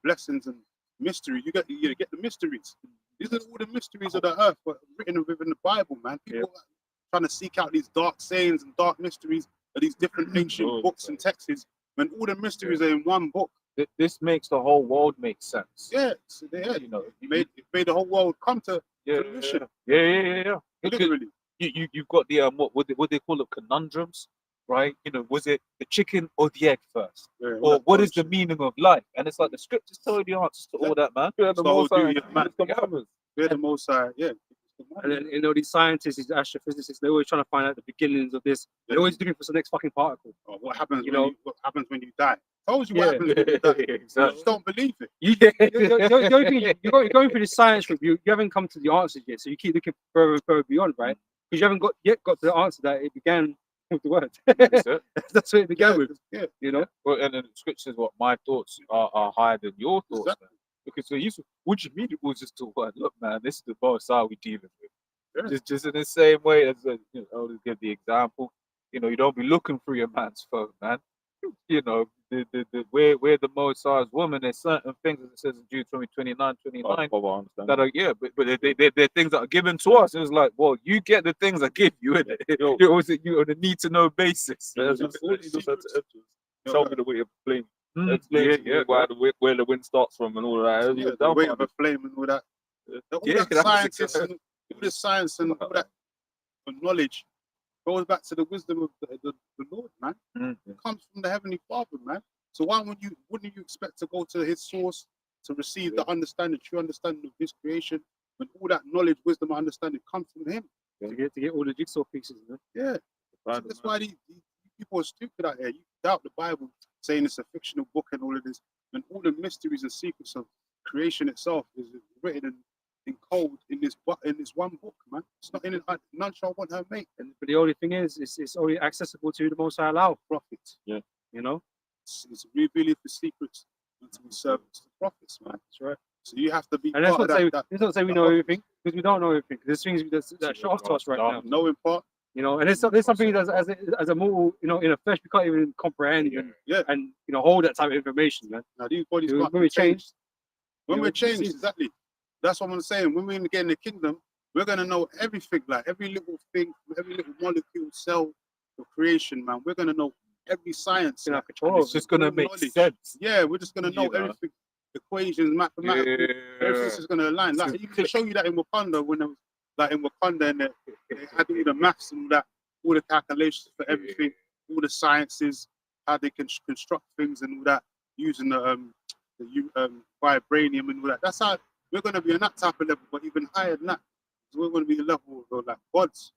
blessings and mystery, you get the mysteries. These are all the mysteries of the earth, but written within the Bible, man. People are trying to seek out these dark sayings and dark mysteries of these different ancient books and texts, when all the mysteries are in one book. This makes the whole world make sense. Yeah, so it made the whole world come to fruition. Yeah. Literally. You've got the what they call it, conundrums, right? Was it the chicken or the egg first, or what is the meaning of life? And it's like the scriptures tell you the answers to all that, man. The Most High, yeah. And then these scientists, these astrophysicists, they're always trying to find out the beginnings of this. They're always looking for the next fucking particle. What happens? What happens when you die? I told you what happens when you die. You just don't believe it. The only thing, you're going through the science review, you haven't come to the answers yet, so you keep looking further and further beyond, right? Because you haven't got to the answer that it began with the word. That's what it began with. Yeah. Well, and then the scriptures, what my thoughts are higher than your thoughts. Exactly. Because what you mean it was just a word? Look, man, this is the Most High we dealing with. Yeah. Just in the same way as I always give the example. You don't be looking through your man's phone, man. Where the Most High's woman, there's certain things, as it says in Deuteronomy 29:29, that are but they're things that are given to us. It was like, well, you get the things I give you, innit? It was you on a need to know basis. Tell me the way of flame. Yeah, Where the wind starts from and all of that. Yeah, the weight of a flame and all that. All the science and all that knowledge goes back to the wisdom of the Lord, man. It comes from the Heavenly Father, man. So wouldn't you expect to go to his source to receive the true understanding of his creation, when all that knowledge, wisdom, and understanding comes from him? To get all the jigsaw pieces, man. Yeah. So that's why these people are stupid out here. You doubt the Bible, saying it's a fictional book and all of this, and all the mysteries and secrets of creation itself is written in code in this one book, man. It's not in it. None shall want her mate. But the only thing is, it's only accessible to the Most High Allah prophets. Yeah. It's revealing the secrets unto his servants, the prophets, man. That's right. So you have to be. And let's not say we know everything, because we don't know everything. There's things that show up to us right now. Know in part. And there's something that as a mortal, in the flesh, we can't even comprehend and hold that type of information, man. Now these bodies when we change. When we're changed, exactly. That's what I'm saying. When we get in the kingdom, we're gonna know everything, like every little thing, every little molecule, cell of creation, man. We're gonna know every science. It's just gonna make sense. Yeah, we're just gonna know everything. Equations, mathematical, everything's just gonna align. Like you can show you that in Wakanda when and they had all the maths and all the calculations for everything, all the sciences, how they can construct things and all that using the vibranium and all that. That's how we're gonna be on that type of level, but even higher than that. So we're gonna be a level of like gods,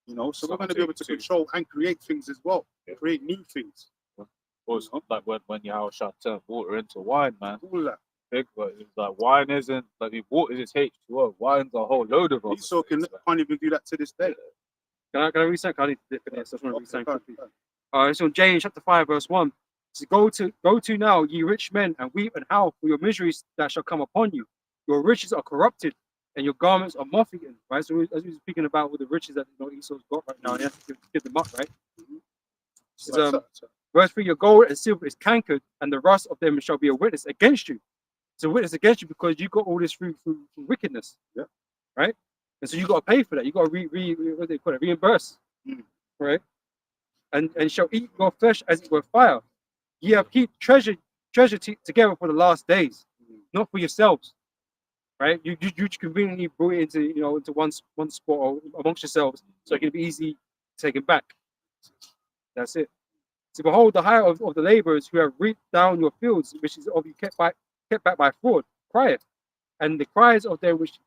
So we're gonna be able to control and create things as well, create new things. Or it's like when Yahushua turned water into wine, man. All that. Big, but it's like wine isn't like water is H2O. Wine's a whole load of them. Esau can't even do that to this day. Can I read something? I need to dip in this. I just want to read something Fine, quickly. fine. It's on James chapter 5, verse 1. So go to now, ye rich men, and weep and howl for your miseries that shall come upon you. Your riches are corrupted, and your garments are moth-eaten. Right. So as we were speaking about with the riches that Esau's got right now, he has to give them up, right? Right, so- Verse 3, your gold and silver is cankered, and the rust of them shall be a witness against you. It's a witness against you because you got all this through wickedness. Yeah. Right? And so you got to pay for that. You got to what do they call it? Reimburse. Mm. Right? And shall eat your flesh as it were fire. Ye have keep treasure together for the last days, not for yourselves. Right? You conveniently brought it into into one spot or amongst yourselves, so it can be easy taken back. That's it. So behold, the hire of the laborers who have reaped down your fields, which is of you kept back by fraud, crieth, and the cries of them which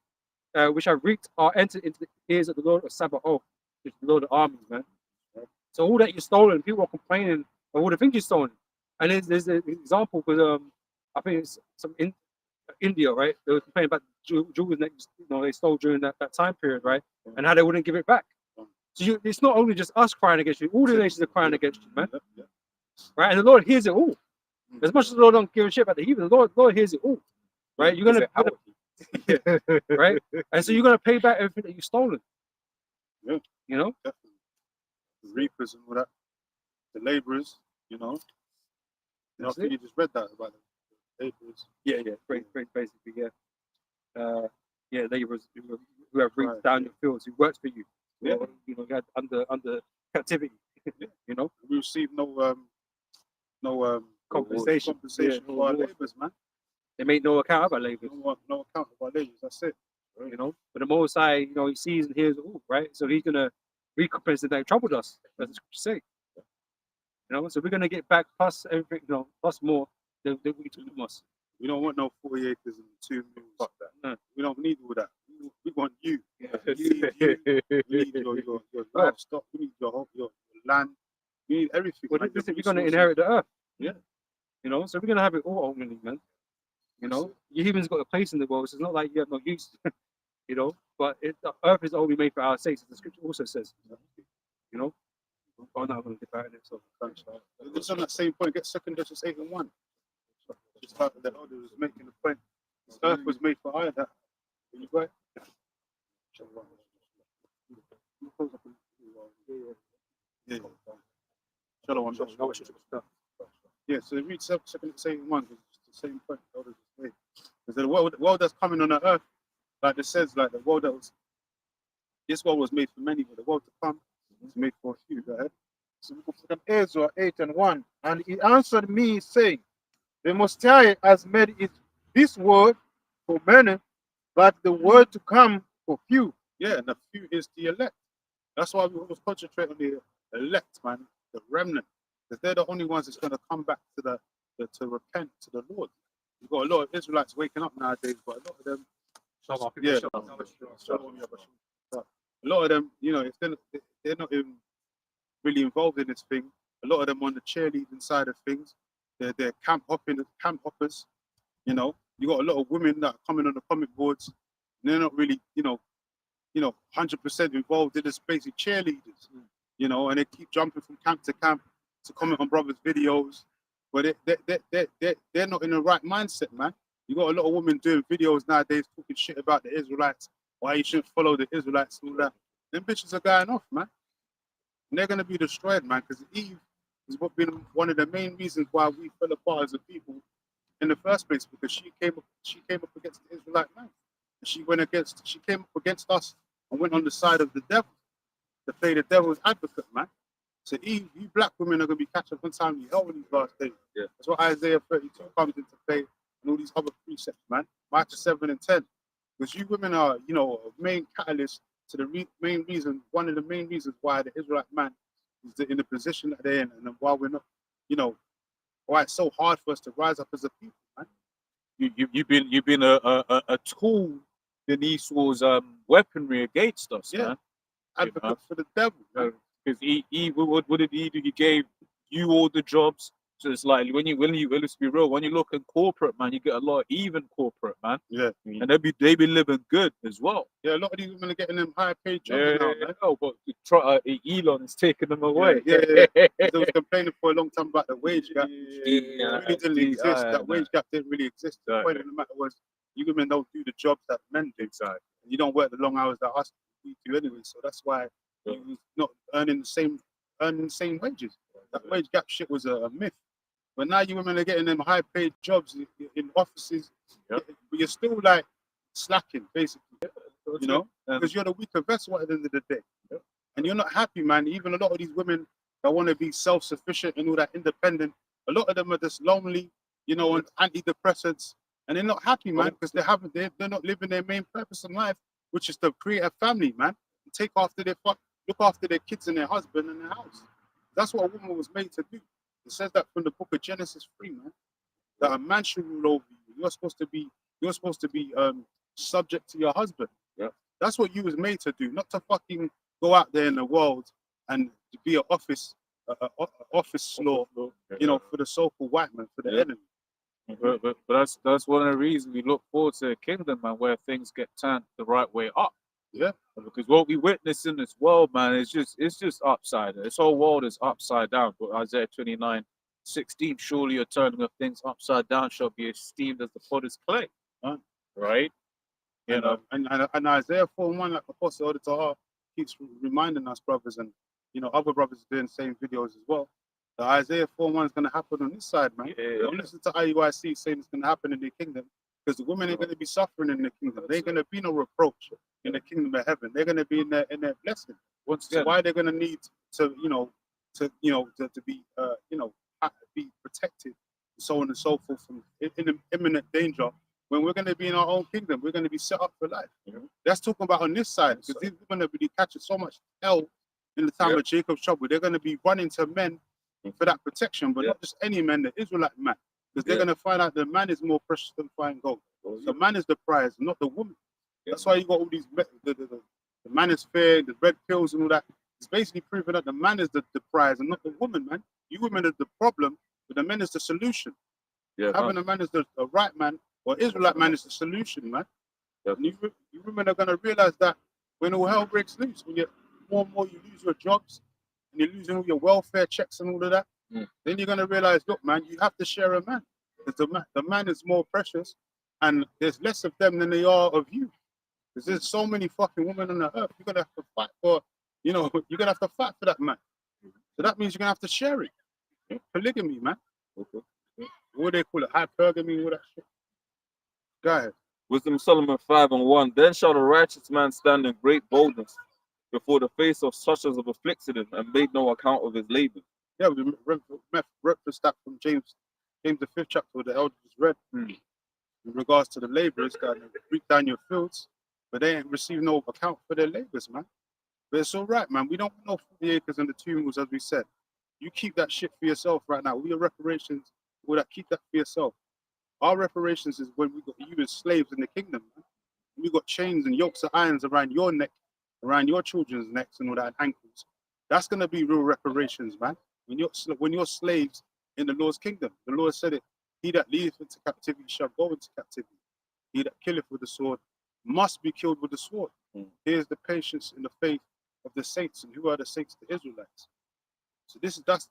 have reaped are entered into the ears of the Lord of Sabaoth, which is the Lord of armies, man. So all that you're stolen, people are complaining of all the things you're stolen. And there's an example because I think it's some in India, right? They were complaining about jewels that they stole during that time period, right? And how they wouldn't give it back. So it's not only just us crying against you; all the nations are crying against you, man. Yeah. Right? And the Lord hears it all. As much as the Lord don't give a shit about the heathen, the Lord hears it all. Right? You're gonna right? And so you're gonna pay back everything that you've stolen. Yeah. You know? Definitely. The reapers and all that, the laborers, I That's think it. you just read that about the laborers. Yeah. Basically, yeah. Laborers who have reaped Right. down your fields, who worked for you. Yeah. Or, you had under captivity. You know? We receive no Compensation. compensation Yeah, for our no labors, man. They made no account of our labors. No account of our labors. That's it. You know, but the Most High, he sees and hears all, right? So he's gonna recompense that they troubled us, as the scriptures say. So we're gonna get back plus everything, plus more than we took from us. We don't want no 40 acres and 2 mules. Fuck that. No. We don't need all that. We want you. Yeah. We need you. We need your livestock. We need your land. We need everything. Well, man. listen, Your we're gonna resources. inherit the earth. Yeah. So we're gonna have it all ultimately, man. Your humans got a place in the world, so it's not like you have no use. But the earth is only made for our sakes, as the scripture also says. Oh no, I'm gonna get back in it. So It's on that same point. Get 2 Thessalonians 8:1. Just like the elder was making the point. This earth was made for I that. You got it? Yeah. Shalom. Yeah, so read 2 Thessalonians 8:1, because it's the same point the elder just made. Because the world that's coming on the earth, like it says, like the world this world was made for many, but the world to come is made for a few. Go ahead. So we go from Ezra 8:1. And he answered me, saying, the Most High has made it this word for many, but the word to come for few. Yeah, and the few is the elect. That's why we always concentrate on the elect, man, the remnant, because they're the only ones that's going to come back to to repent to the Lord. You've got a lot of Israelites waking up nowadays, but a lot of them, yeah, a lot of them, if they're not even really involved in this thing, a lot of them on the cheerleading side of things, they're camp hoppers. You got a lot of women that are coming on the comic boards, and they're not really, 100% involved in the space of cheerleaders, and they keep jumping from camp to camp to comment on brothers' videos, but they're not in the right mindset, man. You got a lot of women doing videos nowadays talking shit about the Israelites, why you shouldn't follow the Israelites and all that. Them bitches are going off, man. And they're going to be destroyed, man, because Eve has been one of the main reasons why we fell apart as a people in the first place, because she came up against the Israelite man. And she came up against us and went on the side of the devil to play the devil's advocate, man. So Eve, you black women are going to be catching up on time in hell in these last days. Yeah. That's what Isaiah 32 comes into play, and all these other precepts, man. Micah 7 and 10. Because you women are, a main catalyst to the main reason, one of the main reasons why the Israelite man is in the position that they're in, and why we're not, why it's so hard for us to rise up as a people, man. You've been a tool in Esau's weaponry against us, Yeah. man. Advocate for the devil, man. Because what did he do? He gave you all the jobs. So it's like let's be real, when you look in corporate, man, you get a lot of even corporate, man. Yeah. And they be living good as well. Yeah, a lot of these women are getting them high paid jobs Yeah, now, man. no, but Elon is taking them away. Yeah. They was complaining for a long time about the wage gap. Yeah, It really didn't exist. That wage gap didn't really exist. The point of the matter was you women don't do the jobs that men do. Exactly. You don't work the long hours that us we do anyway. So that's why you're not earning the same wages. That wage gap shit was a myth. But now you women are getting them high paid jobs in offices, Yep. but you're still like slacking basically, you know, And because you're the weaker vessel at the end of the day. And you're not happy, man. Even a lot of these women that want to be self-sufficient and all that independent, a lot of them are just lonely, you know, on antidepressants, and they're not happy, man, because they're not living their main purpose in life, which is to create a family, man, and look after their kids and their husband and their house. That's what a woman was made to do. It says that from the book of Genesis 3, man, that a man should rule over you. You're supposed to be subject to your husband. Yeah. That's what you was made to do, not to fucking go out there in the world and to be an office slaw, you know, for the so-called white man, for the enemy. But that's one of the reasons we look forward to the kingdom, man, where things get turned the right way up. Yeah. Because what we witness in this world, man, it's just upside down. This whole world is upside down. But Isaiah 29:16, surely your turning of things upside down shall be esteemed as the potter's clay. Right? You know. And Isaiah 4:1, like Apostle Elder Tahar keeps reminding us, brothers, and you know, other brothers are doing the same videos as well. The Isaiah 4:1 is going to happen on this side, man. Don't listen to IUIC saying it's going to happen in the kingdom, because the women ain't going to be suffering in the kingdom. There ain't going to be no reproach in the kingdom of heaven. They're going to be in their blessing. Once So again, why they're going to need to be protected, so on and so forth, from in imminent danger, when we're going to be in our own kingdom, we're going to be set up for life. That's talking about on this side, because these women are really catching so much hell in the time of Jacob's trouble. They're going to be running to men for that protection, but not just any men, the Israelite man, because they're going to find out the man is more precious than fine gold. The man is the prize, not the woman. That's why you got all these the manosphere, the red pills, and all that. It's basically proving that the man is the prize and not the woman, man. You women are the problem, but the man is the solution. Having a man is the right man, or Israelite man is the solution, man. And you women are going to realize that when all hell breaks loose, when you more and more you lose your jobs and you're losing all your welfare checks and all of that, then you're going to realize, look, man, you have to share a man. Because the man is more precious, and there's less of them than they are of you. Because there's so many fucking women on the earth. You're going to have to fight for, you're going to have to fight for that man. So that means you're going to have to share it. Polygamy, man. What do they call it? Hypergamy, all that shit. Go ahead. Wisdom of Solomon 5:1. Then shall the righteous man stand in great boldness before the face of such as have afflicted him and made no account of his labor. Yeah, we referenced that from James the 5th chapter, where the elder just read in regards to the laborers that reap down your fields, but they ain't receive no account for their labors, man. But it's all right, man. We don't want no 40 acres and the 2 mules, as we said. You keep that shit for yourself right now. We are reparations, will that keep that for yourself. Our reparations is when we got you as slaves in the kingdom, man. We got chains and yokes of irons around your neck, around your children's necks and all that, ankles. That's gonna be real reparations, man. When you're slaves in the Lord's kingdom, the Lord said it. He that leadeth into captivity shall go into captivity. He that killeth with the sword must be killed with the sword. Here's the patience and the faith of the saints. And who are the saints? The Israelites. So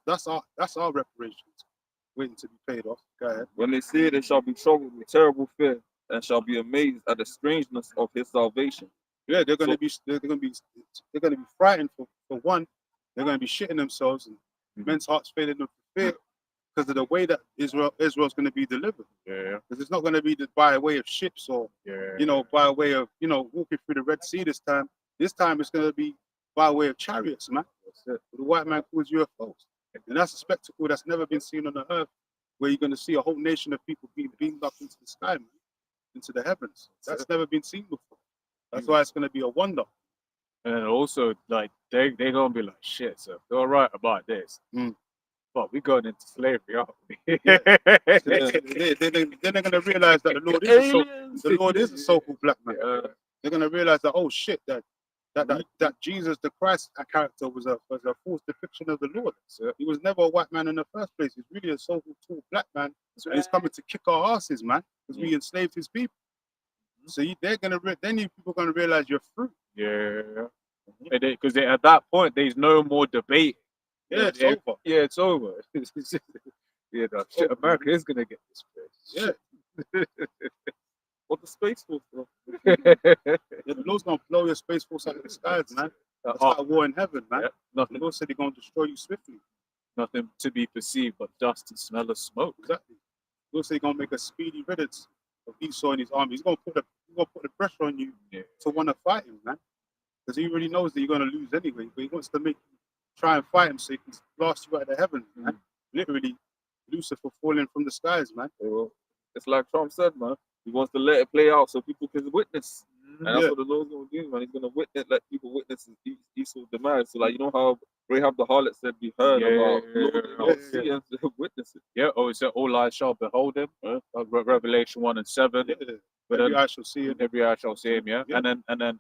that's our reparations waiting to be paid off. Go ahead. When they see it, they shall be troubled with terrible fear and shall be amazed at the strangeness of his salvation. Yeah, they're gonna be frightened for one. They're gonna be shitting themselves, and men's hearts failing them for fear because of the way that Israel's gonna be delivered. Because it's not gonna be by way of ships or by way of walking through the Red Sea this time. This time it's gonna be by way of chariots, man. The white man calls UFOs, and that's a spectacle that's never been seen on the earth, where you're gonna see a whole nation of people being beamed up into the sky, man, into the heavens. That's never been seen before. That's why it's gonna be a wonder. And also, like, they gonna be like, shit, so they're right about this. But we going into slavery, aren't we? Then they're gonna realize that the Lord is a so-called black man. They're gonna realize that, oh shit, that that Jesus the Christ character was a false depiction of the Lord. So he was never a white man in the first place. He's really a so-called tall black man. So he's coming to kick our asses, man, because we enslaved his people. So they're gonna then you people gonna realize you're fruit. Yeah. Because at that point, there's no more debate. Yeah, it's over. Yeah, it's over. Yeah, no, shit, America is gonna get this place. Yeah, What the Space Force, bro? yeah, the Lord's gonna blow your space force out of the skies, man. It's like a war in heaven, man. Yeah, The nothing, Lord said he's gonna destroy you swiftly. nothing to be perceived but dust and smell of smoke. Exactly. The Lord said he's gonna make a speedy riddance of Esau and his army. He's gonna put the pressure on you Yeah. to want to fight him, man. Because he already knows that you're gonna lose anyway, but he wants to make you try and fight him so he can blast you out of the heavens, man. Literally, Lucifer falling from the skies, man. Yeah, well, it's like Trump said, man. He wants to let it play out so people can witness. And that's Yeah. what the Lord's going to do, man. He's going to witness, let people witness his Esau's demise. So, like, you know how Rahab the harlot said, we heard about the Lord, you know, Yeah. see and witness it. Yeah, oh, it said all eyes shall behold him. Revelation 1 and 7. Yeah. But Every then eye shall see him. every eye shall see him, yeah. Yeah. And then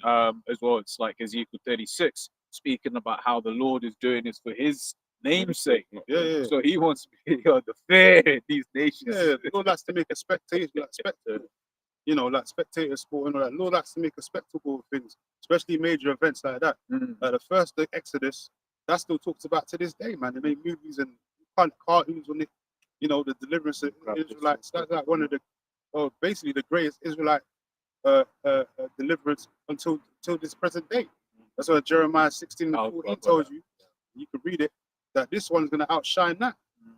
as well, it's like Ezekiel 36, speaking about how the Lord is doing this for his namesake. Yeah. So he wants to be on the fair these nations. Yeah, the Lord likes to make a spectator, like spectator sport and all that. Lord likes to make a spectacle of things, especially major events like that. Mm. Like the Exodus, that still talks about to this day, man. They made movies and cartoons on it. You know, the deliverance of Israelites. That's like one of basically the greatest Israelite deliverance until this present day. That's what Jeremiah 16 and 14 tells you. You can read it, that this one's going to outshine that.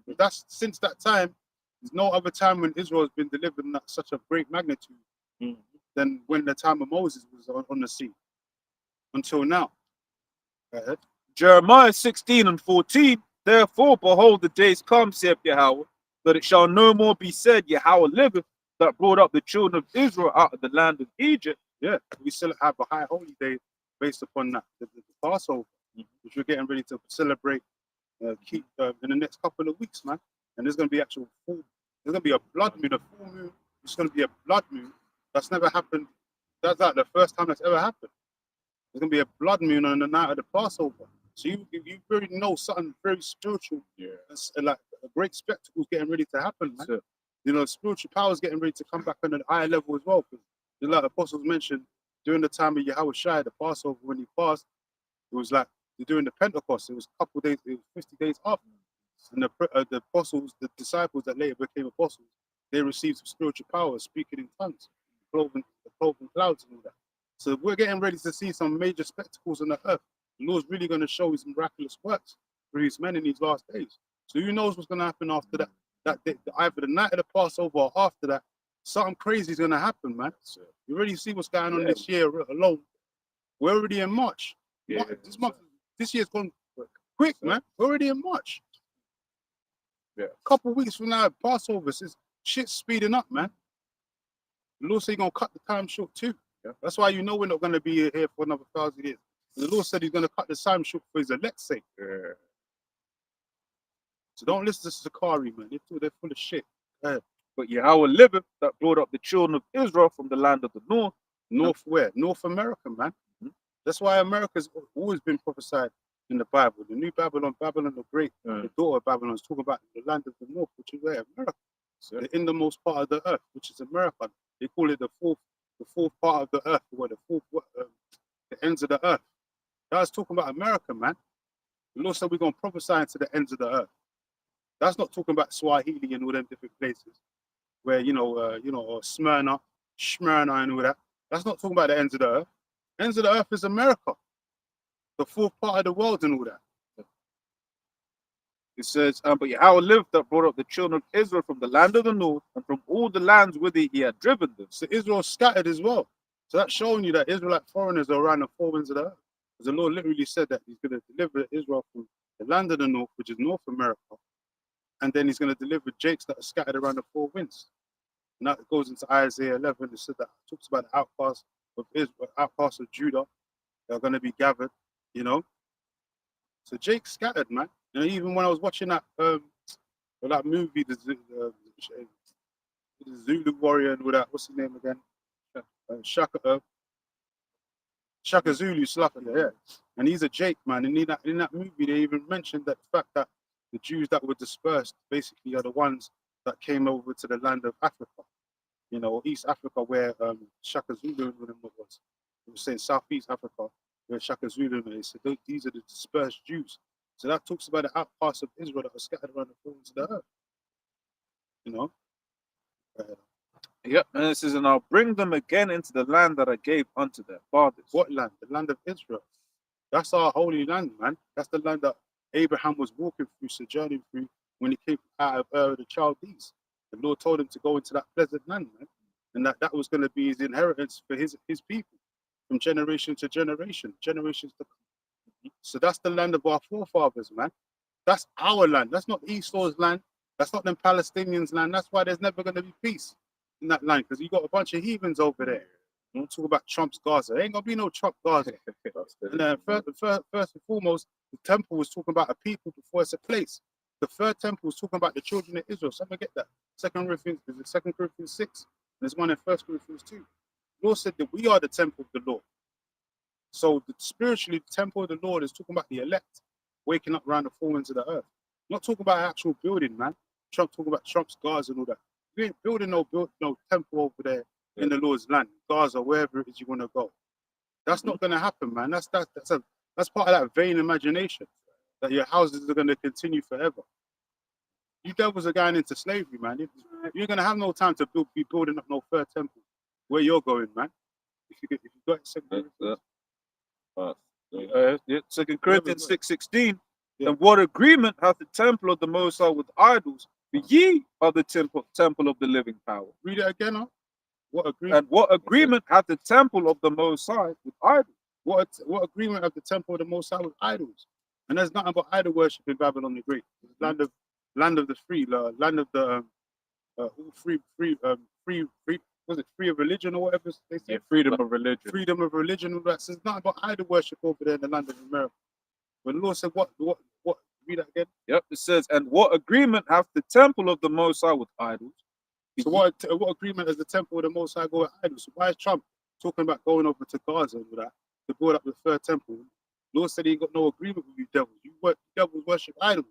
But that's since that time. There's no other time when Israel has been delivered in such a great magnitude than when the time of Moses was on the sea. Until now. Go ahead. Jeremiah 16 and 14. Therefore, behold, the days come, saith Yahweh, that it shall no more be said, Yahweh liveth, that brought up the children of Israel out of the land of Egypt. Yeah, we still have a high holy day based upon that, the Passover, which we're getting ready to celebrate in the next couple of weeks, man. And there's going to be there's going to be a blood moon, a full moon. It's going to be a blood moon. That's never happened. That's like the first time that's ever happened. There's going to be a blood moon on the night of the Passover. So you already know something very spiritual. Yeah. Like a great spectacle is getting ready to happen, man. So, You know, spiritual power is getting ready to come back on an higher level as well. Because like the apostles mentioned, during the time of Yahweh Shai, the Passover, when he passed, it was like during the Pentecost. It was a couple days, it was 50 days after. And the apostles, the disciples that later became apostles, they received some spiritual power, speaking in tongues, cloven clouds and all that. So we're getting ready to see some major spectacles on the earth. The Lord's really going to show his miraculous works through his men in these last days. So who knows what's going to happen after that? That day, either the night of the Passover or after that, something crazy is going to happen, man. So you already see what's going on this year alone. We're already in March. Yeah. This year's gone quick, man. We're already in March. Yeah. A couple of weeks from now, Passover, shit's speeding up, man. The Lord said he's going to cut the time short too. Yeah. That's why you know we're not going to be here for another 1,000 years. The Lord said he's going to cut the time short for his elect's sake. yeah. So don't listen to Sakari, man. They're full of shit. But Yahweh liveth, that brought up the children of Israel from the land of the north. North where? North America, man. That's why America's always been prophesied in the Bible. The new Babylon, Babylon the Great, the daughter of Babylon, is talking about the land of the north, which is where? America. So the innermost part of the earth, which is America. They call it the fourth part of the earth, or the ends of the earth. That's talking about America, man. The Lord said we're going to prophesy into the ends of the earth. That's not talking about Swahili and all them different places where, or Smyrna and all that. That's not talking about the ends of the earth. Ends of the earth is America, the fourth part of the world and all that. It says, but Yahweh lived, that brought up the children of Israel from the land of the north and from all the lands whither he had driven them. So Israel scattered as well. So that's showing you that Israelite foreigners are around the four winds of the earth. Because the Lord literally said that he's going to deliver Israel from the land of the north, which is North America. And then he's going to deliver Jakes that are scattered around the four winds. And that goes into Isaiah 11. It said that it talks about the outcasts of Israel, outcasts of Judah. They're going to be gathered, So Jake scattered, man. Even when I was watching that movie, the Zulu Warrior and all that, what's his name again? Shaka Zulu, Slaka, yeah. And he's a Jake, man. And in that movie, they even mentioned that fact that the Jews that were dispersed basically are the ones that came over to the land of Africa, you know, East Africa, where Shaka Zulu was. It was saying Southeast Africa, where Shaka Zulu is. So these are the dispersed Jews. So that talks about the outcasts of Israel that were scattered around the four ends of the earth. You know? Yep, and it says, and I'll bring them again into the land that I gave unto their fathers. What land? The land of Israel. That's our holy land, man. That's the land that Abraham was walking through, sojourning through when he came out of the Chaldees. The Lord told him to go into that pleasant land, man. And that was going to be his inheritance for his people from generation to generation, generations to come. So that's the land of our forefathers, man. That's our land. That's not Esau's land. That's not them Palestinians' land. That's why there's never going to be peace in that land, because you got a bunch of heathens over there. Don't talk about Trump's Gaza. There ain't gonna be no Trump Gaza. And first and foremost, the temple was talking about a people before it's a place. The third temple was talking about the children of Israel. Someone get that. Second Corinthians 6, and there's one in 1 Corinthians 2. The Lord said that we are the temple of the Lord. So spiritually, the temple of the Lord is talking about the elect waking up around the four ends of the earth. Not talking about actual building, man. Trump talking about Trump's Gaza and all that. We ain't building no temple over there in the Lord's land, Gaza, wherever it is you want to go. That's not going to happen, man. That's part of that vain imagination that your houses are going to continue forever. You devils are going into slavery, man. You're going to have no time to be building up no third temple where you're going, man. If you got it, 2 Corinthians 6:16. And what agreement hath the temple of the Most High with idols? For ye are the temple of the living power. Read it again, huh? What agreement? And what agreement hath the temple of the Most High with idols? What agreement of the temple of the Most High with idols? And there's nothing but idol worship in Babylon the Great. Land of the free, land of the free was it free of religion or whatever they say? Yeah, freedom of religion. Freedom of religion. That's nothing but idol worship over there in the land of America. When the Lord said, what? Read that again. Yep, it says, and what agreement hath the temple of the Most High with idols? So what agreement has the temple of the Most High got with idols? So why is Trump talking about going over to Gaza and all that to build up the third temple? The Lord said he ain't got no agreement with you devils. You devils worship idols.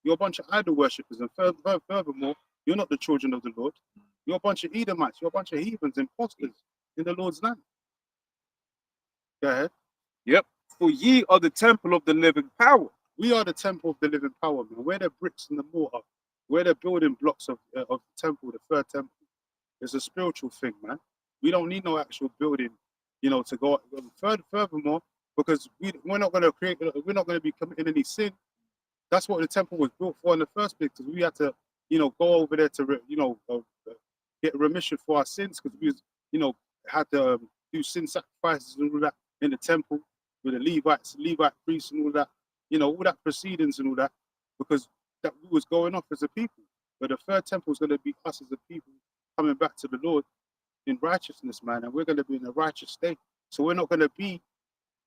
You're a bunch of idol worshippers, and furthermore, you're not the children of the Lord. You're a bunch of Edomites. You're a bunch of heathens, imposters in the Lord's land. Go ahead. Yep. For ye are the temple of the living power. We are the temple of the living power, man. We're the bricks and the mortar. We're the building blocks of the temple, the third temple. It's a spiritual thing, man. We don't need no actual building, to go furthermore, because we're not going to be committing any sin. That's what the temple was built for in the first place, because we had to, go over there to, get remission for our sins, because we, had to do sin sacrifices and all that in the temple with the Levite priests and all that, all that proceedings and all that, because that we was going off as a people. But the third temple is going to be us as a people coming back to the Lord in righteousness, man, and we're going to be in a righteous state. So we're not going to be,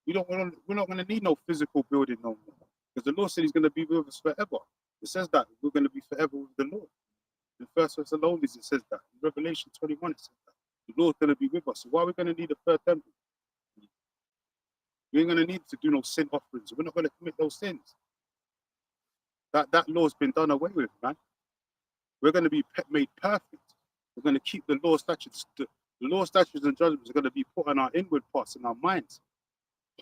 we're not going to need no physical building no more, because the Lord said He's going to be with us forever. It says that we're going to be forever with the Lord. In 1 Thessalonians, it says that. In Revelation 21, it says that the Lord's going to be with us. So why are we going to need a third temple? We ain't going to need to do no sin offerings. We're not going to commit those sins. That law's been done away with, man. We're going to be made perfect. We're going to keep the law, statutes. The law, statutes, and judgments are going to be put on our inward parts, in our minds,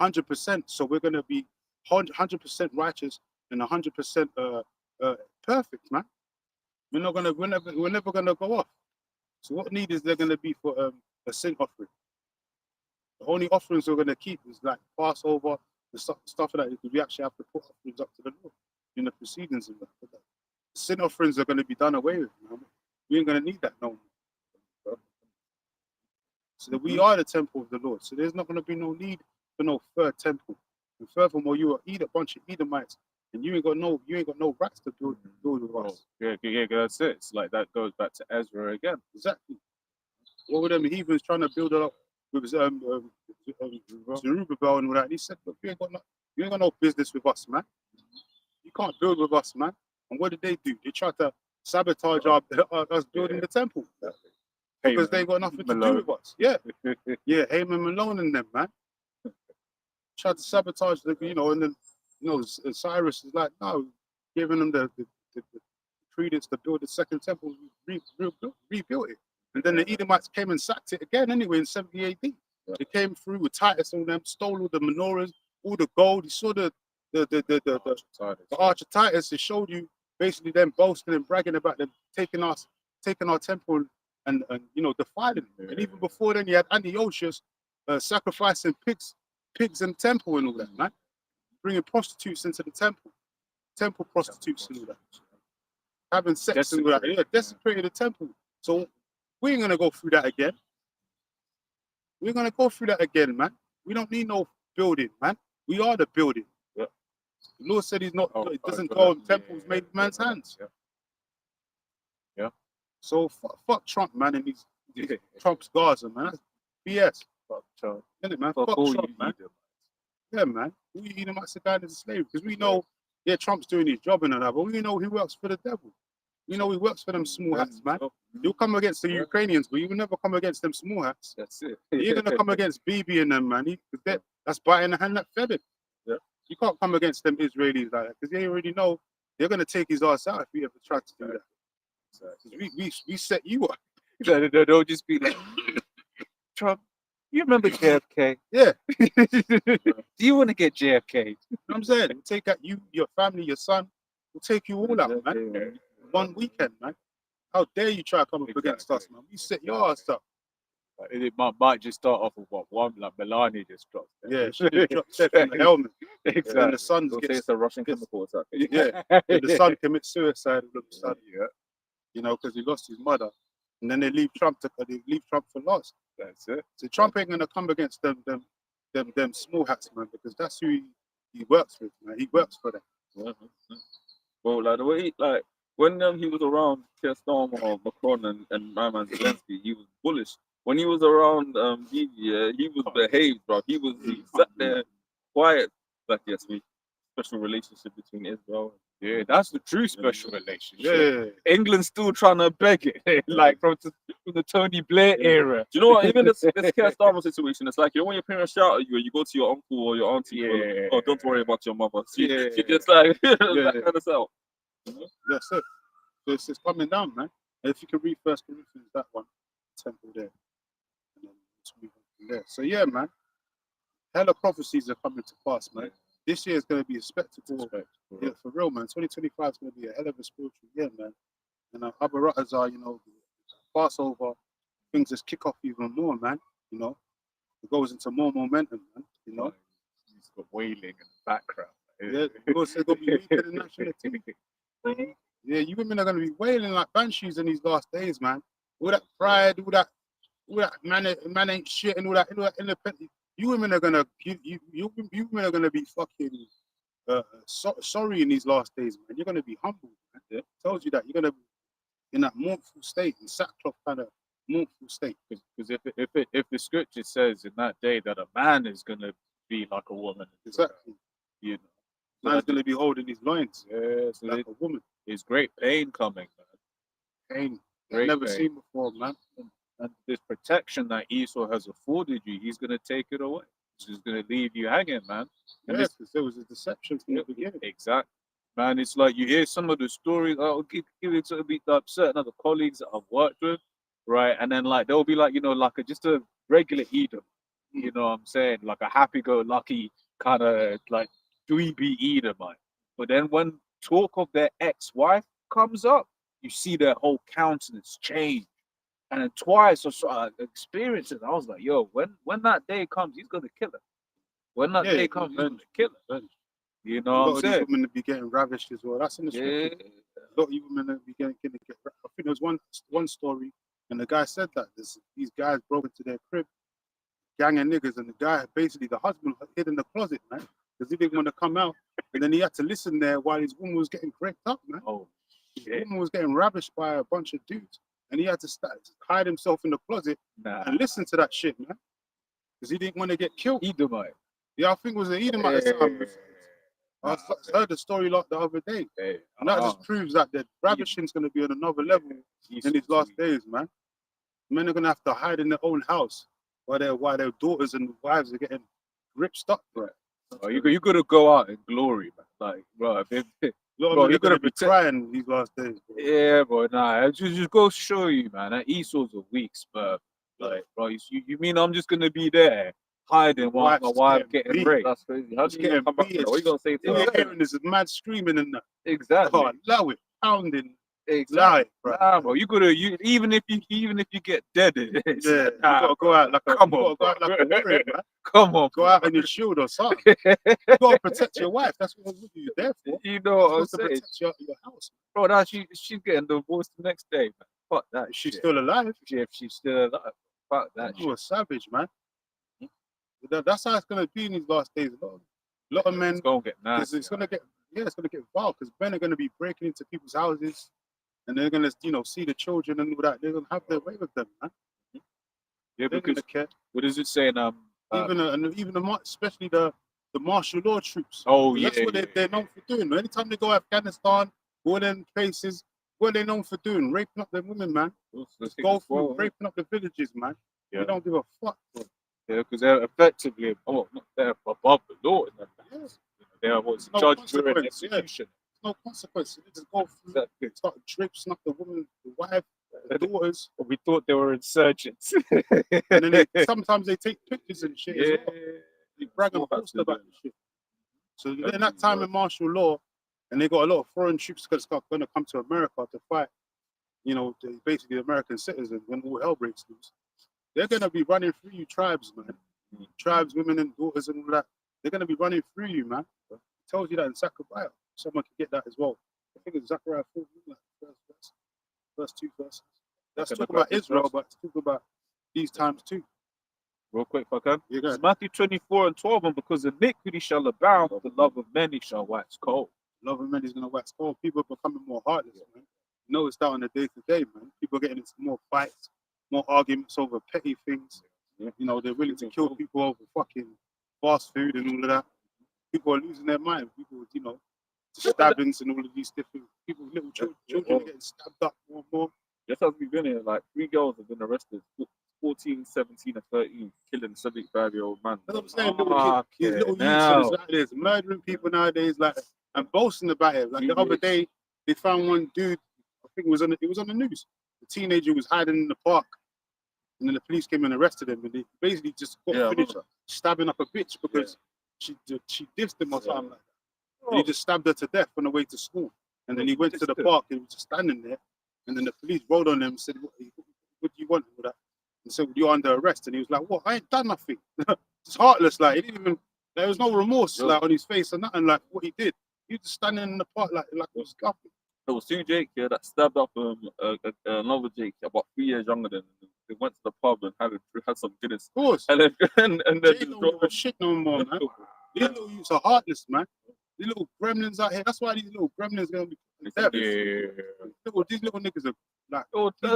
100%. So we're going to be 100% righteous and 100% perfect, man. We're never going to go off. So what need is there going to be for a sin offering? The only offerings we're going to keep is like Passover, the stuff like that, because we actually have to put offerings up to the Lord in the proceedings and that. The sin offerings are going to be done away with. We ain't going to need that no more. So that we are the temple of the Lord. So there's not going to be no need for no third temple. And furthermore, you are a bunch of Edomites, and you ain't got no rights to build with us. Yeah, that's it. It's like that goes back to Ezra again. Exactly. What were them heathens trying to build it up with Zerubbabel and all that? And he said, look, you ain't got no business with us, man. You can't build with us, man. And what did they do? They tried to sabotage us building the temple. because they got nothing to do Malone. with us. Yeah, yeah, Heyman Malone and them, man. Tried to sabotage the, and then, Cyrus is like, no, giving them the credence to build the second temple, rebuilt it. And then the Edomites came and sacked it again anyway in 70 AD. They came through with Titus on them, stole all the menorahs, all the gold. You saw the Arch of Titus. It showed you basically them boasting and bragging about them taking our temple and defiling it. And even before then, you had Antiochus sacrificing pigs in the temple and all that, man. Bringing prostitutes into the temple prostitutes and all that. Having sex and all that. Yeah, desecrated the temple. So we ain't gonna go through that again. We're gonna go through that again, man. We don't need no building, man. We are the building. Yeah. The Lord said He's not. It doesn't go on temples made with man's hands. Yeah. So fuck Trump, man, and these Trump's Gaza, man. That's BS. Fuck Trump. Isn't it, man? Fuck Fuck all Trump, you man. Edomites. Yeah, man. We Edomites are down as a slave because we know, yeah, Trump's doing his job and all that, but we know he works for the devil. We know he works for them small hats, man. You'll come against the Ukrainians, but you will never come against them small hats. That's it. You're gonna come against Bibi and them, man. That's biting the hand that fed him. Yeah. You can't come against them Israelis like that because they already know they're gonna take his ass out if we ever try to do that. We set you up. They'll just be like, Trump, you remember JFK? Yeah. Do you want to get JFK? You know what I'm saying? We'll take out you, your family, your son. We'll take you all out, man. One weekend, man. How dare you try to come up against us, man? We set your ass up. It might just start off with one like Melania just dropped. Yeah, she just dropped dead from the helmet. Exactly. And the son They'll say gets, it's a Russian chemical attack. yeah, and the son commits suicide all of a sudden, because he lost his mother. And then they leave Trump for lost. That's it. So Trump ain't gonna come against them small hats, man, because that's who he works with, man. He works for them. Well, like the way when he was around Keir Starmer or Macron and my man Zelensky, he was bullish. When he was around Bibi, he was behaved, bro. He sat there quiet. Like yes, special relationship between Israel. Yeah, that's the true special relationship. Yeah. England's still trying to beg it, like from the Tony Blair era. Do you know what? Even this Keir Starmer situation, it's like when your parents shout at you and you go to your uncle or your auntie, oh, don't worry about your mother. She just like that kind of self. That's it. So it's coming down, man. And if you can read 1 Corinthians, that one, temple there, and then let's move on from there. So yeah, man, hella prophecies are coming to pass, man. This year is going to be a spectacle. Yeah, for real, man. 2025 is going to be a hell of a spiritual year, man. And our Abaratahs are, Passover, things just kick off even more, man. It goes into more momentum, man. He's got wailing in the background. Yeah, because they're going to be weak in the national team. Yeah, you women are going to be wailing like banshees in these last days, man. All that pride, all that man ain't shit and all that independent. You women are gonna you women are gonna be fucking sorry in these last days, man. You're gonna be humble, man. Yeah. Told you that you're gonna be in that mournful state, in sackcloth kind of mournful state. Because if the scripture says in that day that a man is gonna be like a woman, exactly, man's gonna be holding his loins, so like a woman. There's great pain coming, man. Pain Great never pain. seen before, man. And this protection that Esau has afforded you, he's gonna take it away. He's just gonna leave you hanging, man. And Yeah, because there was a deception from the beginning. exactly, man. It's like you hear some of the stories. I'll give it to certain other colleagues that I've worked with, right? And then like they'll be like, just a regular Edom. You know what I'm saying? Like a happy-go-lucky kind of like dweeby Edomite. But then when talk of their ex-wife comes up, you see their whole countenance change. And then twice or so experiences, I was like, yo, when that day comes, he's gonna kill her. When that day comes, he's gonna kill her. You know what I'm saying? Women to be getting ravished as well. That's in the scripture. A lot of you women be getting I think there was one story, and the guy said that these guys broke into their crib, gang of niggas, and the husband hid in the closet, man, because he didn't want to come out, and then he had to listen there while his woman was getting raped up, man. Oh, his woman was getting ravished by a bunch of dudes. And he had to hide himself in the closet and listen to that shit, man. Because he didn't want to get killed. Edomite. Yeah, I think it was an Edomite. I heard the story like the other day. And that just proves that the ravishing is going to be on another level in these last days, man. Men are gonna have to hide in their own house while their daughters and wives are getting ripped up, bro. Oh, you gotta go out in glory, man. Like, bro, A lot of Bro, men you are gonna gotta be protect- crying these last days. Bro. yeah, bro. Nah, it just go show you, man. That Esau's a weak spur. Like, bro, you mean I'm just gonna be there hiding while my Wife's wife getting getting beat. raped? That's crazy. How Just do you getting come back to beat. that? What are you gonna say to All you're that? hearing is mad screaming and that. Exactly. Oh, allow it, pounding, Exactly. lie, bro. Nah, bro. You even if you get dead, it's Yeah, like, you nah, gotta go out like a, Come you on, gotta go out like a warrior, man. come on, Go out on your shield or something. You gotta protect your wife. That's what you're there for. You know what I'm You're supposed to saying, protect your house. bro? That she's getting divorced the next day, man. Fuck that. If she's shit. still alive, If she's still alive. Fuck that you're shit. a savage, man. That's how it's gonna be in these last days. A lot of men, It's gonna get nasty. it's gonna get wild because men are gonna be breaking into people's houses, and they're gonna see the children and all that. They're gonna have their way with them, man. yeah, They're because gonna care. what is it saying? Especially the martial law troops. Oh 'Cause yeah, that's what they're known for doing. Anytime they go to Afghanistan, all them places, what are they known for doing? Raping up their women, man. Just go through raping up the villages, man. Yeah. They don't give a fuck. Yeah, because they're effectively, they're above the law. In that Yes. sense. They're what's No judge, jury, and consequence, yeah. execution. No consequence. They just go through, Exactly. start draping up the woman, the wife, the daughters, We thought they were insurgents. and then sometimes they take pictures and shit as yeah, well. They brag and All had boast to about do the shit. So in That's that time right. in martial law, and they got a lot of foreign troops that's going to come to America to fight, basically American citizens when all hell breaks loose. They're going to be running through you tribes, man. Tribes, women and daughters and all that. They're going to be running through you, man. It tells you that in Zechariah. Someone can get that as well. I think it's Zechariah 4, first two verses. That's Okay, talking but about Israel, but it's talking about these times too. real quick, if I can. You got It's Matthew 24:12, and because iniquity shall abound, the love of many shall wax cold. love of men is going to wax cold. People are becoming more heartless, man. You notice that on the day to day, man. People are getting into more fights, more arguments over petty things. They're willing to kill people over fucking fast food and all of that. People are losing their mind. People, stabbings and all of these different people, little children are getting stabbed up more and more. Just as we've been here, like 3 girls have been arrested, 14, 17, and 13, killing 75-year-old man. That's what I'm saying. These little youths are just murdering people nowadays, like, and boasting about it. Like the other day, they found one dude. I think it was on the news. The teenager was hiding in the park, and then the police came and arrested him. And they basically just got finished stabbing up a bitch because she dissed him or something like that. And he just stabbed her to death on the way to school. And then he went to the park and he was just standing there. And then the police rolled on him and said, "What do you want with that?" And said, "You're under arrest." And he was like, "What? I ain't done nothing." It's heartless. Like he didn't even. There was no remorse like on his face or nothing like what he did. He was just standing in the park like it was nothing. There was 2 Jake here that stabbed up another Jake about 3 years younger than him. They went to the pub and had some Guinness. Of course. And then Jay just don't drove give a shit no more, man. These little youths are heartless, man. These little gremlins out here. That's why these little gremlins are gonna be dead. These little niggas are like.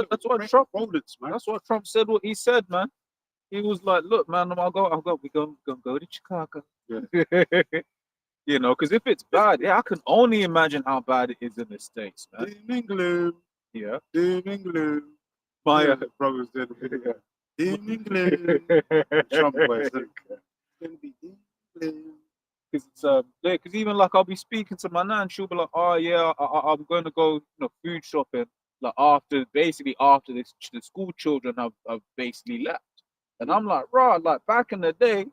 That's what these Trump. rodents, man. That's what Trump said. What he said, man. He was like, "Look, man, we're gonna go to Chicago." Yeah. Because if it's bad, I can only imagine how bad it is in the States, man. In England, Yeah. in England. My brothers did. In England, Trump boys. Because even like I'll be speaking to my nan, she'll be like, "Oh yeah, I'm going to go, food shopping." Like after the school children have basically left, and I'm like, right, like back in the day,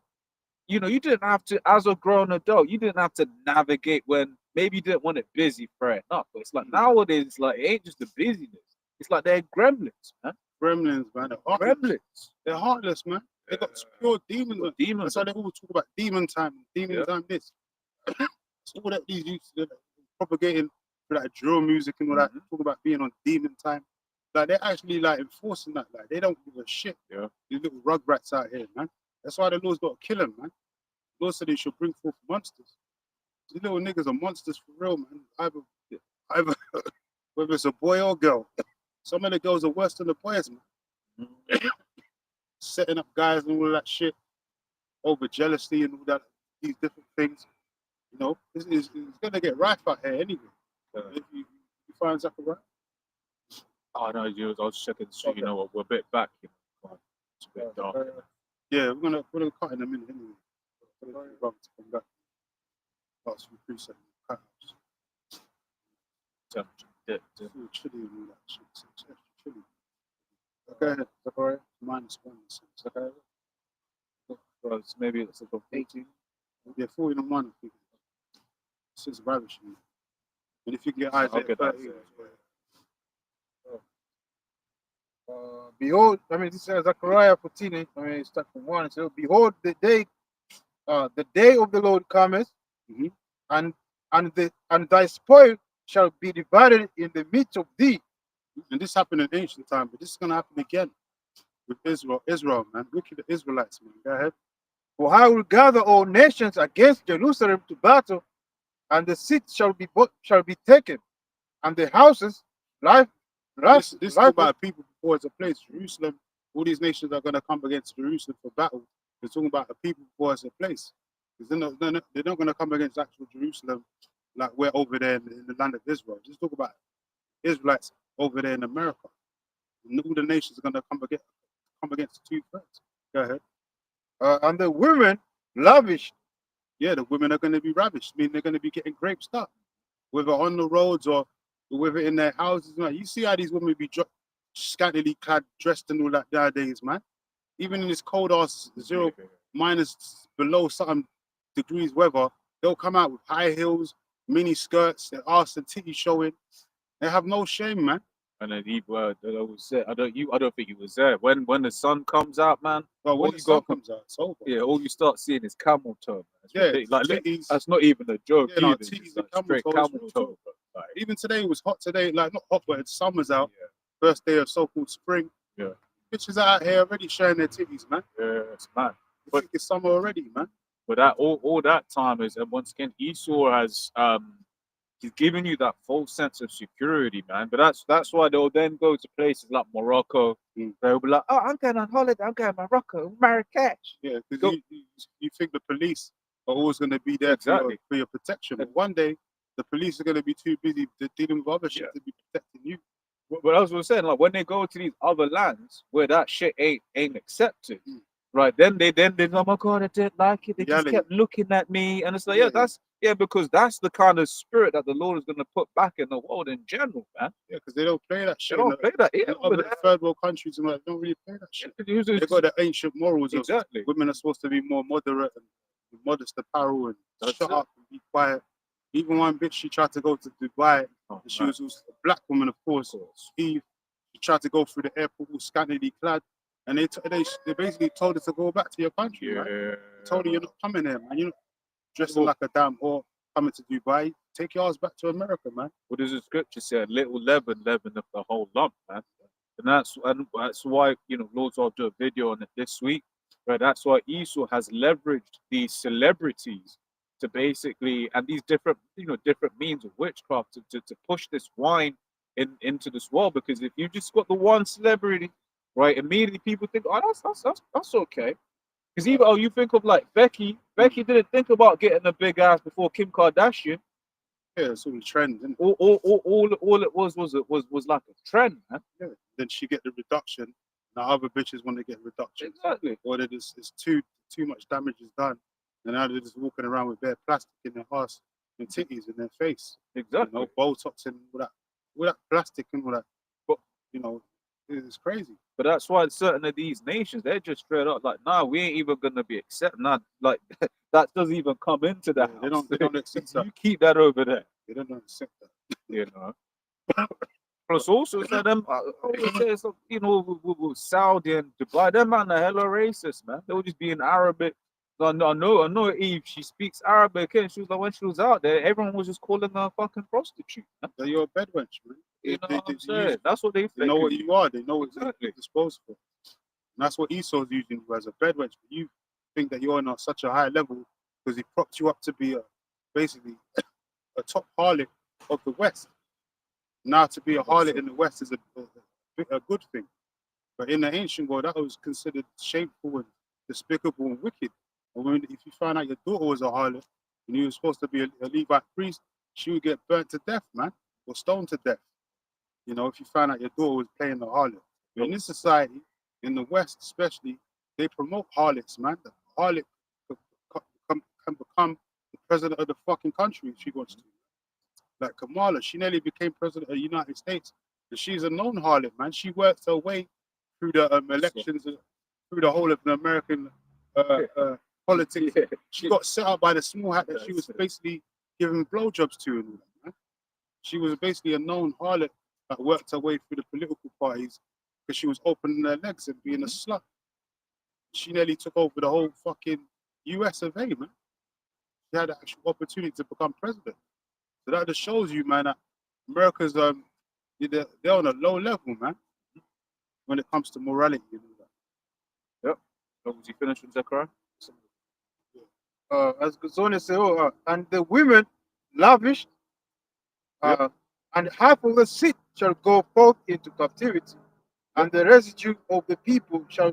you didn't have to, as a grown adult, you didn't have to navigate when maybe you didn't want it busy, fair enough. But it's like nowadays, it's like it ain't just the busyness. It's like they're gremlins, man. Gremlins, man. Gremlins. They're heartless, man. They got pure demons. Man. Demons. That's why they all talk about demon time. Demon time this. It's all that these youths are propagating for that drill music and all that. Talk about being on demon time. Like they're actually like enforcing that. Like they don't give a shit. Yeah. These little rugrats out here, man. That's why the law's got to kill them, man. The law said they should bring forth monsters. These little niggas are monsters for real, man. Either whether it's a boy or girl. Some of the girls are worse than the boys, man. Setting up guys and all that shit over jealousy and all that, these different things. It's gonna get rife out here anyway. If you find Zachariah. Oh no, I was checking the street. You know what? We're a bit back. You know, it's a bit dark. Yeah, we're gonna cut in a minute anyway. Brother to come back. Ask for preset. Cut out. Temperature dipped. It's all chilly and all that shit. It's extra chilly. Go ahead, Zachariah. -1. Zachariah. Was maybe it's about 18. Yeah, 40 and 1. I think. This is ravishing. And if you can get Isaiah get that, 30, Behold, I mean, this is Zechariah 14. I mean, start from 1. So, behold, the day of the Lord cometh, Mhm. and thy spoil shall be divided in the midst of thee. and this happened in ancient time, but this is gonna happen again with Israel, man. Wicked Israelites, man. Go ahead. For I will gather all nations against Jerusalem to battle, and the cities shall be taken, and the houses This is about a people before it's a place. Jerusalem, all these nations are gonna come against Jerusalem for battle. They're talking about a people before it's a place. Because they're not gonna come against actual Jerusalem like we're over there in the land of Israel. Just talk about Israelites over there in America. And all the nations are gonna come against the 2/3. Go ahead. and the women lavished. Yeah, the women are gonna be ravished. I mean, they're gonna be getting grapes up, whether on the roads or whether in their houses. Man. You see how these women be scantily clad, dressed and all that nowadays, man. Even in this cold ass zero minus below something degrees weather, they'll come out with high heels, mini skirts, their ass and titties showing. They have no shame, man. And then he that was said. I don't think he was there. When the sun comes out, man. But when All the you sun got- comes out, it's over. Yeah, all you start seeing is camel toe. Man. It's Yeah, ridiculous. Like titties. that's not even a joke Yeah, no, either. It's titties just and like camel straight toe, it's camel real toe. talk. Bro. Like, Even today it was hot today, like not hot, but it's summer's out. yeah, First day of so-called spring. Yeah. Bitches are out here already showing their titties, man. yeah, it's mad. You But- think it's summer already, man. But that all that time is, and once again, Esau has he's giving you that false sense of security, man. But that's why they'll then go to places like Morocco. They'll be like, oh, I'm going on holiday. I'm going to Morocco, Marrakesh. Yeah, Go- because you think the police are always going to be there Exactly. for your protection. But one day, the police are going to be too busy dealing with other shit to be protecting you. But as I was saying, like when they go to these other lands where that shit ain't accepted, Mm. right? Then they oh my god, I didn't like it. They just Reality. kept looking at me, and it's like, Yeah. because that's the kind of spirit that the Lord is gonna put back in the world in general, man. Yeah, because they don't play that They shit. don't play that. Yeah, in other third world countries and like, don't really play that shit. They got the ancient morals of Exactly. women are supposed to be more moderate and modest apparel and That's shut it. up and be quiet. Even one bitch, she tried to go to Dubai. Oh, And she was a black woman, of course. Eve. She tried to go through the airport all scantily clad, and they basically told her to go back to your country, man. yeah. They told her you're not coming here, man. You're not dressing like a damn whore coming to Dubai. Take your ass back to America, man. What does the scripture say? Little leaven leaveneth the whole lump, man. And that's why Lord's will do a video on it this week. Right, that's why Esau has leveraged these celebrities to basically, and these different means of witchcraft to push this wine into this world. Because if you just got the one celebrity, right, immediately people think, oh, that's okay. Because even you think of like Becky didn't think about getting a big ass before Kim Kardashian. Yeah, it's all the trend. And All it was like a trend, man. then she get the reduction. Now other bitches want to get reduction. Exactly. Or they just it's too much damage is done. And now they're just walking around with bare plastic in their ass and titties in their face. Exactly. You know, Botox and all that plastic and all that. But it's crazy. But that's why certain of these nations, they're just straight up like, nah, we ain't even gonna be accepting that. Like that doesn't even come into the Yeah, they don't accept that. You keep that over there, They don't accept that. you know. Plus, also, so them, with Saudi and Dubai, them man are hella racist, man. They were just being Arabic. I know Eve, she speaks Arabic, and she was like, when she was out there, everyone was just calling her a fucking prostitute. Man. So you're a bed wench, man. You know They- what I'm they saying? use- That's what they think. They know what you are. They know what Exactly. you're disposed for. And that's what Esau's using you as a bed wench. But you think that you're on such a high level because he propped you up to be basically a top harlot of the West. Now to be a harlot in the West is a good thing. But in the ancient world, that was considered shameful and despicable and wicked. And if you find out your daughter was a harlot and you were supposed to be a Levite priest, she would get burnt to death, man, or stoned to death. You know, if you found out your daughter was playing the harlot. But in this society, in the West especially, they promote harlots, man. The harlot can become the president of the fucking country if she wants to. Like Kamala, she nearly became president of the United States. And she's a known harlot, man. She worked her way through the elections, through the whole of the American politics. Yeah. She got set up by the small hat that she was basically giving blowjobs to and all that, man. She was basically a known harlot that worked her way through the political parties because she was opening her legs and being a slut. She nearly took over the whole fucking US of A, man. She had an actual opportunity to become president. So that just shows you, man, that America's they're on a low level, man, when it comes to morality and all that. Was you finished with Zechariah? As Gazoni said, and the women lavished, and half of the seed shall go forth into captivity, and the residue of the people shall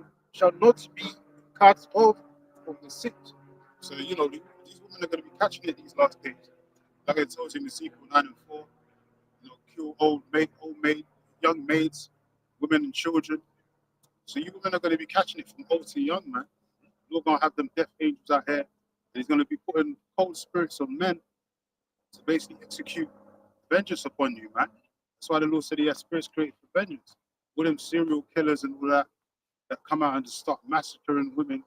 not be cut off from the seed. So, you know, these women are going to be catching it these last days. Like I told you in Ezekiel 9 and 4, you know, kill old maid, young maids, women and children. So you women are going to be catching it from old to young, man. You're going to have them death angels out here, and he's going to be putting cold spirits on men to basically execute vengeance upon you, man. That's why the Lord said he has spirits created for vengeance. All them serial killers and all that come out and just start massacring women,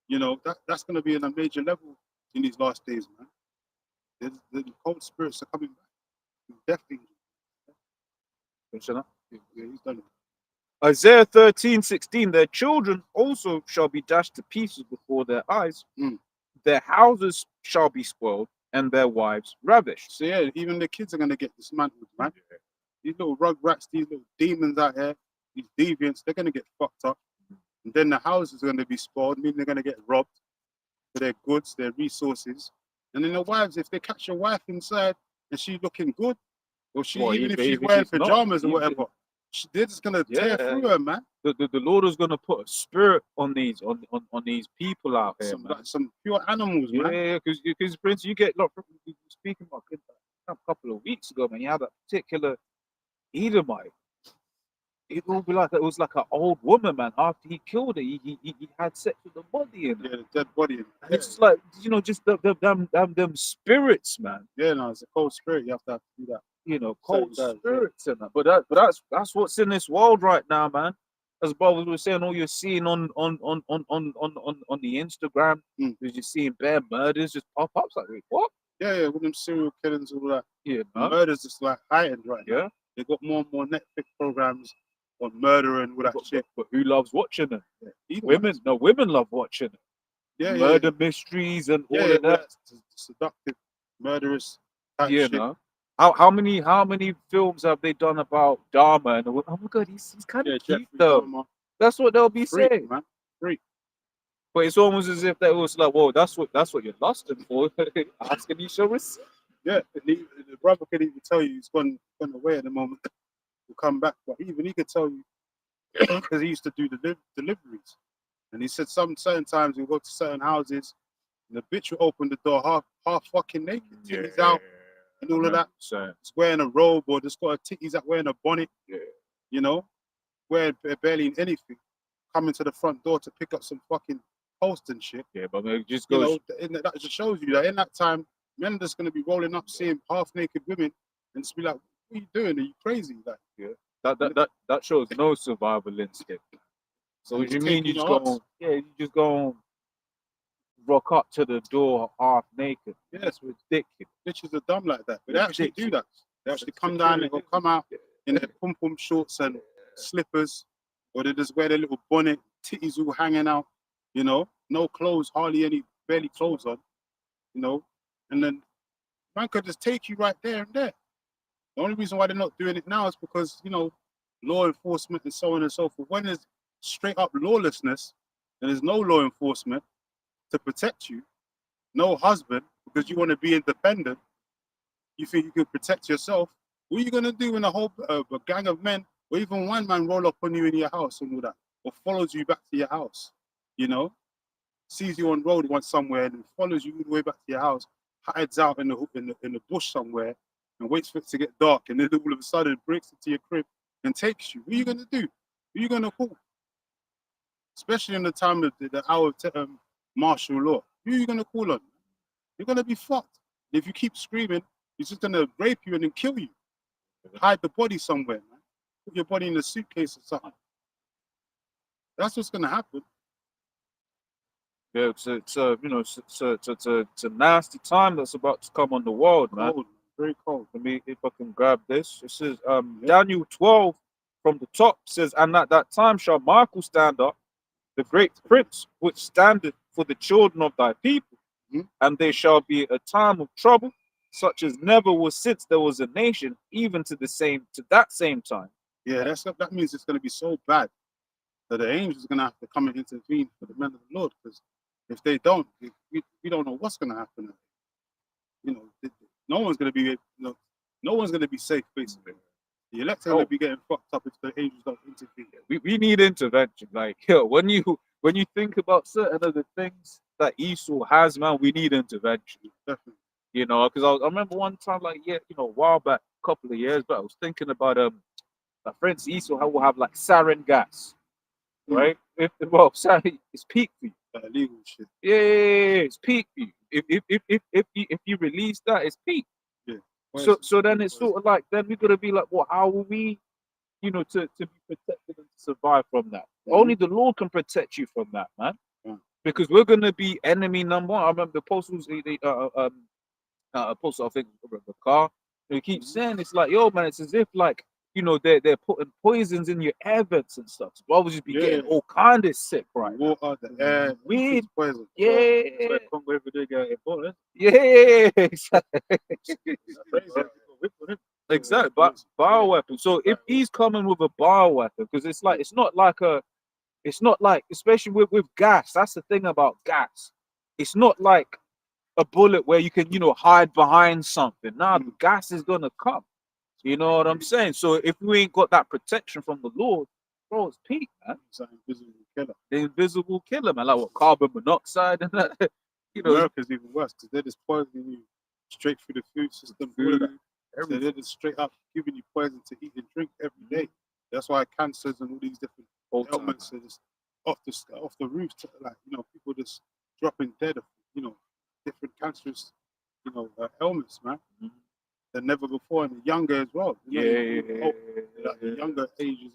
you know, that's going to be on a major level in these last days, man. The cold spirits are coming back. Death angels. Yeah, he's done it. Isaiah 13:16, their children also shall be dashed to pieces before their eyes. Their houses shall be spoiled and their wives ravished. So yeah, even the kids are gonna get dismantled, man. These little rugrats, these little demons out here, these deviants, they're gonna get fucked up. And then the houses are gonna be spoiled, meaning they're gonna get robbed for their goods, their resources. And then the wives, if they catch your wife inside and she's looking good, or even if she's wearing pajamas or whatever, they're just gonna tear through her, man. The Lord is gonna put a spirit on these people out here, man. Some pure animals, man. Yeah, because Prince, you get speaking about a couple of weeks ago, man. You had that particular Edomite. It will be like it was like an old woman, man. After he killed her, he had sex with the body in it. Yeah, the dead body. It's just like, you know, just them spirits, man. Yeah, no, it's a cold spirit. You have to do that. You know, cold spirits and that. But that's what's in this world right now, man. As brothers were saying, all you're seeing on the Instagram is you're seeing bare murders just pop up. It's like, wait, what? Yeah, with them serial killings and all that. Yeah, murder's just like heightened right now. Yeah. They got more and more Netflix programs on murder and all that shit. But who loves watching it? Yeah. Women love watching it. Yeah, murder mysteries and all of that. Seductive, murderous type You shit. know. How many films have they done about Dharma? And oh my god, he's kind of cute though. Dahmer. That's what they'll be Freak, saying. man. Freak. But it's almost as if that was like, whoa, that's what you're lusting for. Asking you shall receive. Yeah, the brother could even tell you he's gone away at the moment. He'll come back, but even he could tell you because he used to do the deliveries, and he said certain times he'll go to certain houses, and the bitch will open the door half fucking naked, titties out, and all of that. It's wearing a robe or just got a titties out, wearing a bonnet. Yeah. You know, wearing barely anything, coming to the front door to pick up some fucking post and shit. Yeah, but it just goes. You know, that just shows you that in that time, men are just gonna be rolling up, seeing half naked women, and just be like, "What are you doing? Are you crazy?" Like, That shows no survival instinct. So what do you mean you just go? Yeah, you just go and rock up to the door half naked. Yeah, it's ridiculous. Bitches are dumb like that, but they actually do that. They actually come down and they'll come out in their pum pum shorts and slippers, or they just wear their little bonnet, titties all hanging out. You know, no clothes, hardly any, barely clothes on. You know, and then man could just take you right there and there. The only reason why they're not doing it now is because, you know, law enforcement and so on and so forth. When there's straight up lawlessness and there's no law enforcement to protect you, no husband, because you want to be independent, you think you can protect yourself, what are you going to do when a gang of men or even one man roll up on you in your house and all that, or follows you back to your house, you know, sees you on road once somewhere and follows you all the way back to your house, hides out in the bush somewhere, and waits for it to get dark, and then all of a sudden it breaks into your crib and takes you. What are you gonna do? Who are you gonna call? Especially in the time of the hour of martial law. Who are you gonna call on? You're gonna be fucked. If you keep screaming, he's just gonna rape you and then kill you. Hide the body somewhere, man. Put your body in a suitcase or something. That's what's gonna happen. Yeah, it's you know, it's a nasty time that's about to come on the world, man. Cold, very cold. Let me, if I can grab this. It says, Daniel 12 from the top says, and at that time shall Michael stand up, the great prince, which standeth for the children of thy people, and there shall be a time of trouble, such as never was since there was a nation, even to that same time. Yeah, that means it's gonna be so bad that the angels are gonna have to come and intervene for the men of the Lord, because if they don't, we don't know what's gonna happen. You know, no one's gonna be, no one's gonna be safe, basically. The elect are gonna be getting fucked up if the angels don't intervene. We need intervention. Like, yo, when you think about certain of the things that Esau has, man, we need intervention. Definitely. You know, because I remember one time, like, yeah, you know, a while back, a couple of years back, I was thinking about my friends Esau will have like sarin gas, right? Sarin is peak for you. Illegal shit. Yeah, it's peak for you. If you release that, it's peak. Yeah. So then it's sort of like, then we're gonna be like, well, how will we, you know, to be protected and to survive from that? Only the Lord can protect you from that, man. Because we're gonna be enemy number one. I remember the apostles, apostle, I think, the car. They keep saying it's like, yo, man, it's as if like, you know, they're putting poisons in your air vents and stuff. So brothers just be getting all kind of sick, right? Water, the air, weed, poison. yeah, exactly. But bioweapon. So if he's coming with a bioweapon, because it's like, it's not like, especially with gas. That's the thing about gas. It's not like a bullet where you can, you know, hide behind something. Nah, the gas is gonna come. You know what I'm saying? So if we ain't got that protection from the Lord, bro, it's peak, man. It's an invisible killer. The invisible killer, man. Like what, carbon monoxide and that. You know, America's even worse because they're just poisoning you straight through the food system. All of that. So they're just straight up giving you poison to eat and drink every day. That's why cancers and all these different ailments are just off the roof. Like, you know, people just dropping dead of, you know, different cancerous, you know, ailments, man. Than never before, and younger as well. Like the younger ages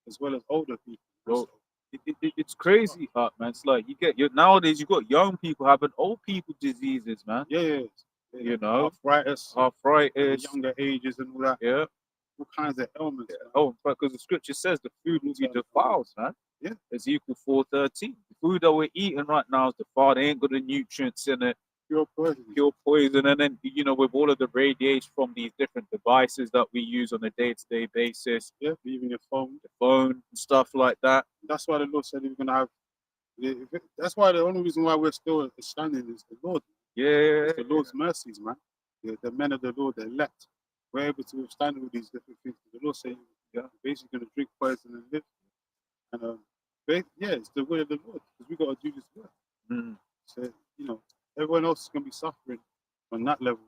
as well as older people. Bro, it's crazy, man. It's like nowadays you got young people having old people diseases, man. Yeah. You know, arthritis, younger ages and all that. Yeah, all kinds of ailments. Yeah. Oh, because the scripture says the food will be defiled, man. Yeah. Ezekiel 4:13. The food that we're eating right now is defiled. They ain't got the nutrients in it. Pure poison. And then, you know, with all of the radiation from these different devices that we use on a day-to-day basis. Yeah, even your phone. The phone and stuff like that. That's why the Lord said he's gonna have. That's why the only reason why we're still standing is the Lord. Yeah. It's the Lord's mercies, man. The men of the Lord, the elect, we're able to withstand all these different things. The Lord said, "Yeah, basically gonna drink poison and live." And it's the will of the Lord because we got to do this work. So you know, everyone else is gonna be suffering on that level.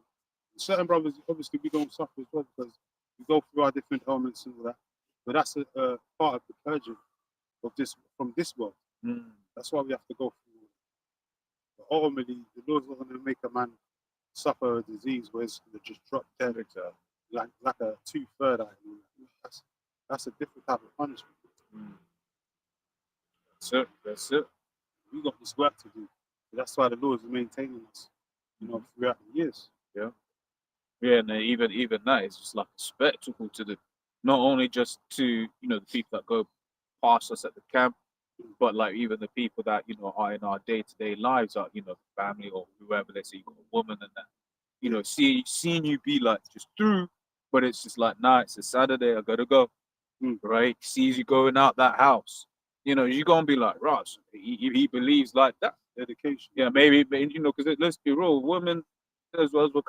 Certain brothers, obviously, we don't suffer as well because we go through our different elements and all that. But that's a part of the purging of this from this world. That's why we have to go through. But ultimately, the Lord's not going to make a man suffer a disease where it's going to just drop dead like a 2/3 eye. That's a different type of punishment. That's it. We got this work to do. That's why the Lord is maintaining us, you know, throughout the years. Yeah, and even that is just like a spectacle to not only just to, you know, the people that go past us at the camp, but like even the people that, you know, are in our day-to-day lives, are, you know, family or whoever. Let's say you got a woman and that, you know, seeing you be like just through, but it's just like, nah, it's a Saturday, I gotta go, right? Sees you going out that house, you know, you're gonna be like, Ross, he believes like that. Dedication. Yeah, maybe, you know, because let's be real, women, as we're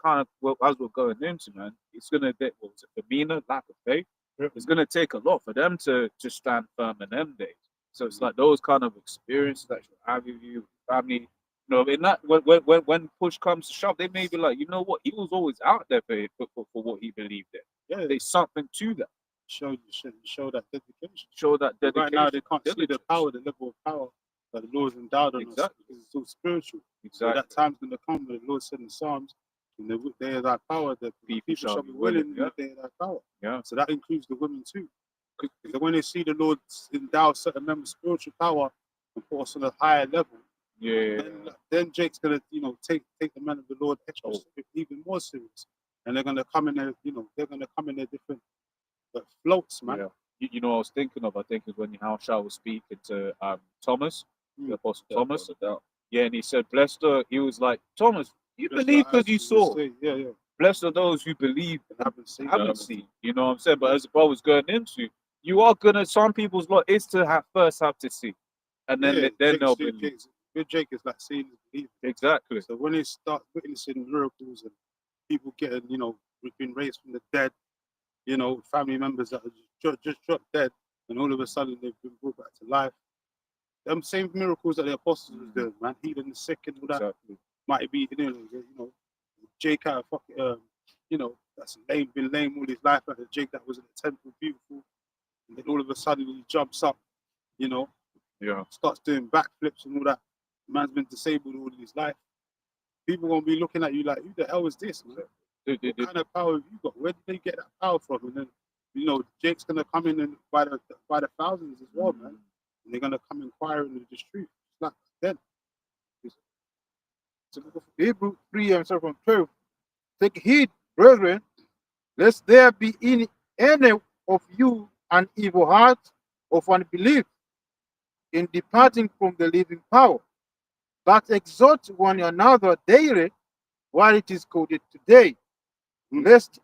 going into, man, it's gonna take demeanor, lack of faith. It's gonna take a lot for them to stand firm in them days. So it's like those kind of experiences that you have with your family, No, in that when push comes to shove, they may be like, you know what, he was always out there for what he believed in. Yeah, There's something to that. show that dedication. Show that But dedication. right now, they can't see the diligence. power, the level of power that the Lord's endowed on us Exactly. because it's all spiritual. So Exactly. that time's going to come when the Lord said in Psalms, in the day of thy power, the people shall be willing in the day of thy power. Yeah. So that includes the women too. Because when they see the Lord endow certain members spiritual power and put us on a higher level, Yeah. then Jake's gonna, take the men of the Lord even more serious, and they're gonna come in there, they're gonna come in their different floats, man. Yeah. You know what I was thinking of? I think is when Yahushua was speaking to Thomas, the Apostle Thomas. Yeah, and he said, blessed are, he was like, Thomas, you believe because you saw. Yeah. Blessed are those who believe and Haven't seen. You know what I'm saying? But as the brother was going into, you are gonna, some people's lot is to first have to see. And then they'll believe. Good Jake is like seeing is believing. Exactly. So when they start witnessing miracles and people getting, been raised from the dead, family members that are just dropped dead, and all of a sudden they've been brought back to life. Them same miracles that the apostles was doing, man, healing the sick and all that. Exactly. Might be, Jake out of that's been lame all his life, like the Jake that was in the temple, beautiful, and then all of a sudden he jumps up, Yeah. starts doing backflips and all that. Man's been disabled all his life. People gonna be looking at you like, who the hell is this, man? What kind of power have you got? Where did they get that power from? And then, Jake's gonna come in and by the thousands as well, man. And they're gonna come inquiring into this truth. It's like then. So Hebrews 3 and 12. Take heed, brethren, lest there be in any of you an evil heart of unbelief in departing from the living power, but exhort one another daily while it is called today, lest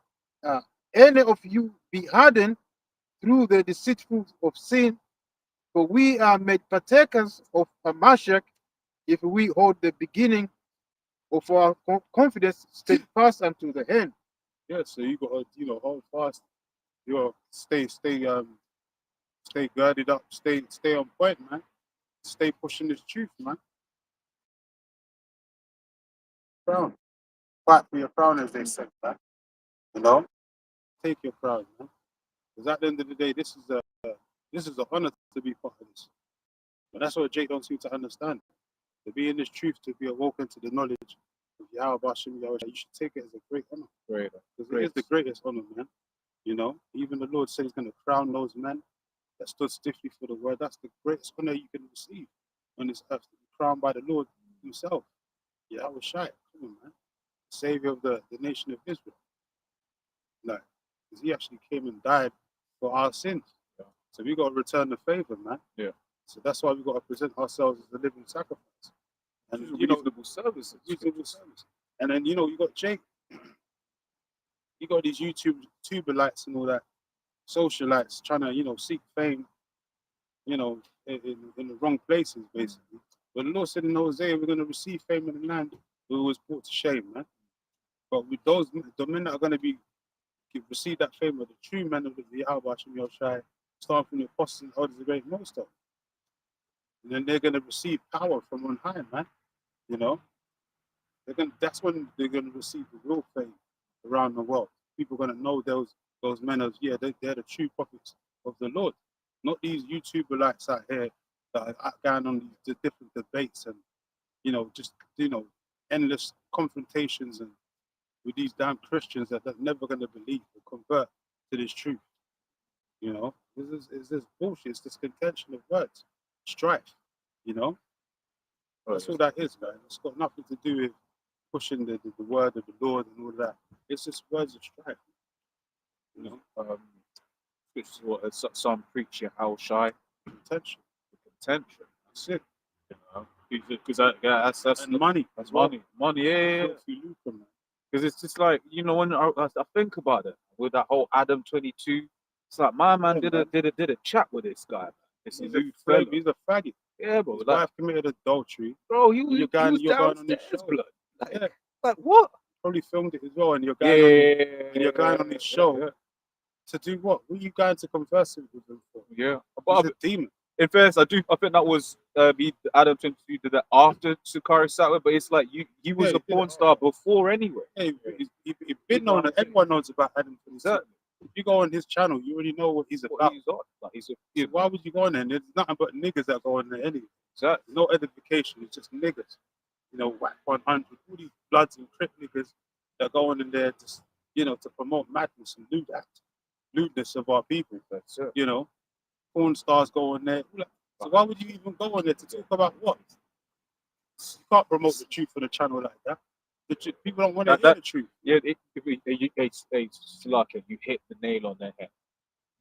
any of you be hardened through the deceitful of sin, for we are made partakers of a Mashiach if we hold the beginning of our confidence steadfast unto the end. Yeah, so you gotta, hold fast. You gotta stay girded up, stay on point, man. Stay pushing this truth, man. Crown. Fight for your crown, as they said, man. Take your crown, man. Because at the end of the day, this is an honor to be part of this. But that's what Jake don't seem to understand. To be in this truth, to be awoken to the knowledge of Yahweh Hashem Yahweh, you should take it as a great honor. Great. Because it is the greatest honor, man. Even the Lord said he's going to crown those men that stood stiffly for the word. That's the greatest honor you can receive on this earth, to be crowned by the Lord himself. Yahweh Shai, come on, man. Savior of the nation of Israel. No, because he actually came and died for our sins. Yeah. So we got to return the favor, man. Yeah. So that's why we got to present ourselves as a living sacrifice. And reasonable services. Reasonable service. And then you got Jake. You got these YouTuberites and all that, socialites trying to seek fame, in the wrong places basically. But the Lord said in Hosea, we're going to receive fame in the land who was brought to shame, man. But with the men that are going to receive that fame are the true men of the Yahweh Hashem Yahushai, starting from the apostles and elders of the great most of. And then they're going to receive power from on high, man. That's when they're going to receive the real fame around the world. People are going to know those men as, they're the true prophets of the Lord. Not these YouTuberites out here that are going on these different debates and, endless confrontations and with these damn Christians that are never going to believe or convert to this truth. It's this bullshit. It's this contention of words, strife. That's all that is, man. It's got nothing to do with pushing the word of the Lord and all that. It's just words of strife. Which is what some preach Yahushai. Contention. That's it. Because that's and money. That's money. Yeah. Because it's just like, when I think about it, with that whole Adam 22, it's like my man did a chat with this guy. He's a faggot. Yeah, bro. His wife committed adultery. Bro, you're going on his show. blood. Like what? Probably filmed it as well, and you're going on his show to do what? Who are you going to converse with him for? Yeah, He's a demon. in fairness, I think that was Adam 22 did that after Sakari Satwa, but it's like he was Yeah, a he did porn it star before anyway. Hey, he's been known. Everyone knows about Adam 22. Exactly. If you go on his channel, you already know what he's What about. he's on. Like, he's a, So why would you go on there? There's nothing but niggas that go on there anyway. exactly. No edification. It's just niggas. You know, whack 100. All these bloods and crip niggas that go on in there just, you know, to promote madness and lewdness of our people. That's it. You know, porn stars go on there. So why would you even go on there to talk about what? You can't promote the truth on a channel like that. People don't want to hear the truth. Yeah, it's like you hit the nail on the head.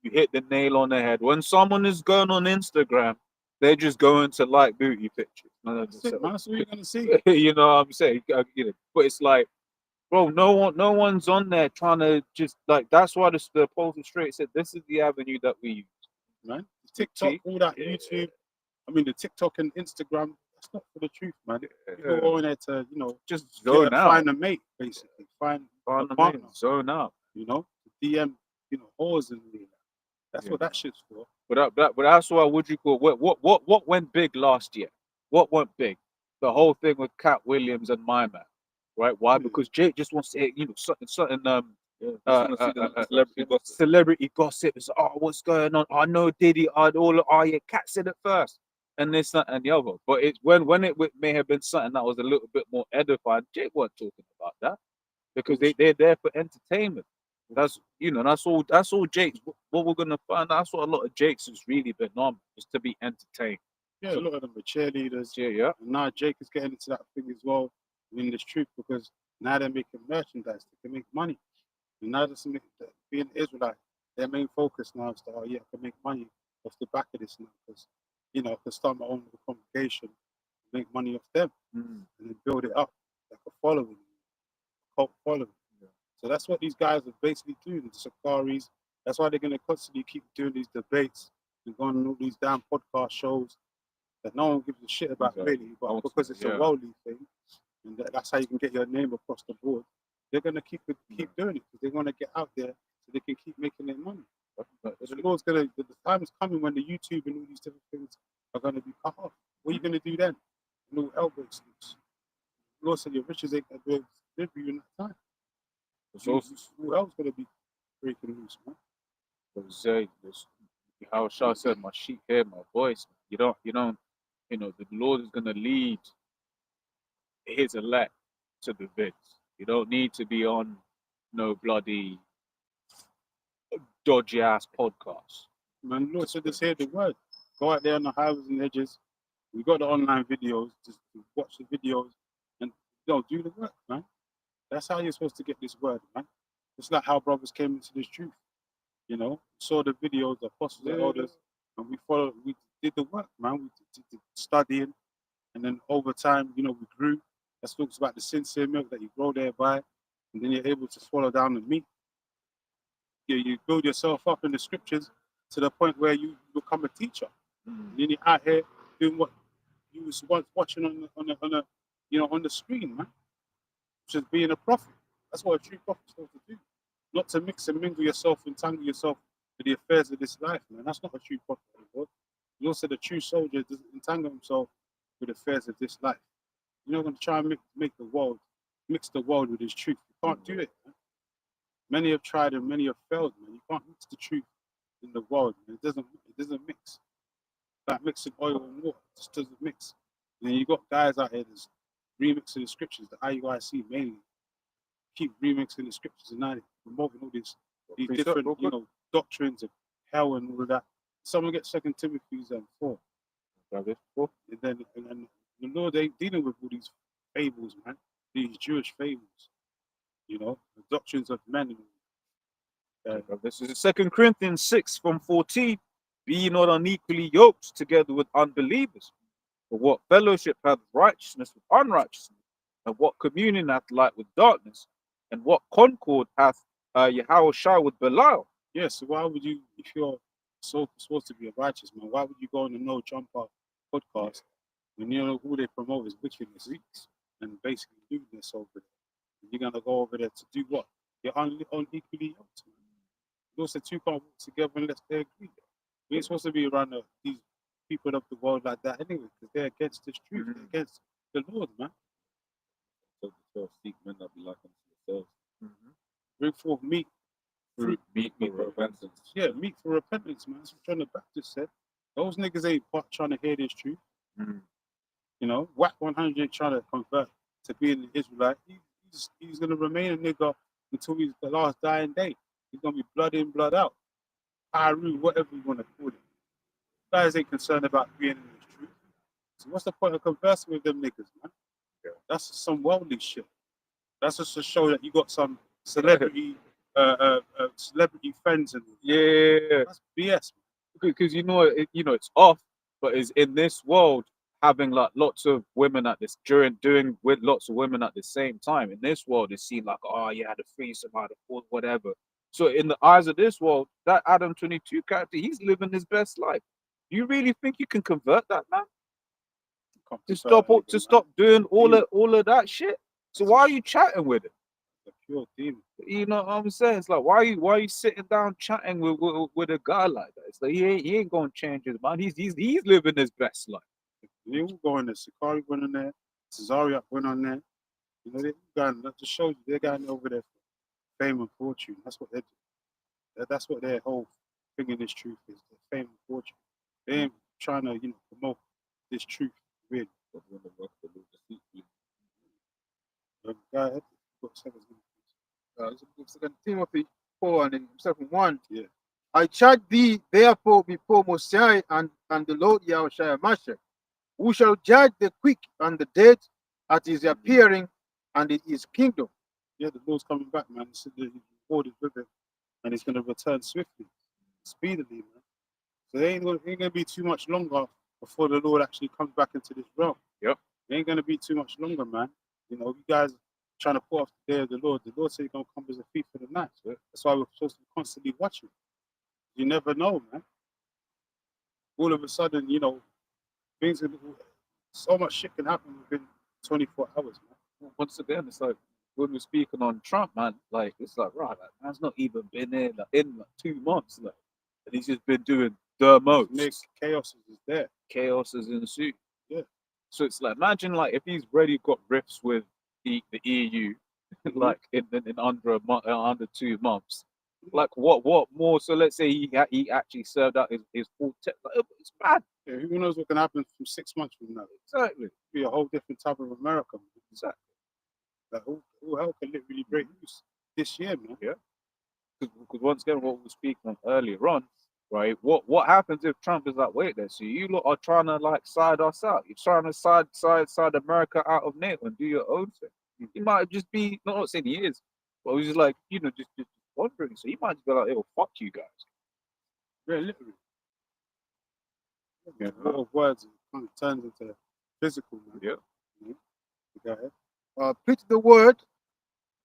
You hit the nail on the head. When someone is going on Instagram, they're just going to like booty pictures. That's it, man. That's what you're gonna see. You know what I'm saying? You know, but it's like, bro, no one's on there trying to just like. That's why the Apostle Straight said this is the avenue that we use. Man, TikTok, all that YouTube. I mean, the TikTok and Instagram. That's not for the truth, man. People go in there to, you know, Just zone out. find a mate, basically. Find a the partner. mate, zone out. You know, DM, you know, whores and all that. That's what that shit's for. But that's why would you call what went big last year? What went big? The whole thing with Cat Williams and My Man, right? Why? Because Jake just wants to hear, you know, certain celebrity gossip. It's oh, what's going on? I know Diddy. Yeah, Cat said it first, and this, that, and the other. But it's when it may have been something that was a little bit more edifying. Jake wasn't talking about that because they're there for entertainment. That's that's all Jake's. What we're gonna find, that's what a lot of Jake's has really been on, is to be entertained. Yeah, a lot of them are cheerleaders. Yeah. And now Jake is getting into that thing as well, in this truth, because now they're making merchandise, they can make money. And now that's being Israelite, their main focus now is that, oh yeah, I can make money off the back of this now, because, you know, I can start my own little congregation, make money off them, and then build it up like a following, a cult following. So that's what these guys are basically doing, the Sakaris. That's why they're going to constantly keep doing these debates and going on all these damn podcast shows that no one gives a shit about, really, but because it's a worldly thing, and that's how you can get your name across the board. They're going to keep doing it because they want to get out there so they can keep making their money. The Lord's the time is coming when the YouTube and all these different things are going to be cut off. What are you going to do then? No elbow sleeps. The Lord said your riches ain't going to live you in that time. So who else going to be breaking loose, man? How Shah said, my sheep hear my voice. You know, the Lord is going to lead his elect to the vids. You don't need to be on no bloody dodgy ass podcast. Man, Lord said, just hear the word. Go out there on the highways and edges. We got the online videos. Just watch the videos and do the work, man. That's how you're supposed to get this word, man. It's like how brothers came into this truth. You know, saw the videos, the apostles, the elders, and we did the work, man. We did the studying, and then over time, you know, we grew. That talks about the sincere milk that you grow thereby, and then you're able to swallow down the meat. You build yourself up in the scriptures to the point where you become a teacher. And then you're out here doing what you was once watching on the screen, man. Just being a prophet. That's what a true prophet is supposed to do. Not to mix and mingle yourself, entangle yourself with the affairs of this life, man. That's not a true prophet, Lord. You also the true soldier doesn't entangle himself with the affairs of this life. You're not going to try and make the world, mix the world with his truth. You can't do it, man. Many have tried and many have failed, man. You can't mix the truth in the world, man. It doesn't mix. Like mixing oil and water, it just doesn't mix. And then you got guys out here that's remixing the scriptures, the IUIC mainly. Keep remixing the scriptures and now they're promoting all these different, you know, doctrines of hell and all of that. Someone gets 2 Timothy 4. And then the Lord ain't dealing with all these fables, man. These Jewish fables. You know, the doctrines of men. This is 2 Corinthians 6 from 14. Be ye not unequally yoked together with unbelievers. For what fellowship hath righteousness with unrighteousness? And what communion hath light with darkness? And what concord hath Yahushua with Belial? Yes, so why would you, if you're supposed to be a righteous man, why would you go on the No Jumper podcast when you know who they promote is wickedness and basically lewdness over there? You're going to go over there to do what? You're unequally yoked. You also two can't work together unless they agree. We ain't supposed to be around these people of the world like that anyway, because they're against this truth, Mhm. they're against the Lord, man. So seek men that be like unto yourselves. Bring forth meat, fruit, Meet me for repentance. yeah, meat for repentance, man. That's what John the Baptist said. Those niggas ain't trying to hear this truth. Mhm. You know, Whack 100 ain't trying to convert to being an Israelite. He's gonna remain a nigga until he's the last dying day. He's gonna be blood in, blood out. Pyru, whatever you want to call it. Guys ain't concerned about being in this truth. So what's the point of conversing with them niggas, man? That's just some worldly shit. That's just to show that you got some celebrity celebrity friends and Yeah, that's BS. because it's off, but is in this world having like lots of women at this doing with lots of women at the same time. In this world, it's seen like, oh yeah, the threesome out of four, whatever. So in the eyes of this world, that Adam 22 character, he's living his best life. Do you really think you can convert that man to stop doing all of that shit? So why are you chatting with him? The pure demon. You know what I'm saying? It's like, why are you sitting down chatting with a guy like that? It's like he ain't gonna change his mind. He's living his best life. They all going there. Sakari went on there. Cesaria went on there. You know, they're going. That just shows you they're going over there for fame and fortune. That's what they do. That's what their whole thing in this truth is. Their fame and fortune. They ain't trying to, promote this truth really. Go ahead. Got seconds. Second Timothy 4 and 7:1. Yeah. I charge thee therefore before Mosiah and the Lord Yahushua Mashiach, who shall judge the quick and the dead at his appearing and in his kingdom. Yeah, the Lord's coming back, man. He said that His reward is with him, and he's going to return swiftly, speedily, man. So it ain't gonna be too much longer before the Lord actually comes back into this realm. Yep. It ain't gonna be too much longer, man. You know, you guys trying to put off the day of the Lord. The Lord said he's gonna come as a thief for the night. So that's why we're supposed to be constantly watching. You never know, man. All of a sudden, things so much shit can happen within 24 hours, man. Once again, it's like when we're speaking on Trump, man. Like it's like, right, that man's not even been in 2 months, like, and he's just been doing the most. Nick, chaos is there. Chaos is ensued. Yeah. So it's like, imagine like if he's already got rifts with the EU, like in under a month, under 2 months. Like what more? So let's say he actually served out his full like, it's mad. Yeah, who knows what can happen from 6 months from now? Exactly. Be a whole different type of America. Man. Exactly. Like, all hell can literally break loose this year, man. Yeah. Because once again, what we were speaking on earlier on, right? What happens if Trump is like, wait there, so you lot are trying to like side us out. You're trying to side America out of NATO and do your own thing. He might just be not saying he is, but he's just like, just wondering. So he might just be like, oh, fuck you guys. Yeah, literally. Yeah, a lot of words kind of turns into physical, man. Yeah. Go ahead. Preach the word,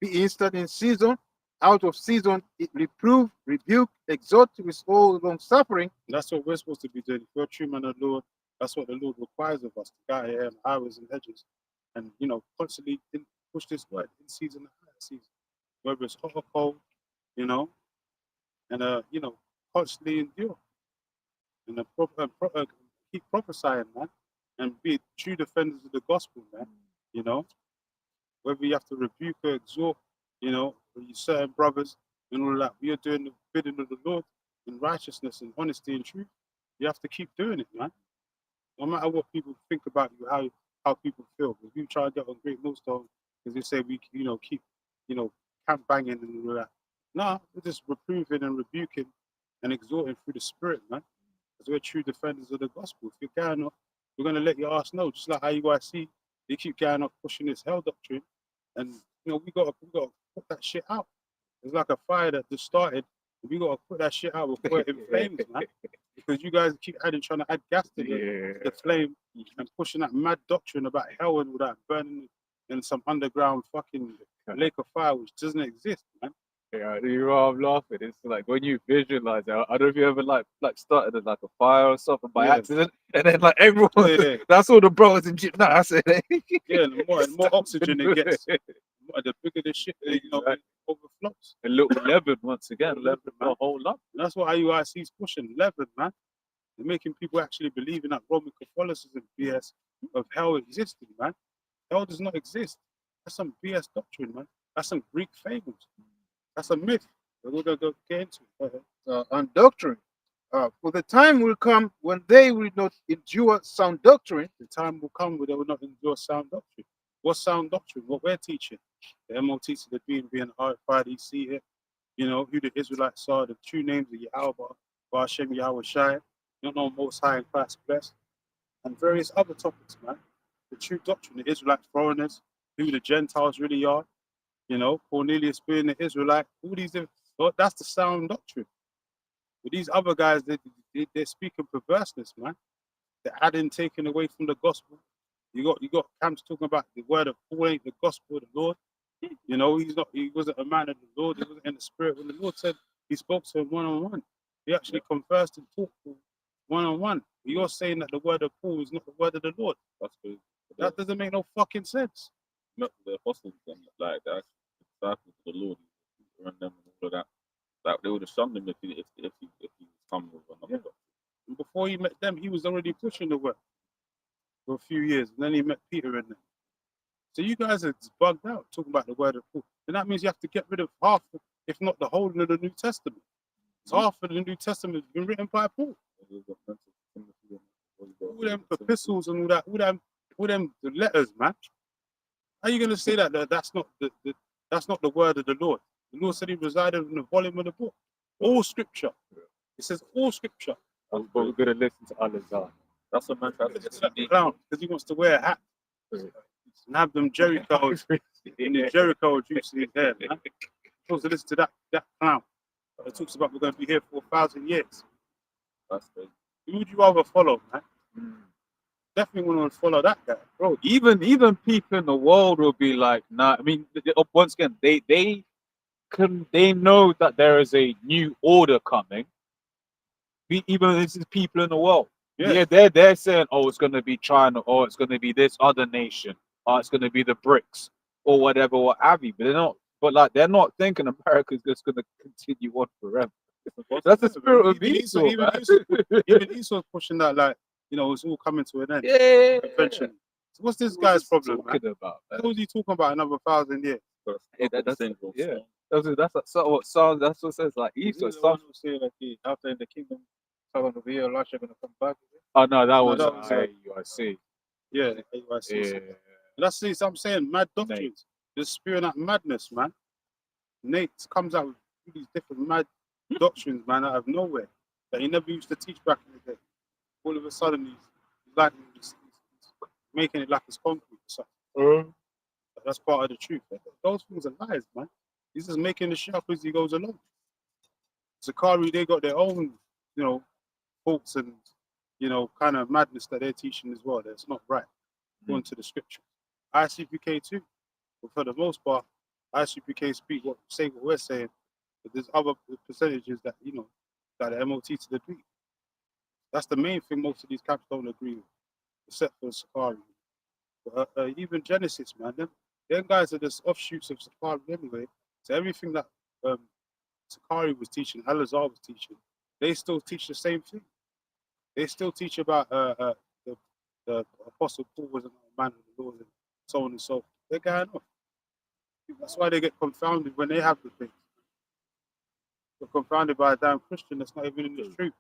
be instant in season, out of season, reprove, rebuke, exhort with all long suffering. That's what we're supposed to be doing. If you're a true man of the Lord, that's what the Lord requires of us to go here and highways and hedges and, constantly push this word in season and out of season. Whether it's hot or cold, and, constantly endure. And keep prophesying, man, and be true defenders of the gospel, man. Whether you have to rebuke or exhort, you certain brothers and all that, we are doing the bidding of the Lord in righteousness and honesty and truth. You have to keep doing it, man. No matter what people think about you, how people feel. If you try to get on Great Millstone, because they say we, keep, camp banging and all that. No, we're just reproving and rebuking and exhorting through the Spirit, man. Because we're true defenders of the gospel. If you're going up, we're going to let your ass know, just like how you guys see, they keep going up pushing this hell doctrine. And, we got to put that shit out. It's like a fire that just started. We got to put that shit out before it inflames, man. Because you guys keep trying to add gas to the flame and pushing that mad doctrine about hell and all that, burning in some underground fucking lake of fire, which doesn't exist, man. Yeah, I'm laughing. It's like when you visualize it. I don't know if you ever like started at like a fire or something by accident, and then like everyone, that's all the brothers and shit. No, I said, yeah, the more oxygen it gets, the bigger the shit, it overflows. A little leaven once again, leaven the whole lot. And that's what IUIC is pushing, leaven, man. They're making people actually believe in that Roman Catholicism BS of hell existing, man. Hell does not exist. That's some BS doctrine, man. That's some Greek fables. That's a myth. We're going to get into it. And doctrine. For the time will come when they will not endure sound doctrine. The time will come where they will not endure sound doctrine. What sound doctrine? What we're teaching. The MOT to the being RFID, here. You know, who the Israelites are, the true names of Yahweh, Hashem, Yahweh Shai, you know, Most High and Christ blessed, and various other topics, man. The true doctrine, the Israelite foreigners, who the Gentiles really are, you know, Cornelius being the Israelite, all these, that's the sound doctrine. But these other guys, they're speaking perverseness, man. They're adding, taking away from the gospel. You got camps talking about the word of Paul ain't the gospel of the Lord. You know, he wasn't a man of the Lord, he wasn't in the spirit. When the Lord said he spoke to him one-on-one, he actually conversed and talked to him one-on-one. You're saying that the word of Paul is not the word of the Lord. That's good. That doesn't make no fucking sense. Not the apostles and like that, disciples of the Lord, and them and all of that. Like they would have shunned him if he was coming with another doctrine. And before he met them, he was already pushing the word for a few years, and then he met Peter and them. So you guys are bugged out talking about the word of Paul. And that means you have to get rid of half, if not the whole of the New Testament. Half of the New Testament has been written by Paul. All them epistles and all them the letters, man. How are you gonna say that that's not the word of the Lord? The Lord said he resided in the volume of the book. All scripture. It says all scripture. But we're gonna listen to Al-Azhar. That's a man trying to Listen get to that clown because he wants to wear a hat and have them Jericho in the Jericho juice in his hair, man. Supposed to listen to that clown. It talks about we're going to be here for 1,000 years. That's crazy. Who would you rather follow, man? Definitely want to follow that guy. Bro, even people in the world will be like, nah. I mean, once again, they know that there is a new order coming. Even this is people in the world. Yeah. They're saying, oh, it's gonna be China, or it's gonna be this other nation, or it's gonna be the BRICS, or whatever, what have you. But they're not. But like, they're not thinking America's just gonna continue on forever. That's the spirit of Esau. Even Esau's pushing that, like, you know, it's all coming to an end. Yeah. Eventually. So what's this guy's problem, man? Talking about, man? What was he talking about another 1,000 years? Hey, that's what sounds. That's what says like Esau. He's the one who said that after the kingdom, southern of the year, Elisha going to come back. Oh no, that was that was, AUIC. Yeah, I see. Yeah. That's what I'm saying, mad doctrines. Just spewing out madness, man. Nate comes out with these different mad doctrines, man, out of nowhere that he never used to teach back in the day. All of a sudden, he's making it like it's concrete or something. That's part of the truth. Those things are lies, man. He's just making the shit up as he goes along. Zakari, they got their own, you know, faults and, you know, kind of madness that they're teaching as well. That's not right, according to the scripture. ICPK too, but for the most part, ICPK say what we're saying, but there's other percentages that, you know, that are MOT to the degree. That's the main thing most of these camps don't agree with, except for Sakari. But even Genesis, man, them guys are just offshoots of Sakari anyway. So everything that Sakari was teaching, Al-Azhar was teaching, they still teach the same thing. They still teach about the Apostle Paul was a man of the Lord and so on and so forth. They're going off. That's why they get confounded when they have the thing. They're confounded by a damn Christian that's not even in the truth.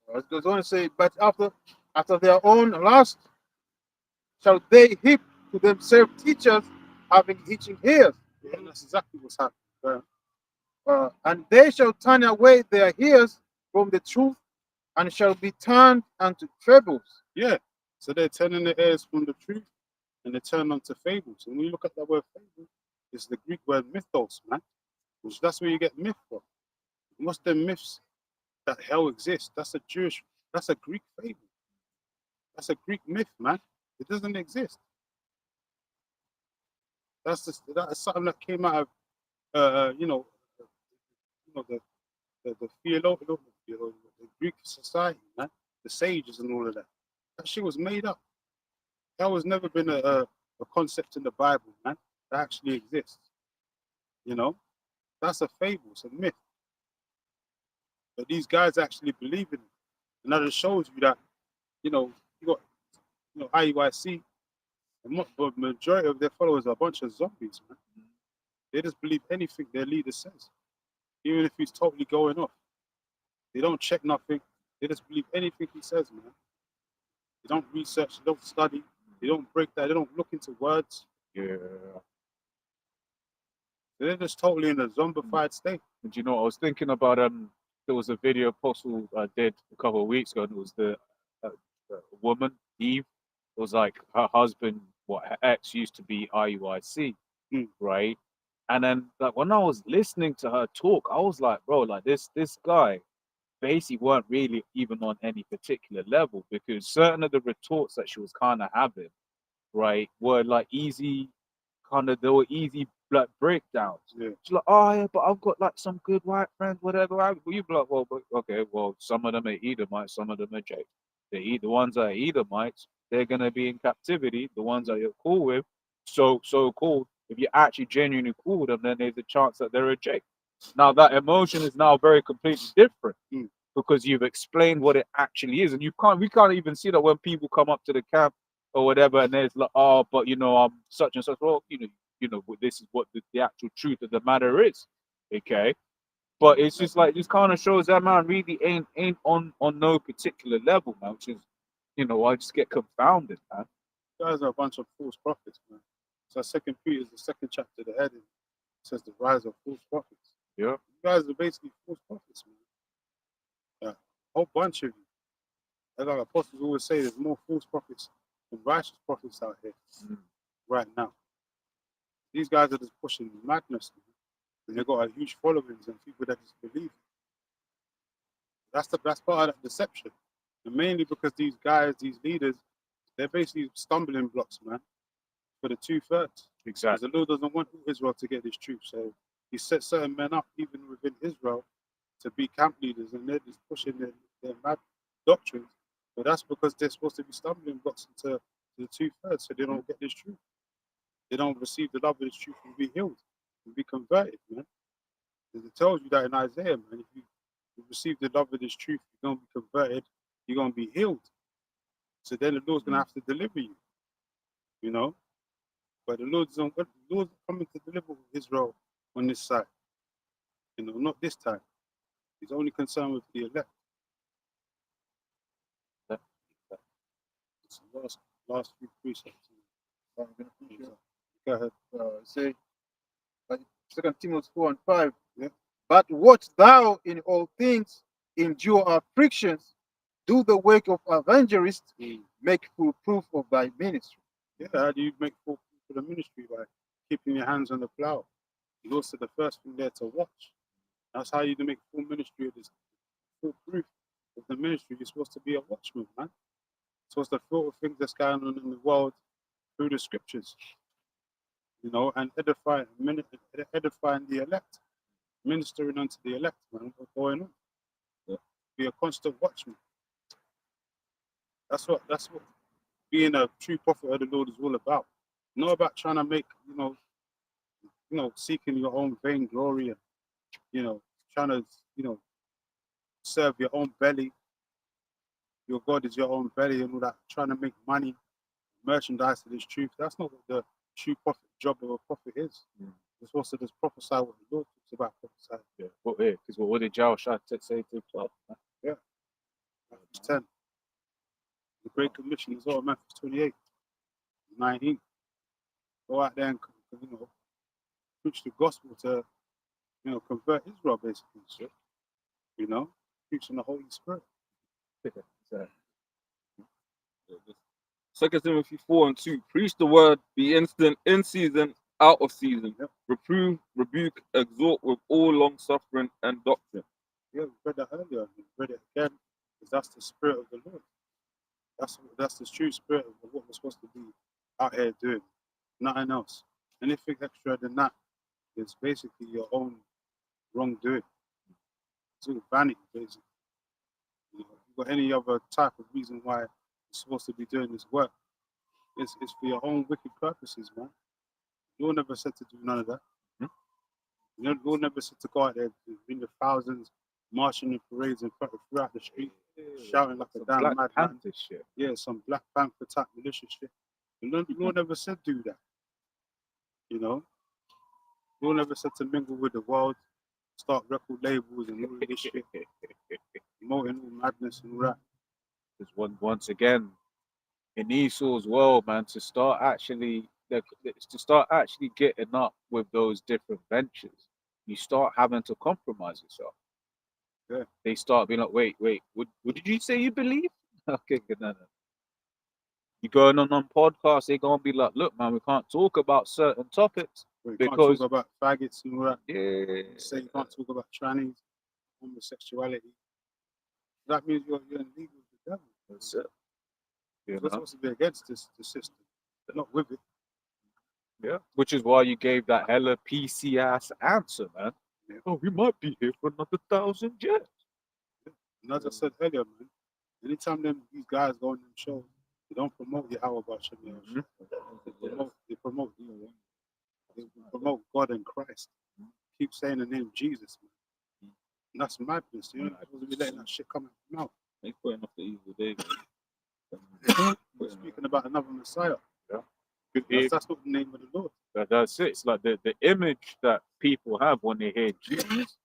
I was going to say, but after their own lust, shall they heap to themselves teachers having itching ears. And that's exactly what's happening. And they shall turn away their ears from the truth and shall be turned unto fables. Yeah. So they're turning their ears from the truth and they turn onto fables. And when you look at that word fable, it's the Greek word mythos, man. Which that's where you get myth from. What's the myths that hell exists? That's a Greek fable. That's a Greek myth, man. It doesn't exist. That's something that came out of the theologian, the Greek society, man, the sages and all of that. That shit was made up. That was never been a concept in the Bible, man, that actually exists. You know, that's a fable, it's a myth. But these guys actually believe in it. And that just shows you that, you got, IUIC, the majority of their followers are a bunch of zombies, man. They just believe anything their leader says, even if he's totally going off. They don't check nothing. They just believe anything he says, man. They don't research, they don't study, they don't break that, they don't look into words. Yeah. They're just totally in a zombified state. And you know, I was thinking about there was a video Apostle did a couple of weeks ago, and it was the woman Eve. It was like her husband, her ex used to be IUIC, right? And then like when I was listening to her talk, I was like, bro, like this guy basically weren't really even on any particular level, because certain of the retorts that she was kind of having, right, were like easy, they were easy like breakdowns. Yeah. She's like, oh yeah, but I've got like some good white friends, whatever. You be like, well, but, okay, well, some of them are Edomites, some of them are Jake. The ones that are Edomites, they're gonna be in captivity. The ones that you're cool with, so called, if you're actually genuinely cool with them, then there's a chance that they're a Jake. Now that emotion is now very completely different because you've explained what it actually is, and we can't even see that when people come up to the camp or whatever, and there's like, oh, but I'm such and such. Well, this is what the actual truth of the matter is, okay? But it's just like this kind of shows that man really ain't on no particular level, man. Which is, I just get confounded, man. You guys are a bunch of false prophets, man. So 2 Peter is the second chapter, the heading says the rise of false prophets. Yeah. You guys are basically false prophets, man. Yeah. A whole bunch of you. Like apostles always say, there's more false prophets than righteous prophets out here right now. These guys are just pushing madness, man. And they've got a huge followings and people that just believe. That's part of that deception. And mainly because these guys, these leaders, they're basically stumbling blocks, man, for the 2/3. Exactly. Because the Lord doesn't want Israel to get this truth. So he set certain men up, even within Israel, to be camp leaders, and they're just pushing their mad doctrines. But that's because they're supposed to be stumbling blocks into the 2/3, so they don't get this truth. They don't receive the love of this truth and be healed and be converted, man. Because it tells you that in Isaiah, man, if you receive the love of this truth, you're going to be converted, you're going to be healed. So then the Lord's going to have to deliver you, But the Lord's coming to deliver Israel on this side, not this time. He's only concerned with the elect. It's the last few precepts. Go ahead. Say, 2 Timothy 4:5. Yeah. But watch thou in all things, endure afflictions, do the work of evangelist, make full proof of thy ministry. Yeah, how do you make full proof of the ministry? By keeping your hands on the plow. It's also the first thing there to watch. That's how you make full ministry of this, full proof of the ministry. You're supposed to be a watchman, man. You're supposed to filter things that's going on in the world through the scriptures, and edifying the elect, ministering unto the elect, man. What's going on? Yeah. Be a constant watchman. That's what being a true prophet of the Lord is all about. Not about trying to make, seeking your own vainglory and, trying to, serve your own belly. Your God is your own belly and all that, trying to make money, merchandise to this truth. That's not what the true prophet job of a prophet is. You're supposed to just prophesy what the Lord talks about prophesy. Yeah, because what did Yahushua say to 12? Yeah. Matthew 10. The Great Commission is all Matthew 28, 19. Go out there and preach the gospel to convert Israel, basically. So, preaching the Holy Spirit. 2 Timothy 4:2. Preach the word, be instant, in season, out of season. Yep. Reprove, rebuke, exhort with all long suffering and doctrine. Yeah, we read that earlier. We read it again, because that's the spirit of the Lord. That's the true spirit of what we're supposed to be out here doing. Nothing else. Anything extra than that is basically your own wrongdoing. It's all vanity, basically. If you've got any other type of reason why you're supposed to be doing this work, it's for your own wicked purposes, man. You're never said to do none of that. You're never said to go out there in the thousands marching in parades and throughout the street, shouting like a damn Black madman. Panther shit. Yeah, some Black Panther type militia shit. The Lord never said do that. You know, the Lord never said to mingle with the world, start record labels and all this shit, promoting all madness and all that. Because once again, in Esau's world, man, to start actually getting up with those different ventures, you start having to compromise yourself. Yeah. They start being like, wait, what did you say you believe? Okay, good, no. You going on podcasts, they're gonna be like, look, man, we can't talk about certain topics You because can't talk about faggots and all that. yeah, Say you can't talk about trannies, homosexuality. That means you're in league with the devil. that's it. You We're know? supposed to be against the system, but not with it. Yeah, which is why you gave that hella PC ass answer, man. Yeah. Oh, we might be here for another 1,000 years. And as I said earlier, man, anytime these guys go on them shows, they don't promote Yahweh Bashem. They promote God and Christ. Keep saying the name Jesus, man. And that's madness. You're not supposed to be letting that shit come out of your mouth. He's putting off the evil day. We're speaking about another Messiah. It- That's not the name of the Lord. that's it. It's like the image that people have when they hear Jesus is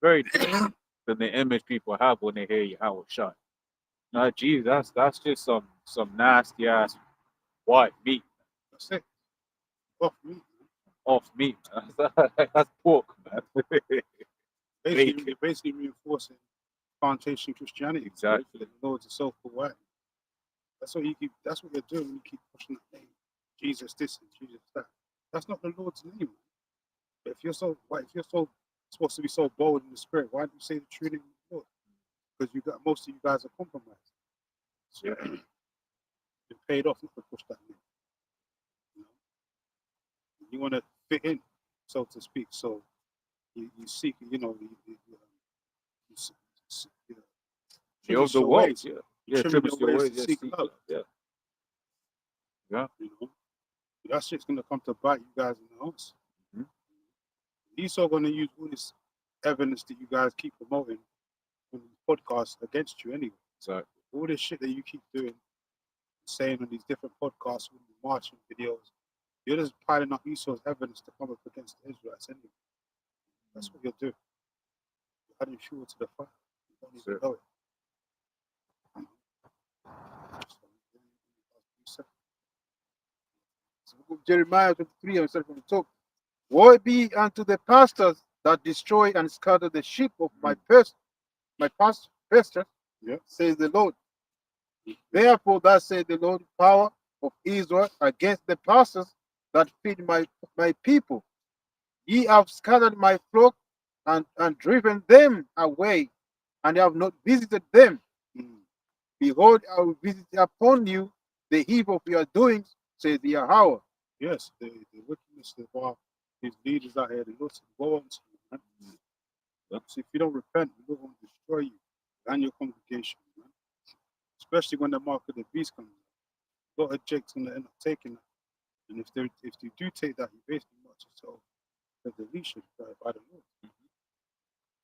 very different than the image people have when they hear Yahweh Shai. Now, Jesus, that's just some nasty ass white meat That's it. Off me. off meat. Man. That's pork, man. Basically reinforcing plantation Christianity. Exactly. The Lord's a self-full white. That's what you're doing when you keep pushing that name. Jesus this and Jesus that. That's not the Lord's name. But if you're so supposed to be so bold in the spirit, why do you say the true name of the Lord? Because most of you guys are compromised. So you're paid off not to push that name. You want to fit in, so to speak. So you seek, You're of the world. Yeah, trimming your ways. Yeah, seek love. Yeah. You know, that shit's gonna come to bite you guys in the ass. Mhm. He's all gonna use all this evidence that you guys keep promoting on these podcasts against you anyway. So All this shit that you keep doing, saying on these different podcasts, with the marching videos, you're just piling up Esau's evidence to come up against the Israelites anyway. That's what you're doing. You're adding fuel to the fire. You don't even know it. Jeremiah 23 and from the top. Woe be unto the pastors that destroy and scatter the sheep of my pasture, says the Lord. Therefore, thus says the Lord, power of Israel against the pastors that feed my people. Ye have scattered my flock and driven them away, and have not visited them. Behold, I will visit upon you the evil of your doings, says the Yahweh. Yes, the wickedness of our his leaders out here, the Lord said, woe unto you, man. So if you don't repent, the Lord will destroy you and your congregation, man. Especially when the mark of the beast comes out. A lot of Jake's gonna end up taking that. And if you do take that, you basically march yourself to the leash by the Lord.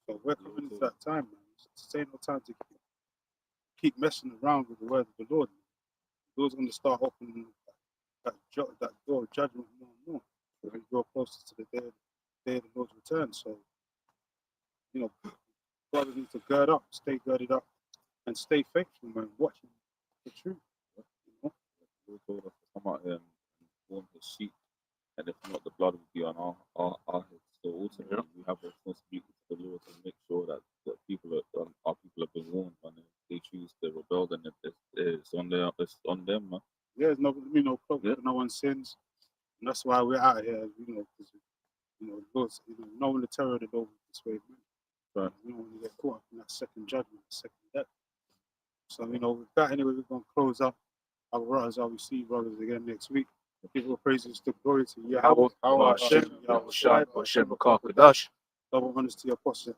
So we're coming into that time, man. It's no time to keep messing around with the word of the Lord. The Lord's gonna start opening that door of judgment more and more. We're going to draw closer to the day of the Lord's return. So, brothers need to gird up, stay girded up, and stay faithful, man. Watching the truth. We're told us to come out here and warn his sheep, and if not, the blood will be on our heads. So ultimately, we have a responsibility to the Lord to make sure that our people have been warned, and if they choose to rebel, then it's on them, man. Yeah, there's no cloak for no one's sins, and that's why we're out here, because Lord's, knowing the terror of the Lord this way, man. Right. We don't want to get caught up in that second judgment, second death. So, with that, anyway, we're going to close up. Our brothers, I'll see brothers again next week. Give all praises to glory to Yahweh, Hashem, Yahweh Shai, Hashem Makar Kadash. Double honors to your apostles.